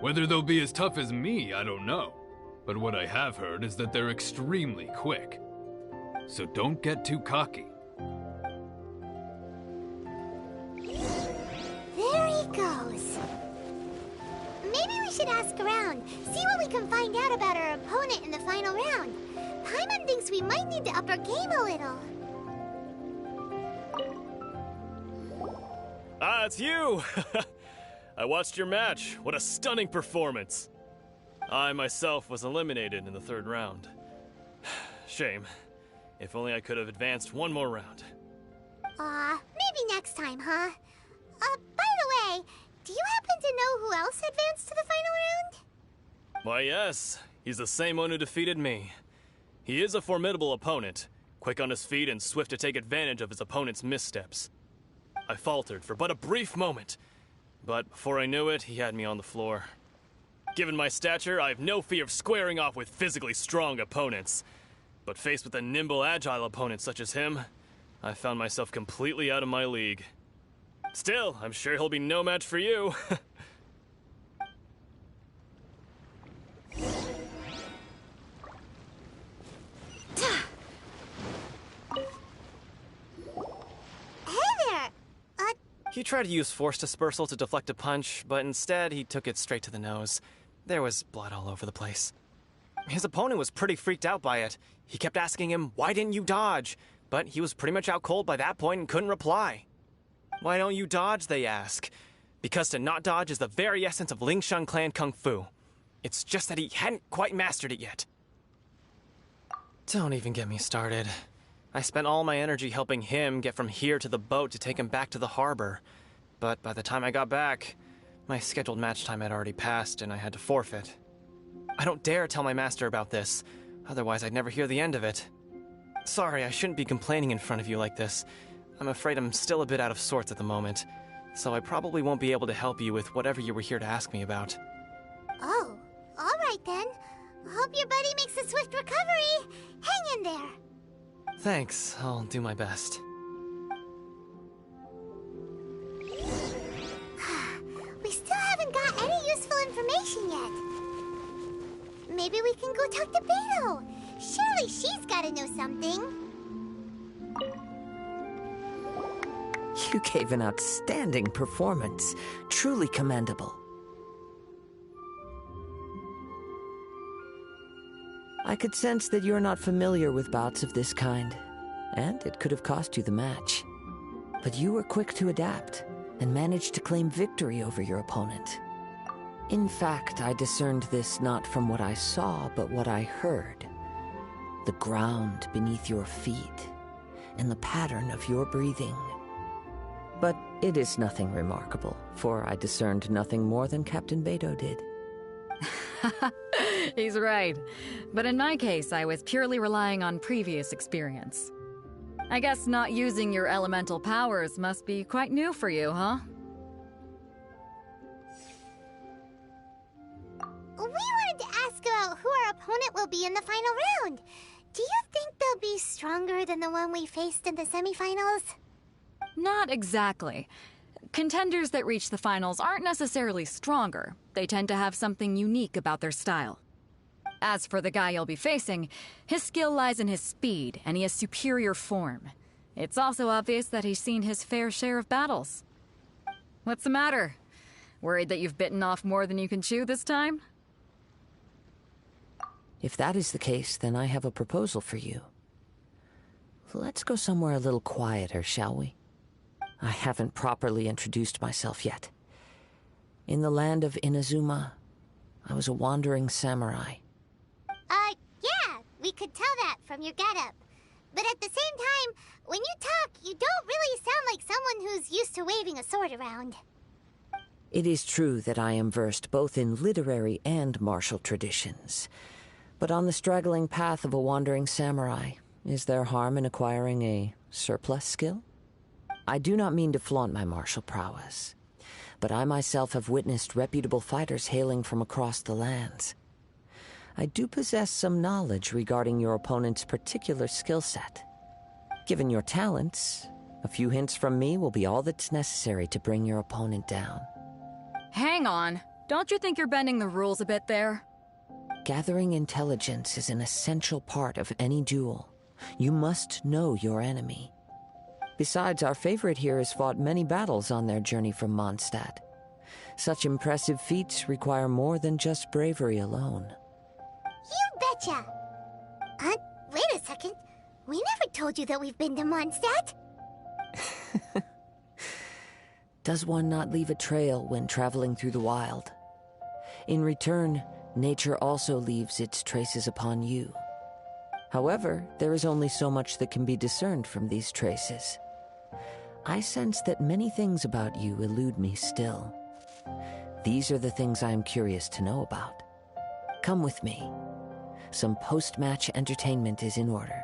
Whether they'll be as tough as me, I don't know. But what I have heard is that they're extremely quick. So don't get too cocky. There he goes. Maybe we should ask around, see what we can find out about our opponent in the final round. Paimon thinks we might need to up our game a little. Ah, it's you! I watched your match. What a stunning performance. I myself was eliminated in the third round. Shame. If only I could have advanced one more round. Maybe next time, huh? By the way, do you happen to know who else advanced to the final round? Why, yes. He's the same one who defeated me. He is a formidable opponent, quick on his feet and swift to take advantage of his opponent's missteps. I faltered for but a brief moment, but before I knew it, he had me on the floor. Given my stature, I have no fear of squaring off with physically strong opponents. But faced with a nimble, agile opponent such as him, I found myself completely out of my league. Still, I'm sure he'll be no match for you. He tried to use force dispersal to deflect a punch, but instead he took it straight to the nose. There was blood all over the place. His opponent was pretty freaked out by it. He kept asking him, "Why didn't you dodge?" But he was pretty much out cold by that point and couldn't reply. "Why don't you dodge?" they ask. Because to not dodge is the very essence of Lingshan clan kung fu. It's just that he hadn't quite mastered it yet. Don't even get me started. I spent all my energy helping him get from here to the boat to take him back to the harbor. But by the time I got back, my scheduled match time had already passed and I had to forfeit. I don't dare tell my master about this, otherwise I'd never hear the end of it. Sorry, I shouldn't be complaining in front of you like this. I'm afraid I'm still a bit out of sorts at the moment, so I probably won't be able to help you with whatever you were here to ask me about. Oh, alright then. Hope your buddy makes a swift recovery. Hang in there. Thanks, I'll do my best. We still haven't got any useful information yet. Maybe we can go talk to Beto. Surely she's gotta know something. You gave an outstanding performance. Truly commendable. I could sense that you're not familiar with bouts of this kind, and it could have cost you the match. But you were quick to adapt, and managed to claim victory over your opponent. In fact, I discerned this not from what I saw, but what I heard. The ground beneath your feet, and the pattern of your breathing. But it is nothing remarkable, for I discerned nothing more than Captain Beto did. He's right. But in my case, I was purely relying on previous experience. I guess not using your elemental powers must be quite new for you, huh? We wanted to ask about who our opponent will be in the final round. Do you think they'll be stronger than the one we faced in the semifinals? Not exactly. Contenders that reach the finals aren't necessarily stronger. They tend to have something unique about their style. As for the guy you'll be facing, his skill lies in his speed, and he has superior form. It's also obvious that he's seen his fair share of battles. What's the matter? Worried that you've bitten off more than you can chew this time? If that is the case, then I have a proposal for you. Let's go somewhere a little quieter, shall we? I haven't properly introduced myself yet. In the land of Inazuma, I was a wandering samurai. Yeah, we could tell that from your getup. But at the same time, when you talk, you don't really sound like someone who's used to waving a sword around. It is true that I am versed both in literary and martial traditions. But on the straggling path of a wandering samurai, is there harm in acquiring a surplus skill? I do not mean to flaunt my martial prowess, but I myself have witnessed reputable fighters hailing from across the lands. I do possess some knowledge regarding your opponent's particular skill set. Given your talents, a few hints from me will be all that's necessary to bring your opponent down. Hang on. Don't you think you're bending the rules a bit there? Gathering intelligence is an essential part of any duel. You must know your enemy. Besides, our favorite here has fought many battles on their journey from Mondstadt. Such impressive feats require more than just bravery alone. You betcha! Wait a second. We never told you that we've been to Mondstadt. Does one not leave a trail when traveling through the wild? In return, nature also leaves its traces upon you. However, there is only so much that can be discerned from these traces. I sense that many things about you elude me still. These are the things I am curious to know about. Come with me. Some post-match entertainment is in order.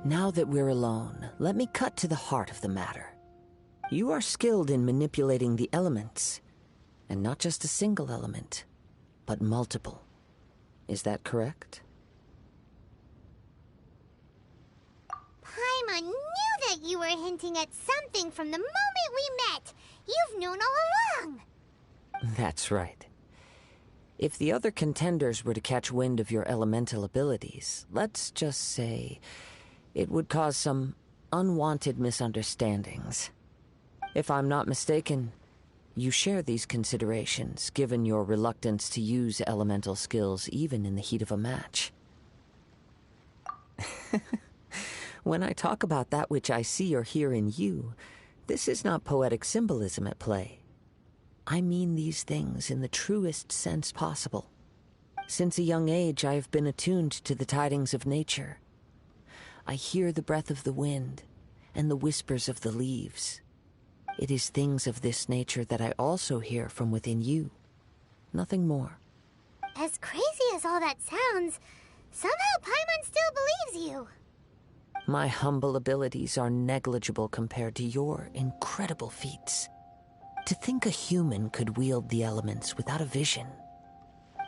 Now that we're alone, let me cut to the heart of the matter. You are skilled in manipulating the elements, and not just a single element, but multiple. Is that correct? Paimon knew that you were hinting at something from the moment we met. You've known all along. That's right. If the other contenders were to catch wind of your elemental abilities, let's just say it would cause some unwanted misunderstandings. If I'm not mistaken, you share these considerations, given your reluctance to use elemental skills even in the heat of a match. When I talk about that which I see or hear in you, this is not poetic symbolism at play. I mean these things in the truest sense possible. Since a young age, I have been attuned to the tidings of nature. I hear the breath of the wind and the whispers of the leaves. It is things of this nature that I also hear from within you. Nothing more. As crazy as all that sounds, somehow Paimon still believes you. My humble abilities are negligible compared to your incredible feats. To think a human could wield the elements without a vision.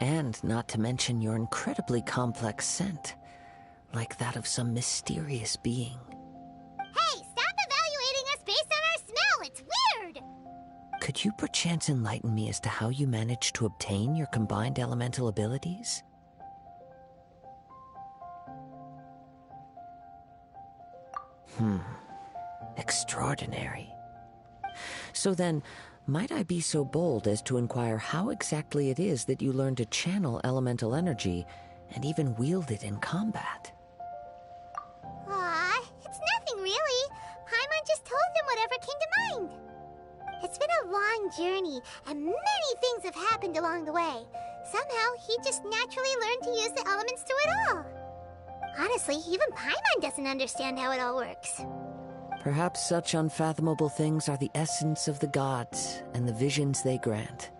And not to mention your incredibly complex scent, like that of some mysterious being. Hey, stop evaluating us based on our smell! It's weird! Could you perchance enlighten me as to how you managed to obtain your combined elemental abilities? Extraordinary. So then, might I be so bold as to inquire how exactly it is that you learned to channel elemental energy and even wield it in combat? Aw, it's nothing really. Paimon just told them whatever came to mind. It's been a long journey, and many things have happened along the way. Somehow, he just naturally learned to use the elements through it all. Honestly, even Paimon doesn't understand how it all works. Perhaps such unfathomable things are the essence of the gods and the visions they grant.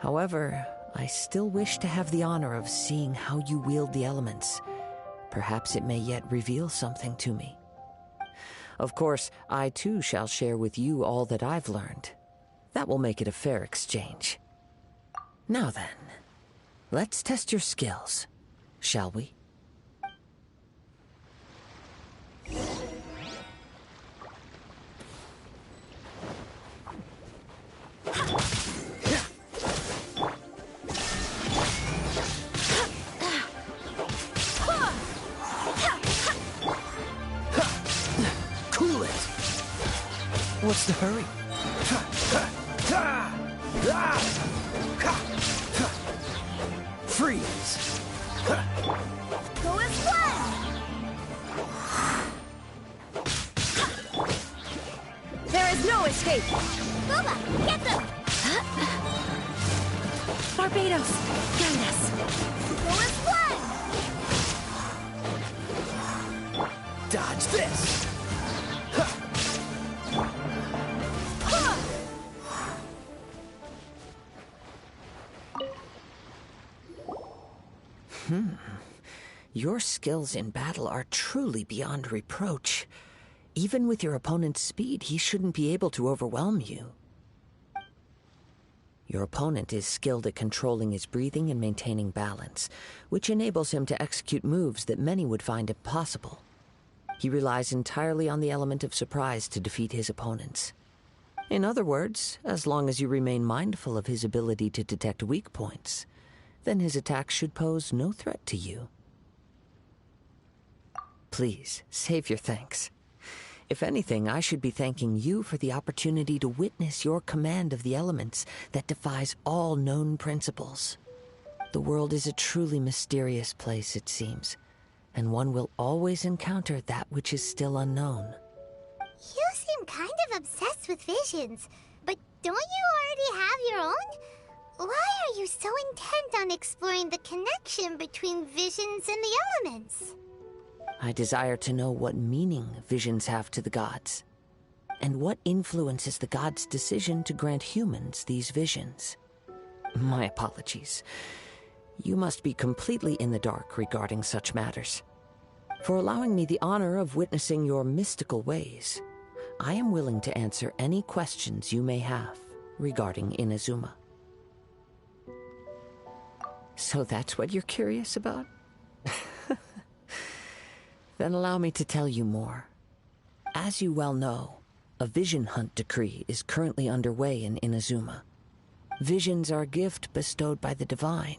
However, I still wish to have the honor of seeing how you wield the elements. Perhaps it may yet reveal something to me. Of course, I too shall share with you all that I've learned. That will make it a fair exchange. Now then, let's test your skills, shall we? Cool it! What's the hurry? Freeze! Go as one! There is no escape! Boba, get them! Barbados, guide us! Go as one! Dodge this! Your skills in battle are truly beyond reproach. Even with your opponent's speed, he shouldn't be able to overwhelm you. Your opponent is skilled at controlling his breathing and maintaining balance, which enables him to execute moves that many would find impossible. He relies entirely on the element of surprise to defeat his opponents. In other words, as long as you remain mindful of his ability to detect weak points, then his attacks should pose no threat to you. Please, save your thanks. If anything, I should be thanking you for the opportunity to witness your command of the elements that defies all known principles. The world is a truly mysterious place, it seems, and one will always encounter that which is still unknown. You seem kind of obsessed with visions, but don't you already have your own? Why are you so intent on exploring the connection between visions and the elements? I desire to know what meaning visions have to the gods, and what influences the gods' decision to grant humans these visions. My apologies. You must be completely in the dark regarding such matters. For allowing me the honor of witnessing your mystical ways, I am willing to answer any questions you may have regarding Inazuma. So that's what you're curious about? Then allow me to tell you more. As you well know, a vision hunt decree is currently underway in Inazuma. Visions are a gift bestowed by the divine.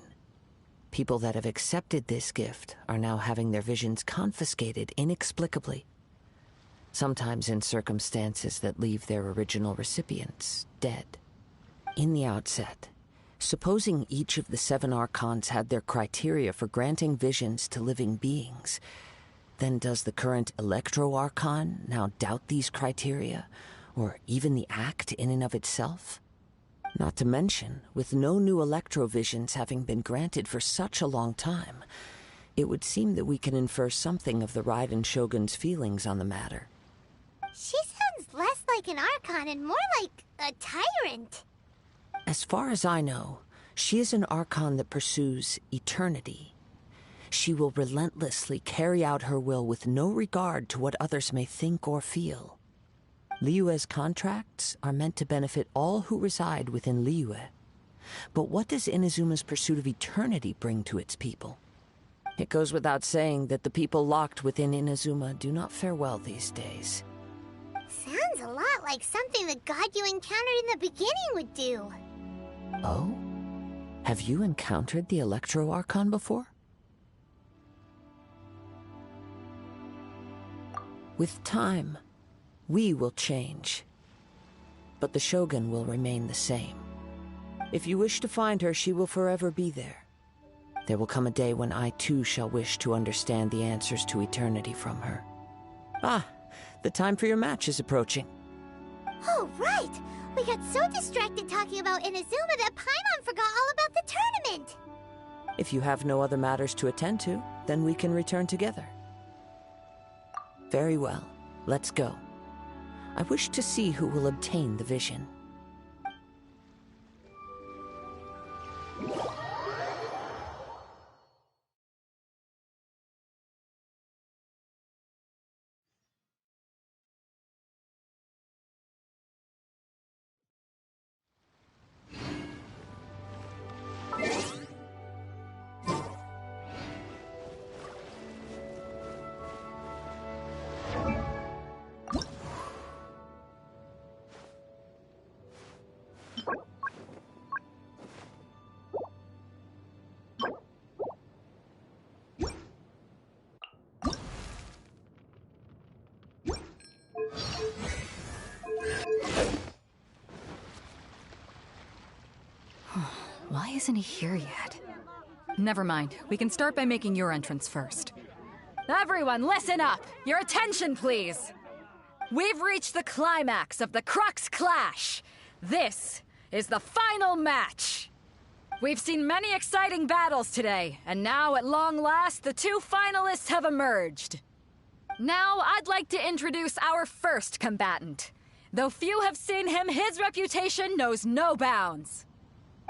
People that have accepted this gift are now having their visions confiscated inexplicably, sometimes in circumstances that leave their original recipients dead. In the outset, supposing each of the 7 Archons had their criteria for granting visions to living beings, then does the current Electro-Archon now doubt these criteria, or even the act in and of itself? Not to mention, with no new Electro-Visions having been granted for such a long time, it would seem that we can infer something of the Raiden Shogun's feelings on the matter. She sounds less like an Archon and more like a Tyrant. As far as I know, she is an Archon that pursues eternity. She will relentlessly carry out her will with no regard to what others may think or feel. Liyue's contracts are meant to benefit all who reside within Liyue. But what does Inazuma's pursuit of eternity bring to its people? It goes without saying that the people locked within Inazuma do not fare well these days. Sounds a lot like something the god you encountered in the beginning would do. Oh? Have you encountered the Electro-Archon before? With time, we will change. But the Shogun will remain the same. If you wish to find her, she will forever be there. There will come a day when I too shall wish to understand the answers to eternity from her. Ah, the time for your match is approaching. Oh, right! We got so distracted talking about Inazuma that Paimon forgot all about the tournament! If you have no other matters to attend to, then we can return together. Very well, let's go. I wish to see who will obtain the vision. Why isn't he here yet? Never mind. We can start by making your entrance first. Everyone, listen up! Your attention, please! We've reached the climax of the Crux Clash! This is the final match! We've seen many exciting battles today, and now, at long last, the 2 finalists have emerged. Now, I'd like to introduce our first combatant. Though few have seen him, his reputation knows no bounds.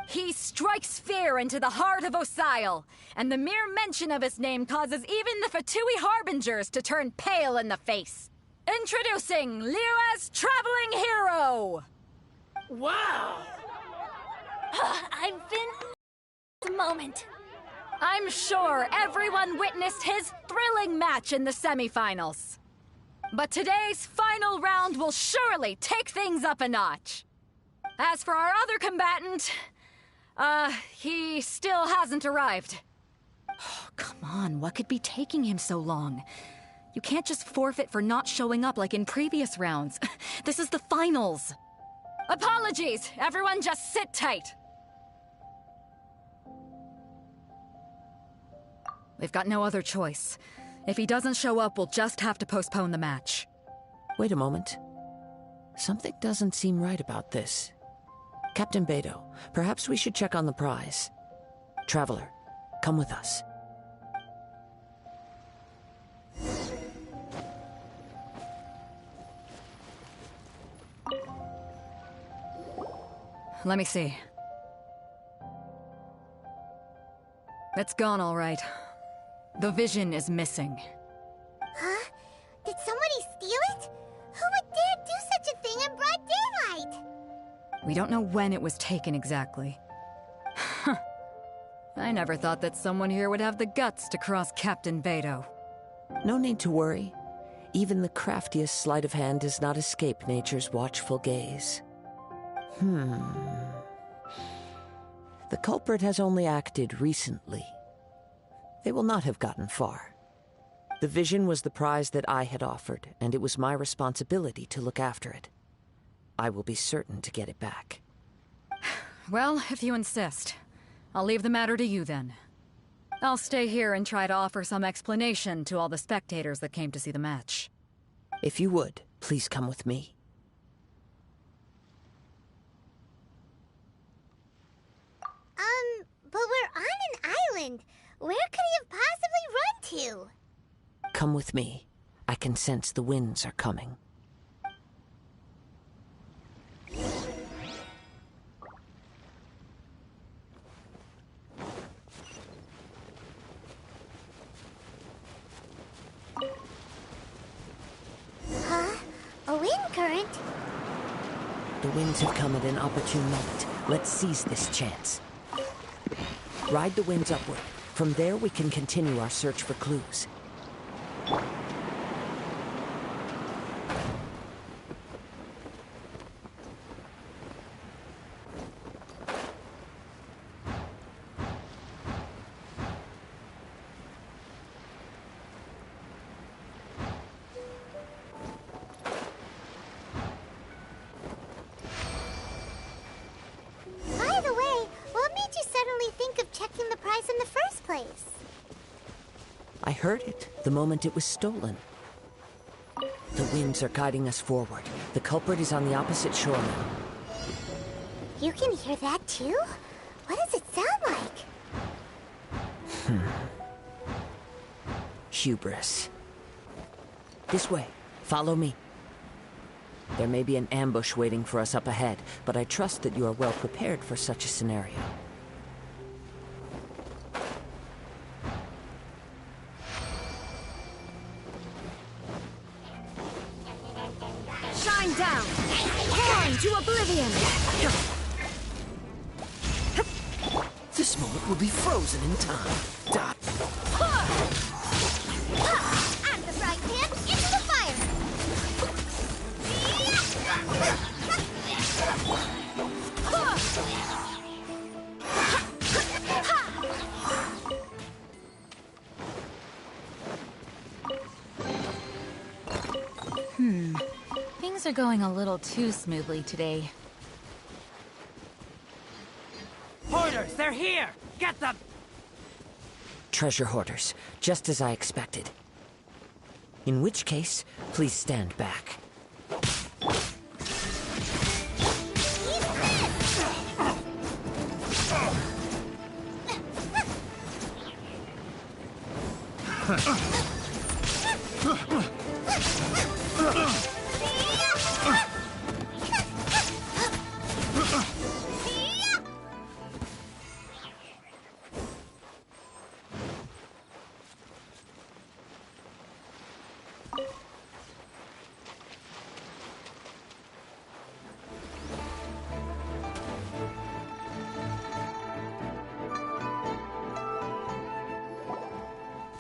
He strikes fear into the heart of Osile, and the mere mention of his name causes even the Fatui Harbingers to turn pale in the face. Introducing Liyue's traveling hero! Wow! I've been... the moment. I'm sure everyone witnessed his thrilling match in the semifinals. But today's final round will surely take things up a notch. As for our other combatant, he still hasn't arrived. Oh, come on, what could be taking him so long? You can't just forfeit for not showing up like in previous rounds. This is the finals. Apologies, everyone just sit tight. We've got no other choice. If he doesn't show up, we'll just have to postpone the match. Wait a moment. Something doesn't seem right about this. Captain Beidou, perhaps we should check on the prize. Traveler, come with us. Let me see. It's gone all right. The vision is missing. We don't know when it was taken exactly. I never thought that someone here would have the guts to cross Captain Beto. No need to worry. Even the craftiest sleight of hand does not escape nature's watchful gaze. The culprit has only acted recently. They will not have gotten far. The vision was the prize that I had offered, and it was my responsibility to look after it. I will be certain to get it back. Well, if you insist. I'll leave the matter to you then. I'll stay here and try to offer some explanation to all the spectators that came to see the match. If you would, please come with me. But we're on an island. Where could he have possibly run to? Come with me. I can sense the winds are coming. Huh? A wind current? The winds have come at an opportune moment. Let's seize this chance. Ride the winds upward. From there, we can continue our search for clues. By the way, what made you suddenly think of checking the prize in the first place? I heard it the moment it was stolen. The winds are guiding us forward. The culprit is on the opposite shore now. You can hear that too? What does it sound like? Hubris. This way. Follow me. There may be an ambush waiting for us up ahead, but I trust that you are well prepared for such a scenario. Shine down! Climb to oblivion! This moment will be frozen in time. Out of the frying pan, into the fire! Things are going a little too smoothly today. Hoarders, they're here! Get them! Treasure hoarders, just as I expected. In which case, please stand back.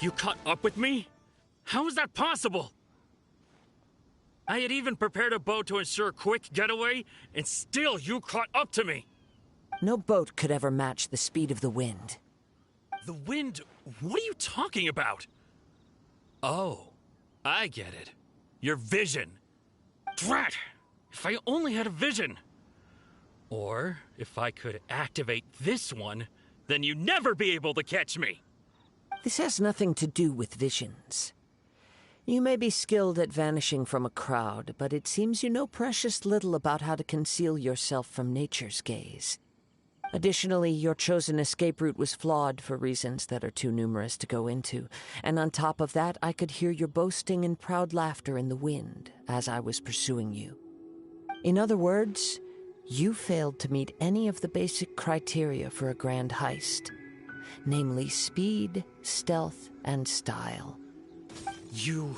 You caught up with me? How is that possible? I had even prepared a boat to ensure a quick getaway, and still you caught up to me! No boat could ever match the speed of the wind. The wind? What are you talking about? Oh, I get it. Your vision. Drat! If I only had a vision! Or, if I could activate this one, then you'd never be able to catch me! This has nothing to do with visions. You may be skilled at vanishing from a crowd, but it seems you know precious little about how to conceal yourself from nature's gaze. Additionally, your chosen escape route was flawed for reasons that are too numerous to go into, and on top of that, I could hear your boasting and proud laughter in the wind as I was pursuing you. In other words, you failed to meet any of the basic criteria for a grand heist. Namely speed, stealth, and style. You...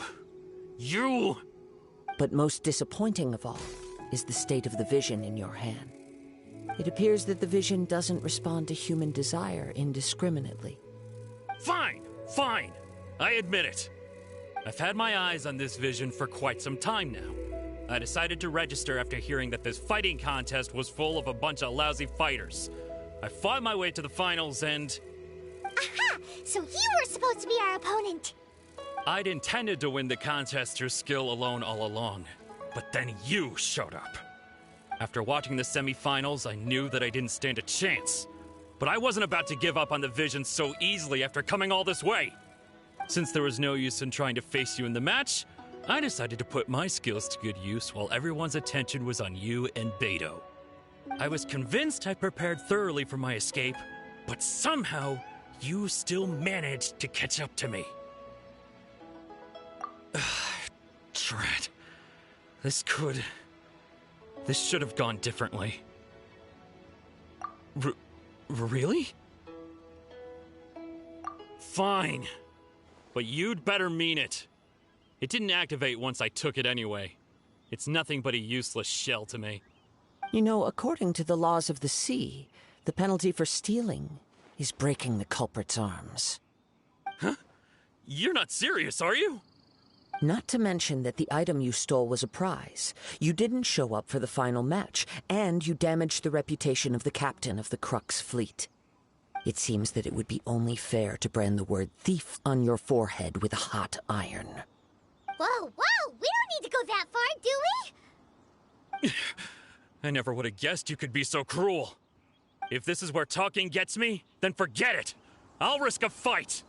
But most disappointing of all is the state of the vision in your hand. It appears that the vision doesn't respond to human desire indiscriminately. Fine, fine. I admit it. I've had my eyes on this vision for quite some time now. I decided to register after hearing that this fighting contest was full of a bunch of lousy fighters. I fought my way to the finals and... Aha! So you were supposed to be our opponent! I'd intended to win the contest through skill alone all along. But then you showed up. After watching the semi-finals, I knew that I didn't stand a chance. But I wasn't about to give up on the vision so easily after coming all this way. Since there was no use in trying to face you in the match, I decided to put my skills to good use while everyone's attention was on you and Beto. I was convinced I prepared thoroughly for my escape, but somehow you still managed to catch up to me. Drat. This should have gone differently. Really? Fine. But you'd better mean it. It didn't activate once I took it anyway. It's nothing but a useless shell to me. You know, according to the laws of the sea, the penalty for stealing is breaking the culprit's arms. Huh? You're not serious, are you? Not to mention that the item you stole was a prize. You didn't show up for the final match, and you damaged the reputation of the captain of the Crux fleet. It seems that it would be only fair to brand the word thief on your forehead with a hot iron. Whoa, whoa! We don't need to go that far, do we? I never would have guessed you could be so cruel. If this is where talking gets me, then forget it. I'll risk a fight.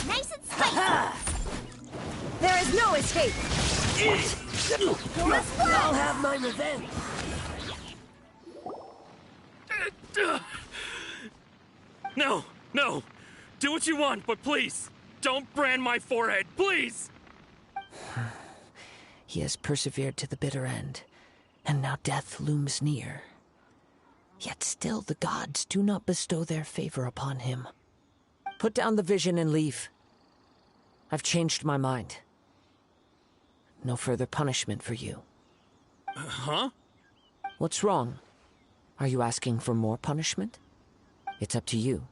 Nice and spicy! There is no escape! I'll have my revenge! No, no! Do what you want, but please, don't brand my forehead, please! He has persevered to the bitter end, and now death looms near. Yet still the gods do not bestow their favor upon him. Put down the vision and leave. I've changed my mind. No further punishment for you. Huh? What's wrong? Are you asking for more punishment? It's up to you.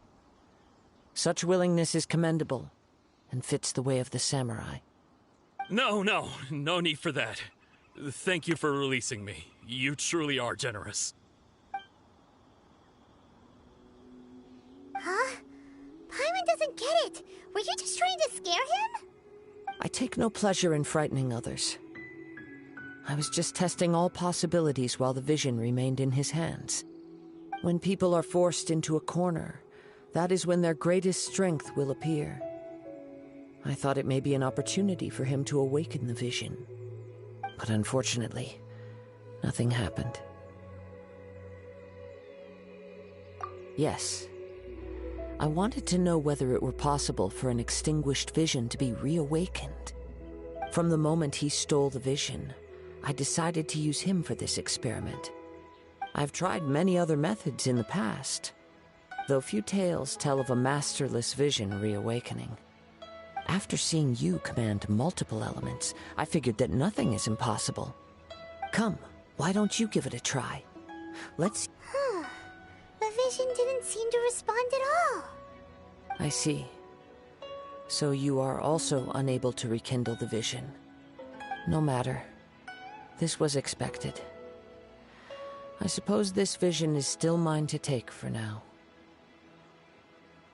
Such willingness is commendable, and fits the way of the samurai. No need for that. Thank you for releasing me. You truly are generous. Huh? Paimon doesn't get it. Were you just trying to scare him? I take no pleasure in frightening others. I was just testing all possibilities while the vision remained in his hands. When people are forced into a corner, that is when their greatest strength will appear. I thought it may be an opportunity for him to awaken the vision. But unfortunately, nothing happened. Yes. I wanted to know whether it were possible for an extinguished vision to be reawakened. From the moment he stole the vision, I decided to use him for this experiment. I've tried many other methods in the past, though few tales tell of a masterless vision reawakening. After seeing you command multiple elements, I figured that nothing is impossible. Come, why don't you give it a try? Let's... The vision didn't seem to respond at all. I see. So you are also unable to rekindle the vision. No matter. This was expected. I suppose this vision is still mine to take for now.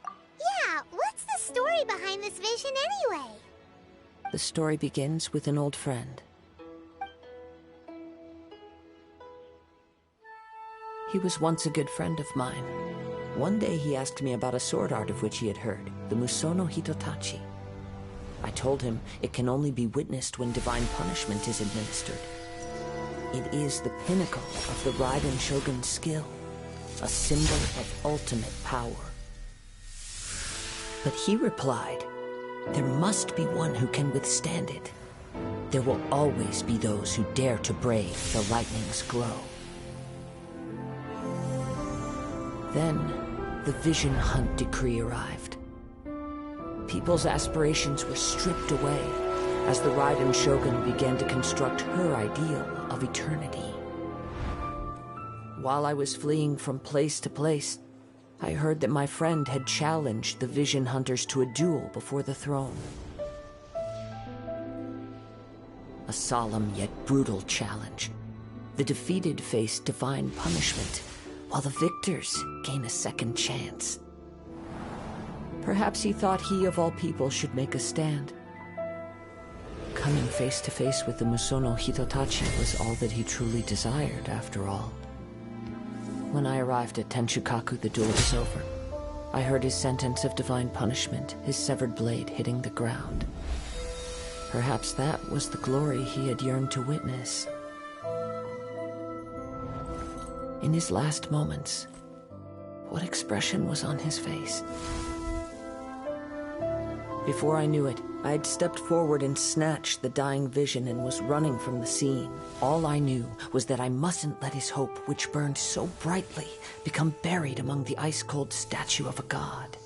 Yeah, what's the story behind this vision anyway? The story begins with an old friend. He was once a good friend of mine. One day he asked me about a sword art of which he had heard, the Musono Hitotachi. I told him it can only be witnessed when divine punishment is administered. It is the pinnacle of the Raiden Shogun's skill, a symbol of ultimate power. But he replied, there must be one who can withstand it. There will always be those who dare to brave the lightning's glow. Then, the Vision Hunt decree arrived. People's aspirations were stripped away, as the Raiden Shogun began to construct her ideal of eternity. While I was fleeing from place to place, I heard that my friend had challenged the Vision Hunters to a duel before the throne. A solemn yet brutal challenge. The defeated face divine punishment, while the victors gain a second chance. Perhaps he thought he of all people should make a stand. Coming face to face with the Musono Hitotachi was all that he truly desired, after all. When I arrived at Tenshukaku, the duel was over. I heard his sentence of divine punishment, his severed blade hitting the ground. Perhaps that was the glory he had yearned to witness. In his last moments, what expression was on his face? Before I knew it, I had stepped forward and snatched the dying vision and was running from the scene. All I knew was that I mustn't let his hope, which burned so brightly, become buried among the ice-cold statue of a god.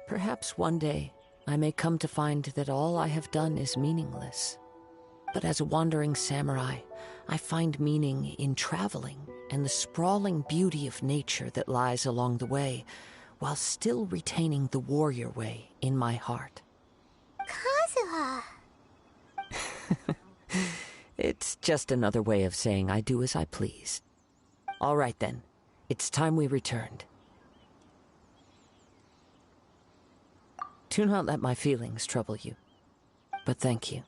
Perhaps one day, I may come to find that all I have done is meaningless. But as a wandering samurai, I find meaning in traveling and the sprawling beauty of nature that lies along the way, while still retaining the warrior way in my heart. Kazuha! It's just another way of saying I do as I please. All right then, it's time we returned. Do not let my feelings trouble you, but thank you.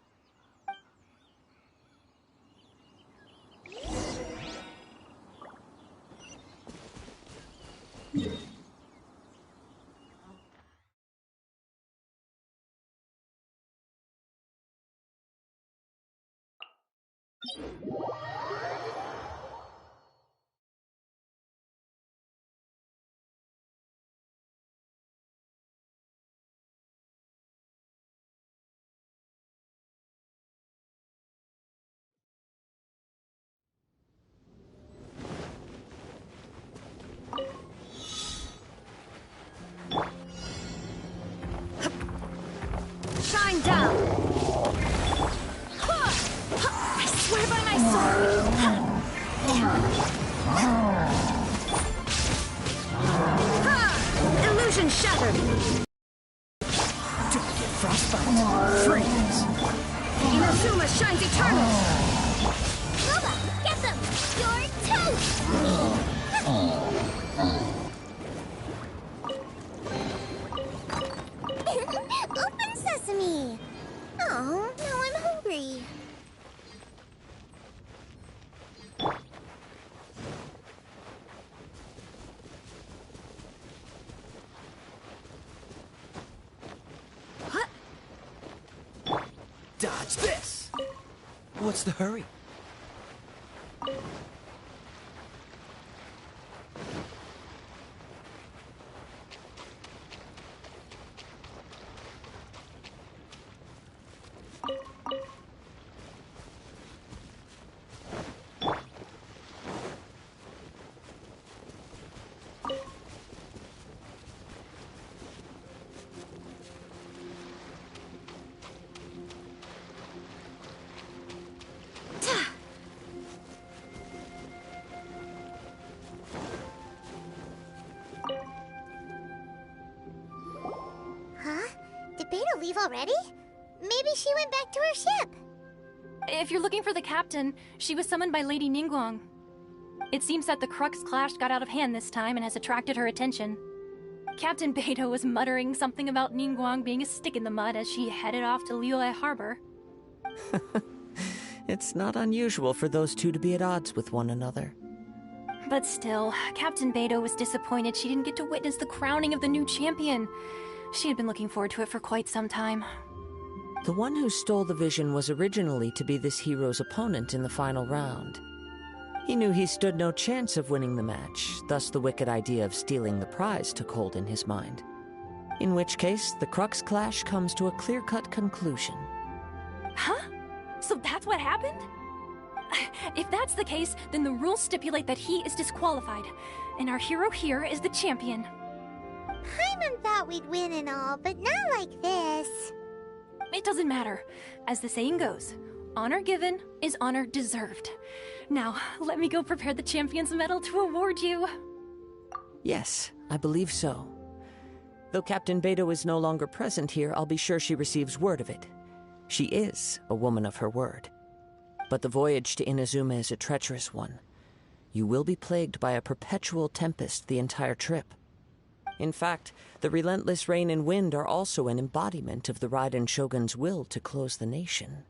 Shine down! I swear by my sword! Illusion shattered! Don't get frostbite! Freeze! Inazuma shines eternal! Loba, get them! You're toast! Open sesame! Oh, now I'm hungry. Dodge this! What's the hurry? Leave already? Maybe she went back to her ship. If you're looking for the captain, she was summoned by Lady Ningguang. It seems that the Crux clash got out of hand this time and has attracted her attention. Captain Beidou was muttering something about Ningguang being a stick in the mud as she headed off to Liyue Harbor. It's not unusual for those two to be at odds with one another. But still, Captain Beidou was disappointed she didn't get to witness the crowning of the new champion. She had been looking forward to it for quite some time. The one who stole the vision was originally to be this hero's opponent in the final round. He knew he stood no chance of winning the match, thus the wicked idea of stealing the prize took hold in his mind. In which case, the Crux clash comes to a clear-cut conclusion. Huh? So that's what happened? If that's the case, then the rules stipulate that he is disqualified, and our hero here is the champion. Paimon thought we'd win and all, but not like this. It doesn't matter. As the saying goes, honor given is honor deserved. Now, let me go prepare the Champion's Medal to award you. Yes, I believe so. Though Captain Beto is no longer present here, I'll be sure she receives word of it. She is a woman of her word. But the voyage to Inazuma is a treacherous one. You will be plagued by a perpetual tempest the entire trip. In fact, the relentless rain and wind are also an embodiment of the Raiden Shogun's will to close the nation.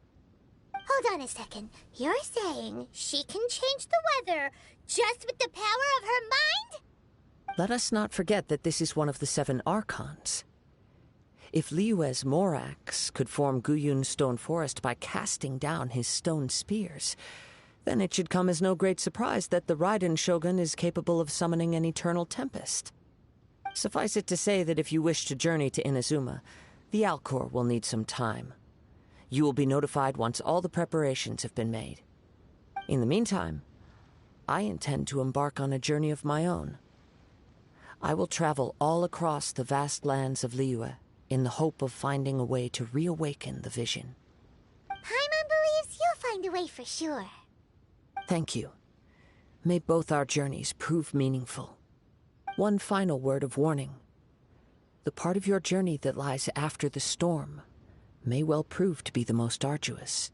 Hold on a second. You're saying she can change the weather just with the power of her mind? Let us not forget that this is one of the 7 Archons. If Liyue's Morax could form Guyun's stone forest by casting down his stone spears, then it should come as no great surprise that the Raiden Shogun is capable of summoning an eternal tempest. Suffice it to say that if you wish to journey to Inazuma, the Alcor will need some time. You will be notified once all the preparations have been made. In the meantime, I intend to embark on a journey of my own. I will travel all across the vast lands of Liyue in the hope of finding a way to reawaken the vision. Paimon believes you'll find a way for sure. Thank you. May both our journeys prove meaningful. One final word of warning. The part of your journey that lies after the storm may well prove to be the most arduous.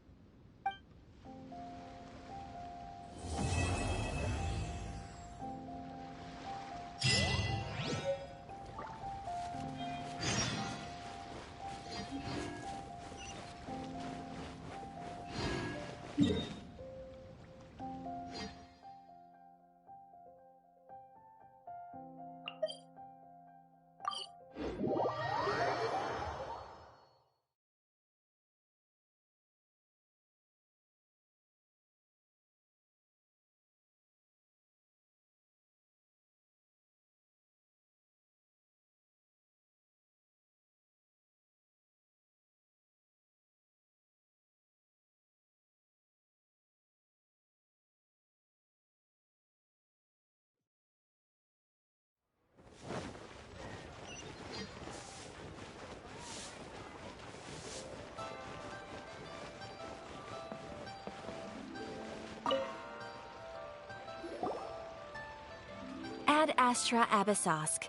Ad Astra Abyssosk.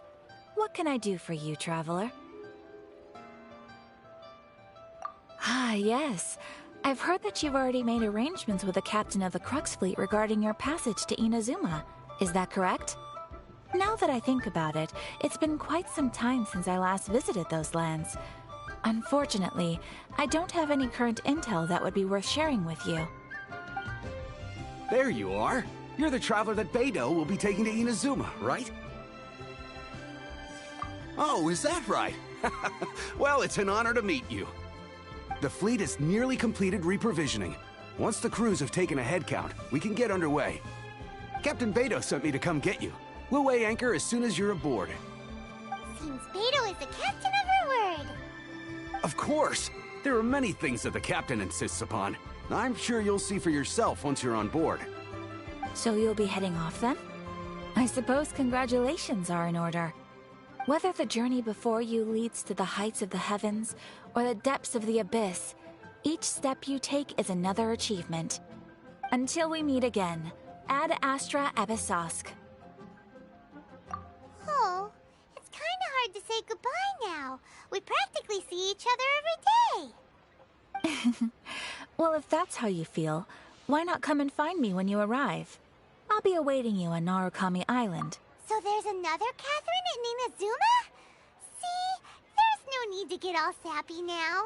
What can I do for you, traveler? Ah, yes. I've heard that you've already made arrangements with the captain of the Crux fleet regarding your passage to Inazuma. Is that correct? Now that I think about it, it's been quite some time since I last visited those lands. Unfortunately, I don't have any current intel that would be worth sharing with you. There you are. You're the traveler that Beto will be taking to Inazuma, right? Oh, is that right? Well, it's an honor to meet you. The fleet has nearly completed reprovisioning. Once the crews have taken a head count, we can get underway. Captain Beto sent me to come get you. We'll weigh anchor as soon as you're aboard. Seems Beto is the captain of her word. Of course! There are many things that the captain insists upon. I'm sure you'll see for yourself once you're on board. So you'll be heading off then? I suppose congratulations are in order. Whether the journey before you leads to the heights of the heavens or the depths of the abyss, each step you take is another achievement. Until we meet again, Ad Astra Abyssosk. Oh, it's kinda hard to say goodbye now. We practically see each other every day. Well, if that's how you feel, why not come and find me when you arrive? I'll be awaiting you on Narukami Island. So there's another Catherine in Inazuma? See? There's no need to get all sappy now.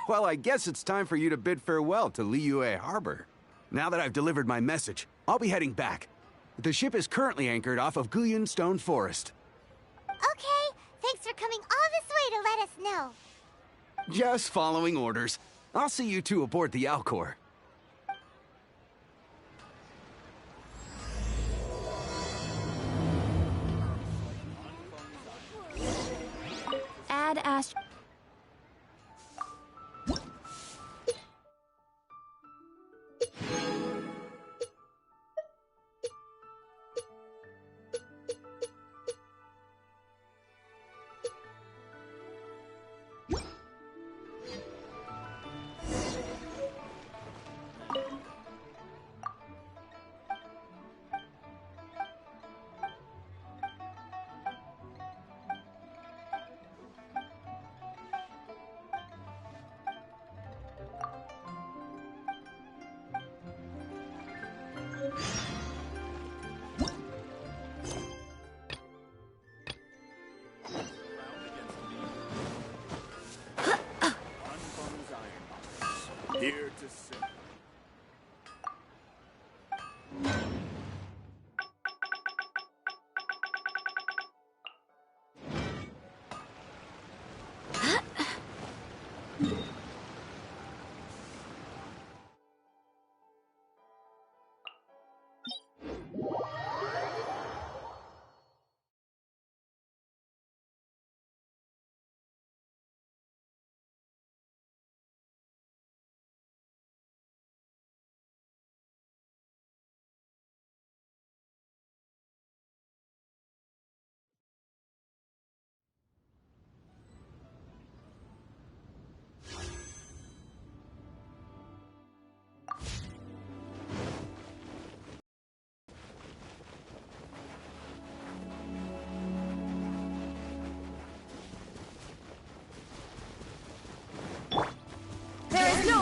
Well, I guess it's time for you to bid farewell to Liyue Harbor. Now that I've delivered my message, I'll be heading back. The ship is currently anchored off of Guyun Stone Forest. Okay, thanks for coming all this way to let us know. Just following orders. I'll see you two aboard the Alcor. Ad Astra.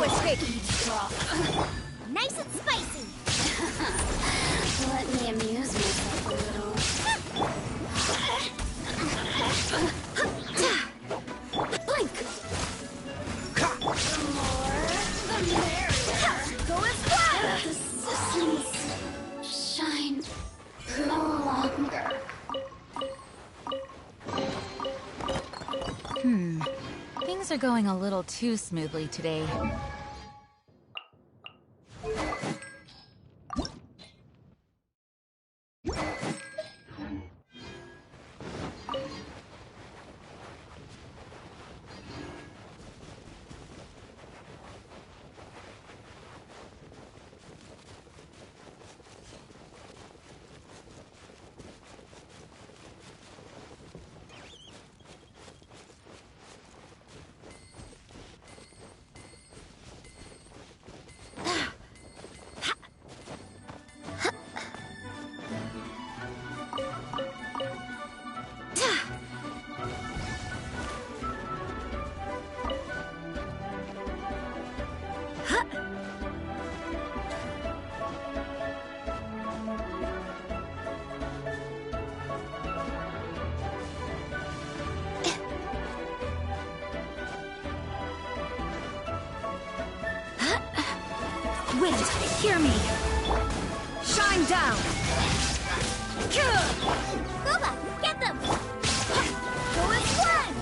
No escape! Nice and spicy! Let me amuse myself a little. Blink! The more, the merrier. Go as flat! The systems shine no longer. Things are going a little too smoothly today. Wind, hear me! Shine down! Booba, get them! Go and one!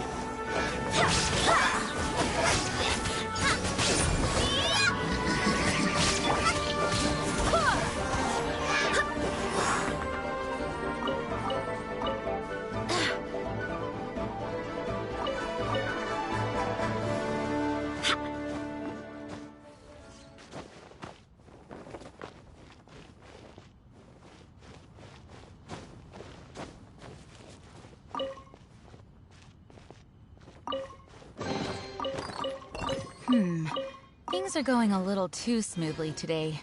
Things are going a little too smoothly today.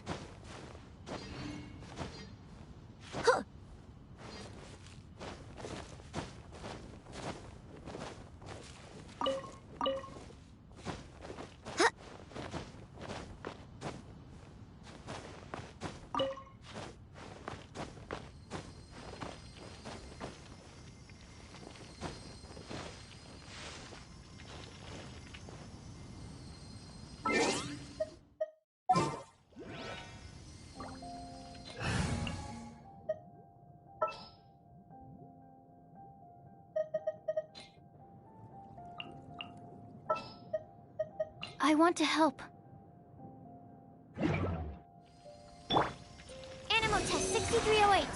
I want to help. Animal test 6308.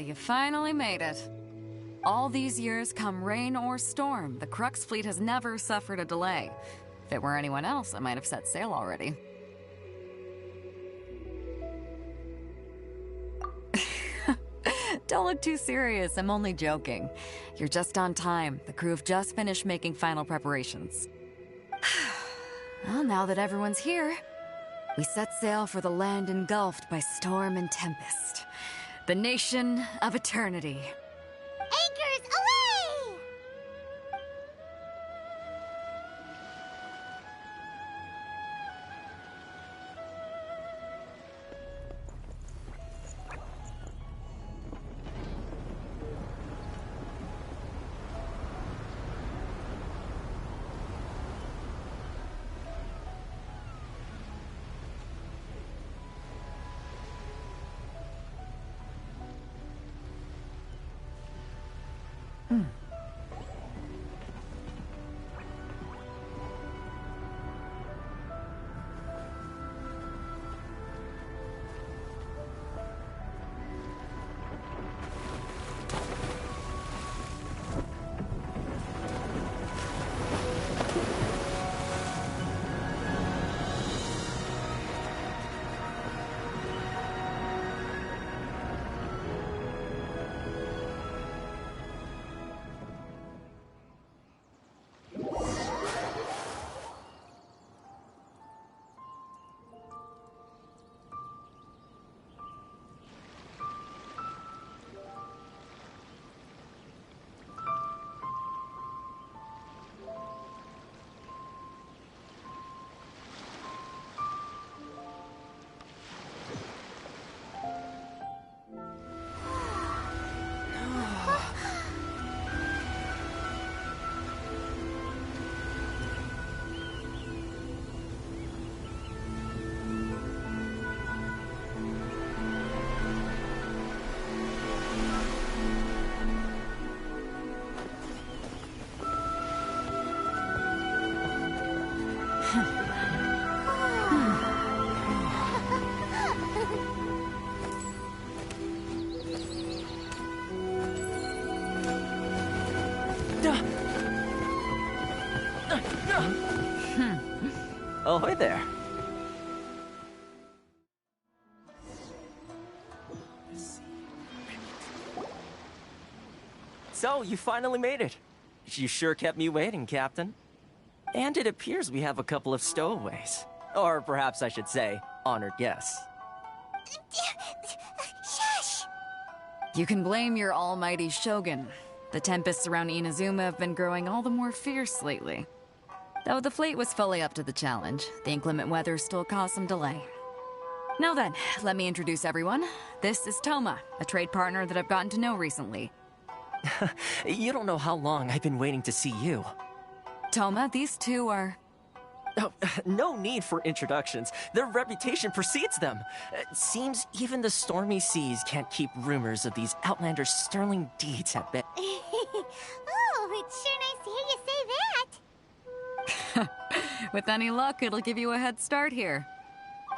You finally made it. All these years, come rain or storm, the Crux fleet has never suffered a delay. If it were anyone else, I might have set sail already. Don't look too serious, I'm only joking. You're just on time. The crew have just finished making final preparations. Well, now that everyone's here, we set sail for the land engulfed by storm and tempest. The nation of eternity. Anchors away! Ahoy there. So, you finally made it. You sure kept me waiting, Captain. And it appears we have a couple of stowaways. Or perhaps I should say, honored guests. Shush! You can blame your almighty shogun. The tempests around Inazuma have been growing all the more fierce lately. Though the fleet was fully up to the challenge, the inclement weather still caused some delay. Now then, let me introduce everyone. This is Toma, a trade partner that I've gotten to know recently. You don't know how long I've been waiting to see you. Toma, these two are... Oh, no need for introductions. Their reputation precedes them. It seems even the stormy seas can't keep rumors of these Outlander's sterling deeds at bay. Oh, it's sure nice to hear you say that. With any luck, it'll give you a head start here.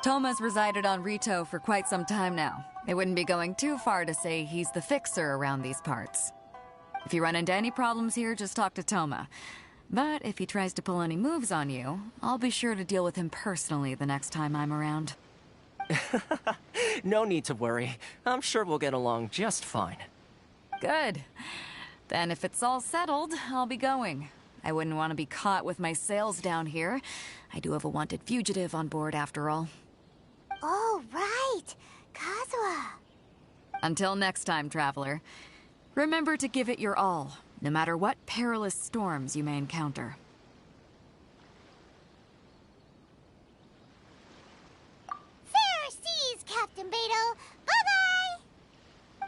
Toma's resided on Rito for quite some time now. It wouldn't be going too far to say he's the fixer around these parts. If you run into any problems here, just talk to Toma. But if he tries to pull any moves on you, I'll be sure to deal with him personally the next time I'm around. No need to worry. I'm sure we'll get along just fine. Good. Then if it's all settled, I'll be going. I wouldn't want to be caught with my sails down here. I do have a wanted fugitive on board after all. Oh, right. Kazuha. Until next time, traveler. Remember to give it your all, no matter what perilous storms you may encounter. Fair seas, Captain Beto. Bye-bye!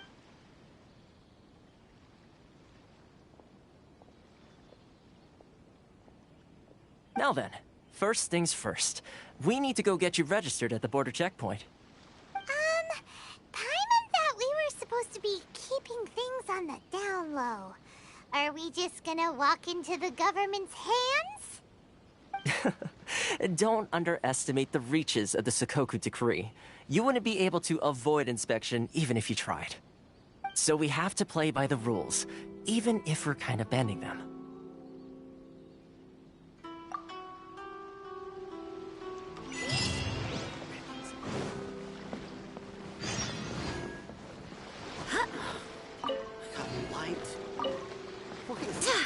Now then, first things first. We need to go get you registered at the border checkpoint. Paimon thought we were supposed to be keeping things on the down low. Are we just gonna walk into the government's hands? Don't underestimate the reaches of the Sakoku Decree. You wouldn't be able to avoid inspection even if you tried. So we have to play by the rules, even if we're kind of bending them.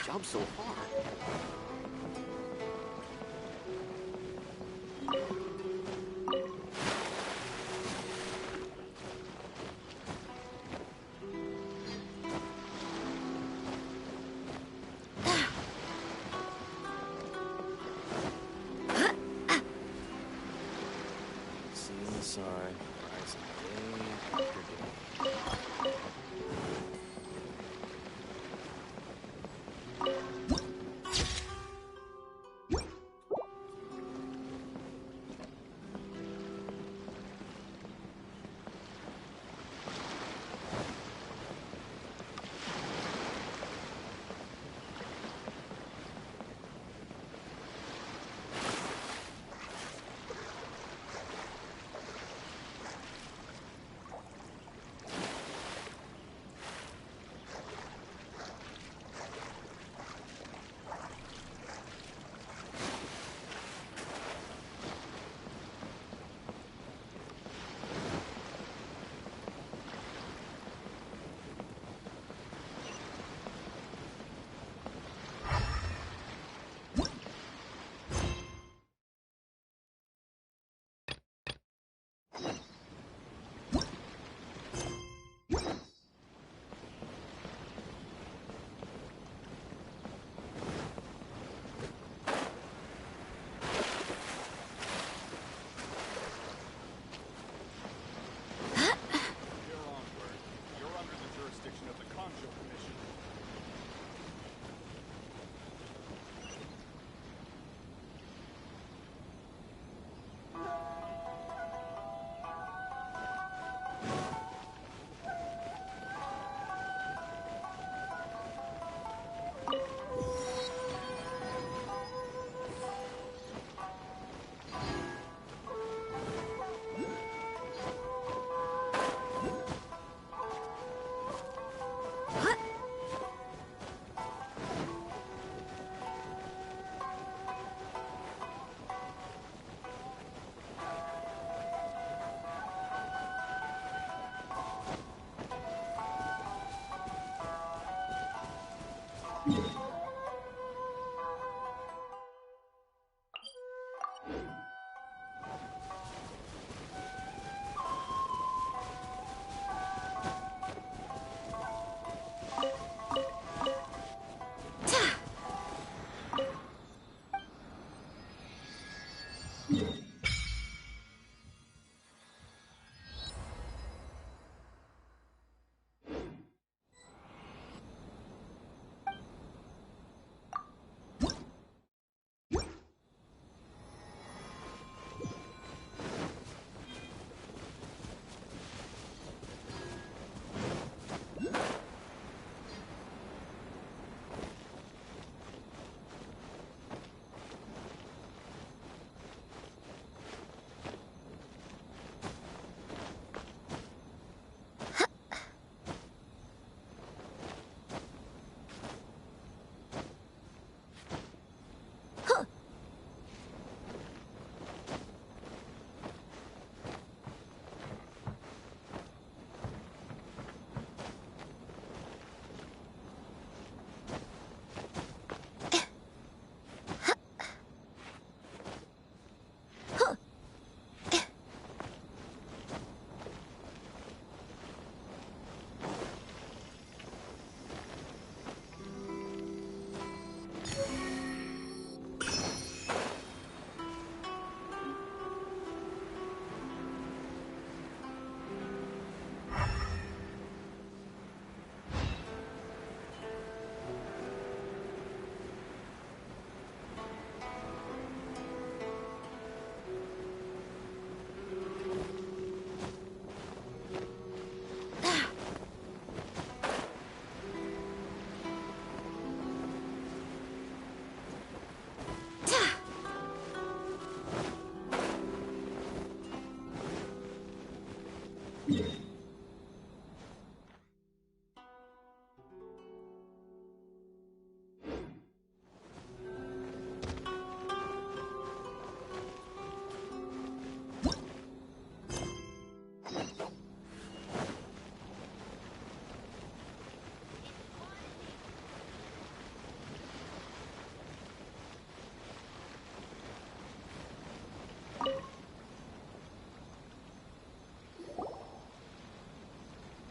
Jump so hard. Seeing the sign, rising day after day.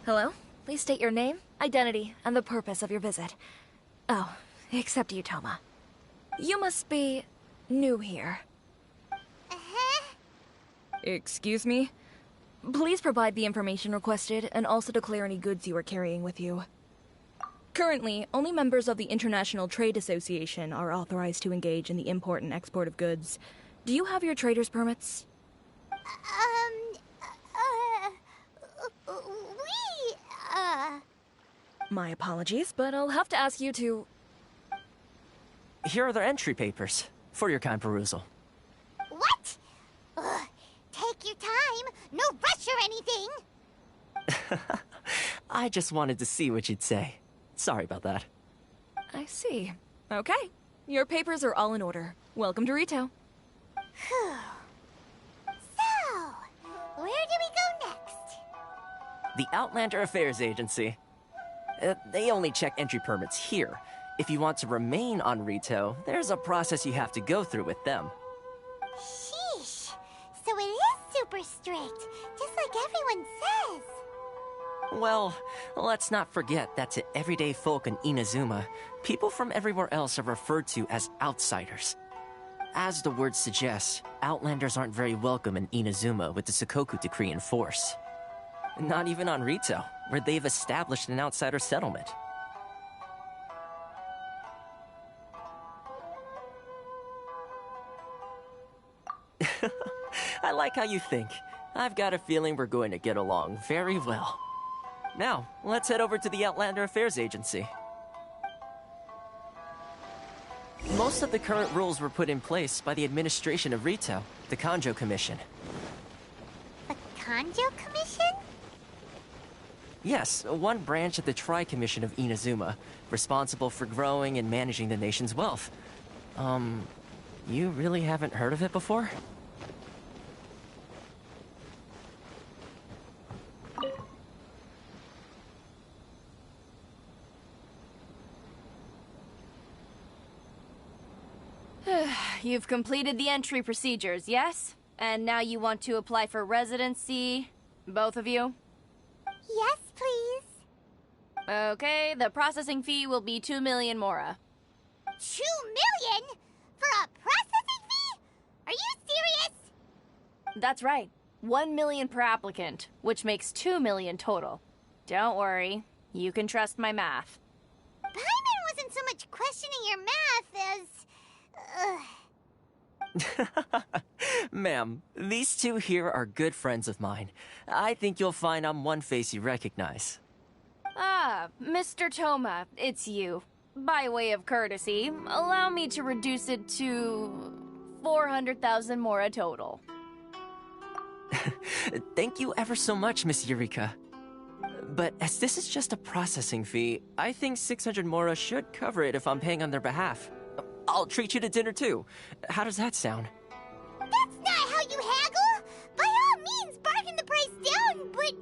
Hello? Please state your name, identity, and the purpose of your visit. Oh, except you, Toma. You must be new here. Excuse me? Please provide the information requested and also declare any goods you are carrying with you. Currently, only members of the International Trade Association are authorized to engage in the import and export of goods. Do you have your trader's permits? My apologies, but I'll have to ask you to... Here are their entry papers, for your kind perusal. What? Ugh, take your time. No rush or anything. I just wanted to see what you'd say. Sorry about that. I see. Okay. Your papers are all in order. Welcome to Rito. Phew. So, where do we go next? The Outlander Affairs Agency. They only check entry permits here. If you want to remain on Rito, there's a process you have to go through with them. Sheesh. So it is super strict, just like everyone says. Well, let's not forget that to everyday folk in Inazuma, people from everywhere else are referred to as outsiders. As the word suggests, Outlanders aren't very welcome in Inazuma with the Sakoku Decree in force. Not even on Rito, where they've established an outsider settlement. I like how you think. I've got a feeling we're going to get along very well. Now, let's head over to the Outlander Affairs Agency. Most of the current rules were put in place by the administration of Rito, the Kanjo Commission. The Kanjo Commission? Yes, one branch of the Tri-Commission of Inazuma, responsible for growing and managing the nation's wealth. You really haven't heard of it before? You've completed the entry procedures, yes? And now you want to apply for residency? Both of you? Yes, please. Okay, the processing fee will be 2 million mora. 2 million? For a processing fee? Are you serious? That's right. 1 million per applicant, which makes 2 million total. Don't worry, you can trust my math. Paimon wasn't so much questioning your math as... Ma'am, these two here are good friends of mine. I think you'll find I'm one face you recognize. Ah, Mr. Toma, it's you. By way of courtesy, allow me to reduce it to 400,000 mora total. Thank you ever so much, Miss Eureka. But as this is just a processing fee, I think 600 mora should cover it if I'm paying on their behalf. I'll treat you to dinner too. How does that sound? That's not how you haggle! By all means, bargain the price down, but...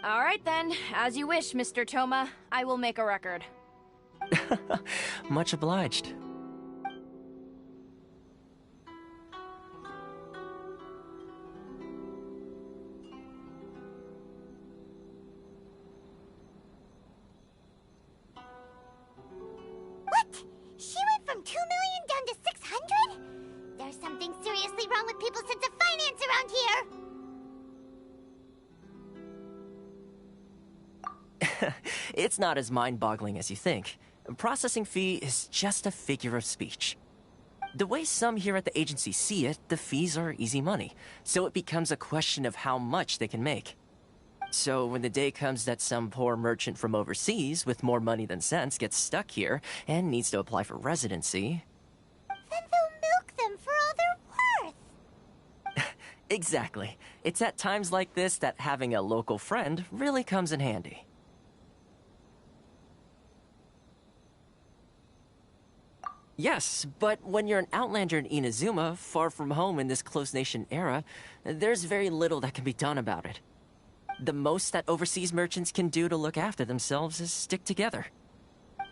Alright then, as you wish, Mr. Toma. I will make a record. Much obliged. What? She went from 2 million down to 600? There's something seriously wrong with people's sense of finance around here! It's not as mind-boggling as you think. Processing fee is just a figure of speech. The way some here at the agency see it, the fees are easy money, so it becomes a question of how much they can make. So when the day comes that some poor merchant from overseas with more money than sense gets stuck here and needs to apply for residency... Then they'll milk them for all they're worth! Exactly. It's at times like this that having a local friend really comes in handy. Yes, but when you're an Outlander in Inazuma, far from home in this closed nation era, there's very little that can be done about it. The most that overseas merchants can do to look after themselves is stick together.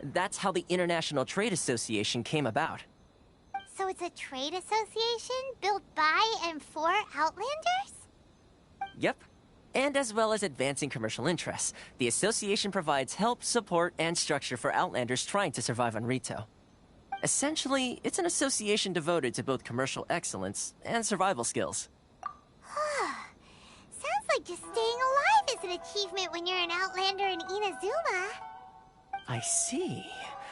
That's how the International Trade Association came about. So it's a trade association built by and for Outlanders? Yep. And as well as advancing commercial interests, the association provides help, support, and structure for Outlanders trying to survive on Rito. Essentially, it's an association devoted to both commercial excellence and survival skills. Sounds like just staying alive is an achievement when you're an Outlander in Inazuma. I see.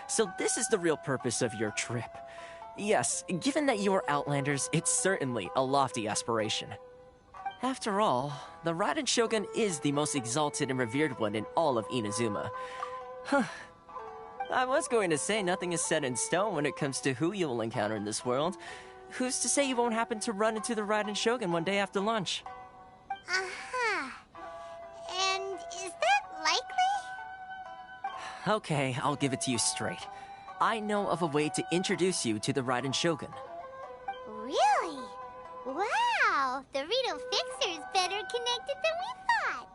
So this is the real purpose of your trip. Yes, given that you are Outlanders, it's certainly a lofty aspiration. After all, the Raiden Shogun is the most exalted and revered one in all of Inazuma. Huh. I was going to say nothing is set in stone when it comes to who you will encounter in this world. Who's to say you won't happen to run into the Raiden Shogun one day after lunch? Uh-huh. And is that likely? Okay, I'll give it to you straight. I know of a way to introduce you to the Raiden Shogun. Really? Wow! The Rito Fixer's better connected than we thought!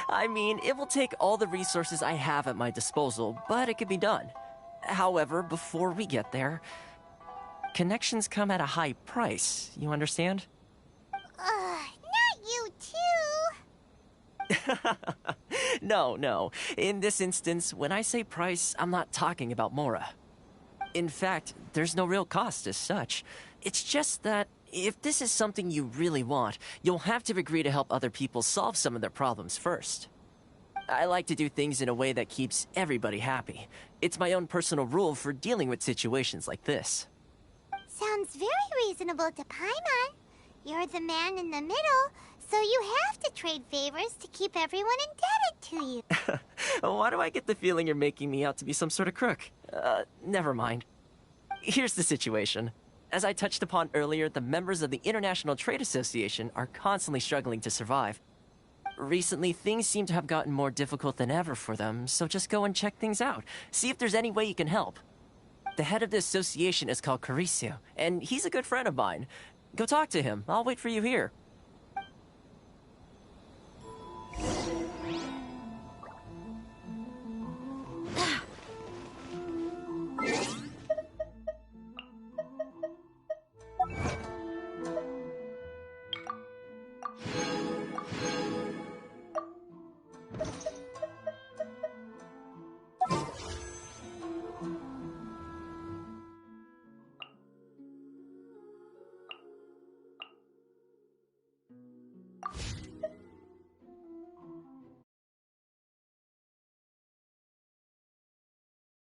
I mean, it will take all the resources I have at my disposal, but it can be done. However, before we get there, connections come at a high price, you understand? Not you too! No. In this instance, when I say price, I'm not talking about Mora. In fact, there's no real cost as such. It's just that if this is something you really want, you'll have to agree to help other people solve some of their problems first. I like to do things in a way that keeps everybody happy. It's my own personal rule for dealing with situations like this. Sounds very reasonable to Paimon. You're the man in the middle, so you have to trade favors to keep everyone indebted to you. Why do I get the feeling you're making me out to be some sort of crook? Never mind. Here's the situation. As I touched upon earlier, the members of the International Trade Association are constantly struggling to survive. Recently, things seem to have gotten more difficult than ever for them, so just go and check things out. See if there's any way you can help. The head of the association is called Caricio, and he's a good friend of mine. Go talk to him. I'll wait for you here.